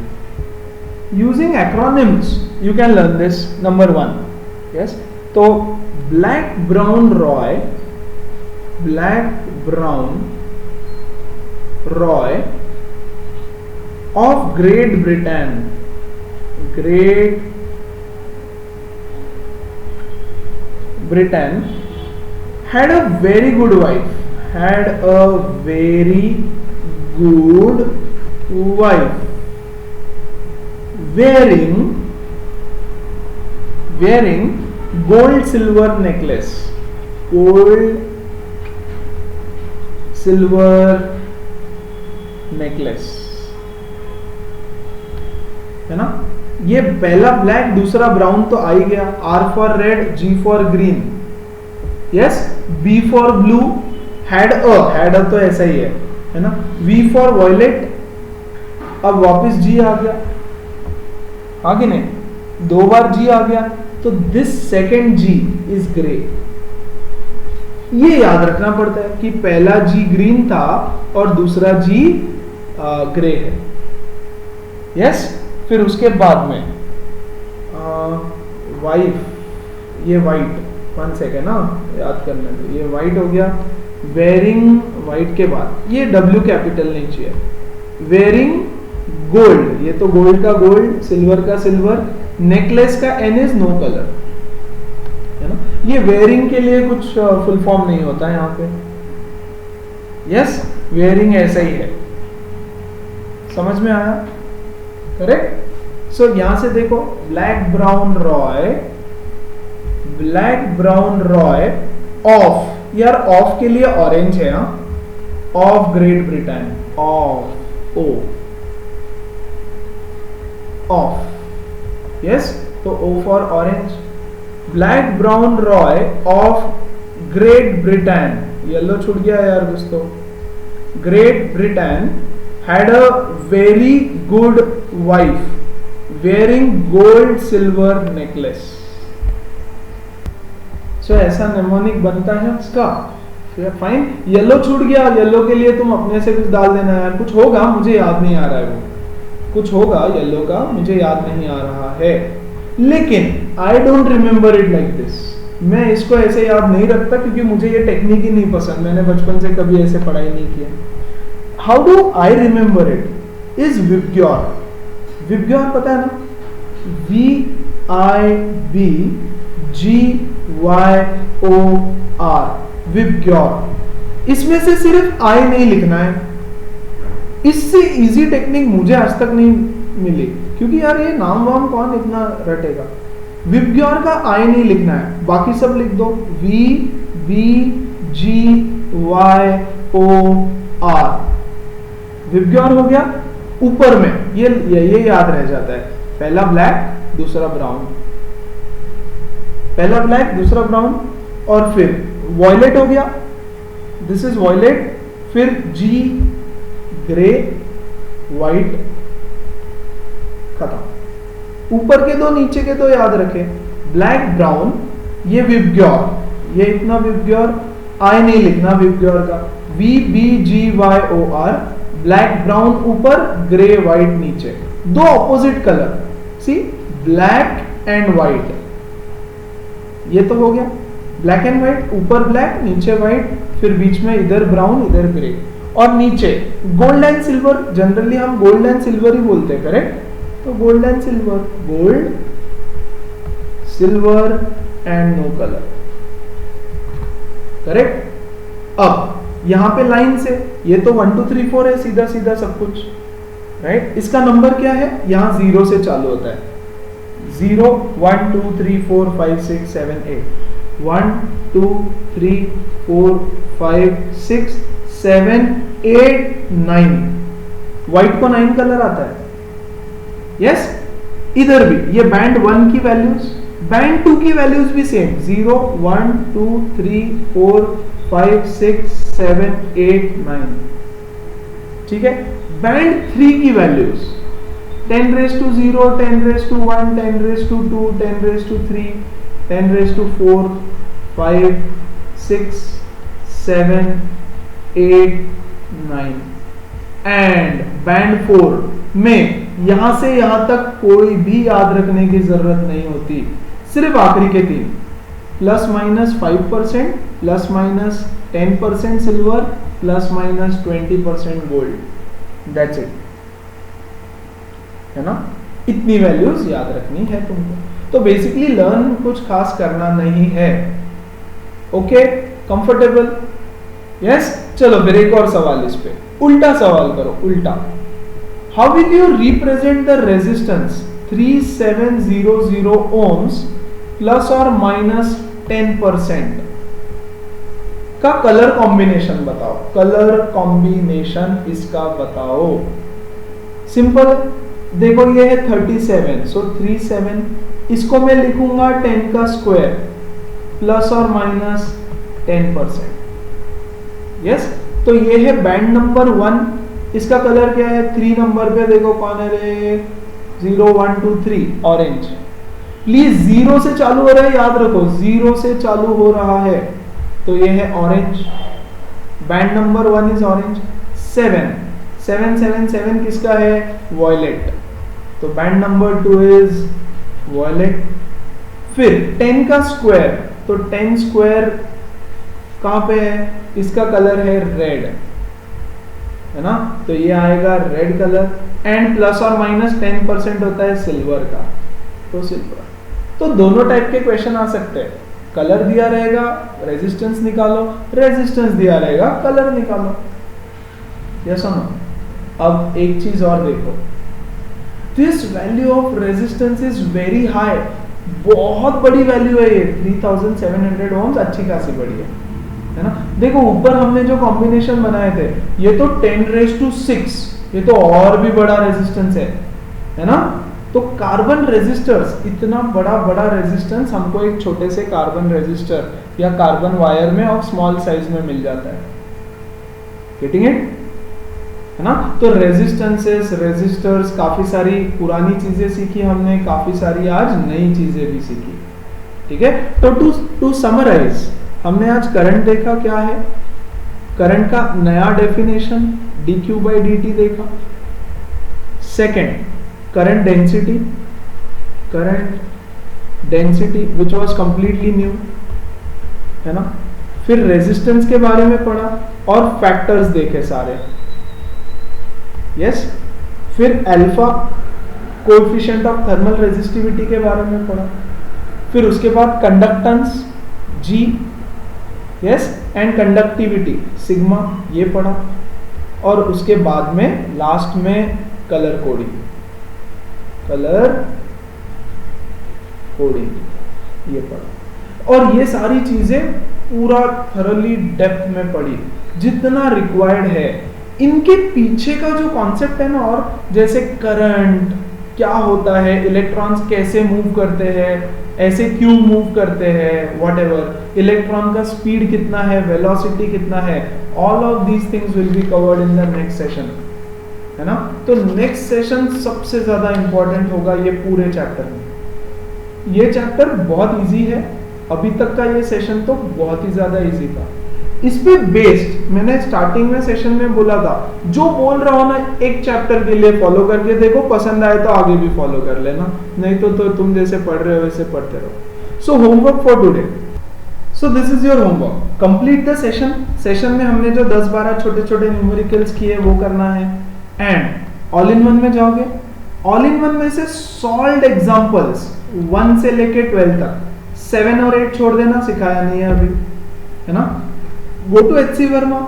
Using acronyms you can learn this. Number 1, yes, तो black brown Roy, black brown Roy of Great Britain, Great Britain had a very good wife, had a very good wife, wearing gold silver necklace, gold silver necklace, है ना। ये पहला black दूसरा brown तो आ ही गया, R for red, G for green, yes, B for blue, had a तो ऐसा ही है ना, V फॉर वॉयलेट, अब वापस G आ गया, आगे नहीं, 2 बार G आ गया, तो this second G is grey, ये याद रखना पड़ता है कि पहला G ग्रीन था और दूसरा G ग्रे है, यस। फिर उसके बाद में वाइफ, ये वाइट, 1 सेकेंड ना याद करने दो, ये वाइट हो गया, वेयरिंग, वाइट के बाद ये W कैपिटल नहीं चाहिए, वेयरिंग गोल्ड, ये तो गोल्ड का गोल्ड, सिल्वर का सिल्वर, नेकलेस का N इज नो कलर, है ना, ये वेयरिंग के लिए कुछ फुल फॉर्म नहीं होता है यहाँ पे, यस, वेयरिंग ऐसा ही है, समझ में आया, करेक्ट। सो यहां से देखो ब्लैक ब्राउन रॉय ऑफ, यार ऑफ के लिए ऑरेंज है, of Great Britain, of, O, of, yes, तो O for orange, black brown Roy of Great Britain, yellow छूट गया यार दोस्तों, Great Britain had a very good wife wearing gold silver necklace, so ऐसा नेमोनिक बनता है उसका, फाइन। येलो छूट गया, येलो के लिए तुम अपने से कुछ डाल देना यार, कुछ होगा मुझे याद नहीं आ रहा है, वो कुछ होगा येलो का मुझे याद नहीं आ रहा है, लेकिन I don't remember it like this, मैं इसको ऐसे याद नहीं रखता क्योंकि मुझे ये टेक्निक ही नहीं पसंद, मैंने बचपन से कभी ऐसे पढ़ाई नहीं किया। How do I remember it? Is Vibgyor, Vibgyor पता है ना, VIBGYOR, Vibgyor, इसमें से सिर्फ I नहीं लिखना है, इससे इजी टेक्निक मुझे आज तक नहीं मिली, क्योंकि यार ये नाम वाम कौन इतना रटेगा, Vibgyor का I नहीं लिखना है, बाकी सब लिख दो, VBGYOR, विबग्योर हो गया। ऊपर में ये याद रह जाता है, पहला ब्लैक दूसरा ब्राउन, पहला ब्लैक दूसरा ब्राउन, और फिर वॉयलेट हो गया, दिस इज वॉयलेट, फिर G ग्रे, व्हाइट, खत्म। ऊपर के दो नीचे के दो याद रखें, ब्लैक ब्राउन, ये विबग्योर, ये इतना विबग्योर, आई नहीं लिखना विबग्योर का, VBGYOR, ब्लैक ब्राउन ऊपर, ग्रे व्हाइट नीचे, दो opposite colour, see black and white, ये तो हो गया ब्लैक एंड व्हाइट, ऊपर ब्लैक नीचे व्हाइट, फिर बीच में इधर ब्राउन इधर ग्रे, और नीचे गोल्ड एंड सिल्वर, जनरली हम गोल्ड एंड सिल्वर ही बोलते हैं, करेक्ट, तो gold and silver, gold silver and no colour, correct. अब यहां पे लाइन से ये तो 1 2 3 4 है, सीधा सीधा सब कुछ, राइट। इसका नंबर क्या है, यहां 0 से चालू होता है, 0 1 2 3 4 5 6 7 8 1 2 3 4 5 6 7 8 9, व्हाइट को 9 कलर आता है, यस। इधर भी ये बैंड 1 की वैल्यूज, बैंड 2 की वैल्यूज भी सेम, 0 1 2 3 4 5 6 7 8 9, ठीक है। बैंड 3 की values 10 raised to 0, 10 raised to 1, 10 raised to 2, 10 raised to 3, 10 raised to 4 5 6 7 8 9, and band 4 में यहां से यहां तक कोई भी याद रखने की जरूरत नहीं होती, सिर्फ आखिरी के 3 plus minus 5%, plus minus 10% silver, plus minus 20% gold, that's it, है ना। इतनी वैल्यूज याद रखनी है तुमको, तो बेसिकली लर्न कुछ खास करना नहीं है, ओके, कंफर्टेबल, यस। चलो फिर एक और सवाल इस पे, उल्टा सवाल करो, उल्टा। How will you represent the resistance 3700 ohms plus और माइनस 10% का कलर कॉम्बिनेशन बताओ, कलर कॉम्बिनेशन इसका बताओ। सिंपल, देखो ये है 37, सो 37, इसको मैं लिखूंगा 10 का स्क्वायर प्लस और माइनस 10%, यस। तो ये है बैंड नंबर 1, इसका कलर क्या है, 3 नंबर पे देखो कौन है रे, 0 1 2 3, ऑरेंज। प्लीज 0 से चालू हो रहा है, याद रखो 0 से चालू हो रहा है, तो ये है orange, band number 1 is orange. 7 7 7 7 किसका है, वॉयलेट, तो बैंड नंबर 2 इज वॉयलेट। फिर 10 का स्क्वायर, तो 10 स्क्वायर कहां पे है, इसका कलर है रेड, है ना, तो ये आएगा रेड कलर। एंड प्लस और माइनस 10% होता है सिल्वर का, तो सिल्वर। तो दोनों टाइप के क्वेश्चन आ सकते हैं, कलर दिया रहेगा रेजिस्टेंस निकालो, रेजिस्टेंस दिया रहेगा कलर निकालो, यस और नो। अब एक चीज और देखो, this value of resistance is very high, बहुत बड़ी वैल्यू है ये, 3700 ohms, अच्छी खासी बड़ी है ना। देखो ऊपर हमने जो कॉम्बिनेशन बनाए थे, ये तो 10 raised to 6, ये तो और भी बड़ा रेजिस्टेंस है ना। तो कार्बन रेजिस्टर्स, इतना बड़ा बड़ा रेजिस्टेंस हमको एक छोटे से कार्बन रेजिस्टर या कार्बन वायर में और स्मॉल साइज में मिल जाता है, गेटिंग इट, है ना। तो रेजिस्टेंसेस, रेजिस्टर्स, काफी सारी पुरानी चीजें सीखी हमने, काफी सारी आज नई चीजें भी सीखी, ठीक है। तो टू समराइज, हमने आज करंट देखा क्या है, करंट का नया डेफिनेशन dq/dt देखा। Second, current density which was completely new, है ना। फिर रेजिस्टेंस के बारे में पढ़ा और फैक्टर्स देखे सारे, यस। फिर alpha coefficient of thermal resistivity के बारे में पढ़ा। फिर उसके बाद conductance G, yes, and conductivity sigma, ये पढ़ा। और उसके बाद में लास्ट में कलर कोडिंग, ये पढ़ा। और ये सारी चीजें पूरा थरोली डेप्थ में पढ़ी, जितना रिक्वायर्ड है। इनके पीछे का जो कॉन्सेप्ट है ना, और जैसे करंट क्या होता है, इलेक्ट्रॉन्स कैसे मूव करते हैं, ऐसे क्यों मूव करते हैं, व्हाटएवर, इलेक्ट्रॉन का स्पीड कितना है, वेलोसिटी कितना है, all of these things will be covered in the next session, है ना। तो नेक्स्ट सेशन सबसे ज्यादा इंपॉर्टेंट होगा ये पूरे चैप्टर में। ये चैप्टर बहुत इजी है, अभी तक का ये सेशन तो बहुत ही ज्यादा इजी था। इस पे बेस्ड मैंने स्टार्टिंग में सेशन में बोला था, जो बोल रहा हूं ना एक चैप्टर के लिए फॉलो करके देखो, पसंद आए तो आगे भी फॉलो कर लेना, नहीं तो तुम जैसे पढ़ रहे हो वैसे पढ़ते रहो। So homework for today, so this is your homework, complete the session. Session में हमने जो 10-12 छोटे छोटे न्यूमेरिकल्स किए वो करना है, एंड ऑल इन वन में जाओगे। ऑल इन वन में से सॉल्व्ड एग्जांपल्स 1 से लेके 12 तक, 7 और 8 छोड़ देना, सिखाया नहीं है अभी, है ना। Go to H C Verma.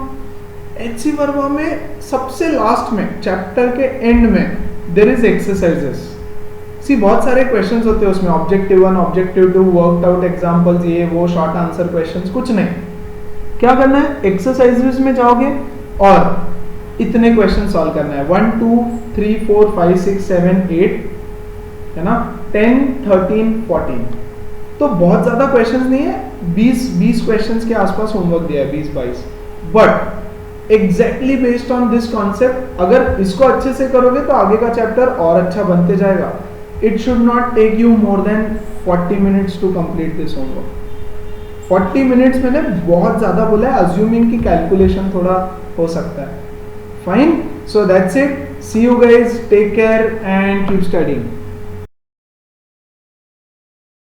H C Verma में सबसे लास्ट में चैप्टर के एंड में देर इज एक्सरसाइजेस। सी बहुत सारे क्वेश्चंस होते हैं उसमें, objective 1, objective 2, worked out examples, ये वो शॉर्ट आंसर क्वेश्चंस, कुछ नहीं। क्या करना है, एक्सरसाइजेस में जाओगे और इतने क्वेश्चन सॉल्व करना है, 1 2 3 4 5 6 7 8 है ना, 10 13 14। तो बहुत ज्यादा क्वेश्चंस नहीं है, 20 क्वेश्चंस के आसपास होमवर्क दिया है, 20-22। But exactly based on this concept, अगर इसको अच्छे से करोगे तो आगे का चैप्टर और अच्छा बनते जाएगा। It should not take you more than 40 minutes to complete this homework. 40 minutes मैंने बहुत ज्यादा बोला है, अज्यूमिंग की कैलकुलेशन थोड़ा हो सकता है। Fine, so that's it, see you guys, take care and keep studying.